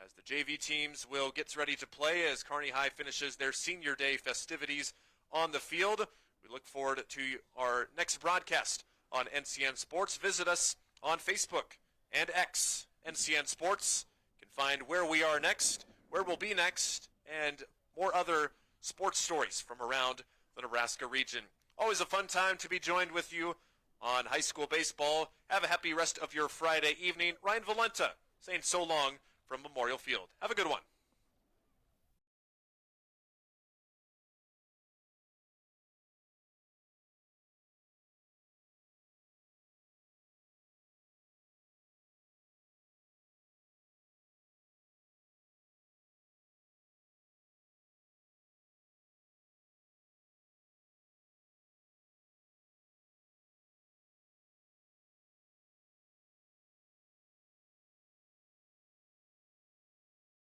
as the JV teams will get ready to play as Kearney High finishes their senior day festivities on the field. We look forward to our next broadcast on NCN Sports. Visit us on Facebook and X, NCN Sports. You can find where we are next, where we'll be next, and more other sports stories from around the Nebraska region. Always a fun time to be joined with you on high school baseball. Have a happy rest of your Friday evening. Ryan Valenta saying so long from Memorial Field. Have a good one.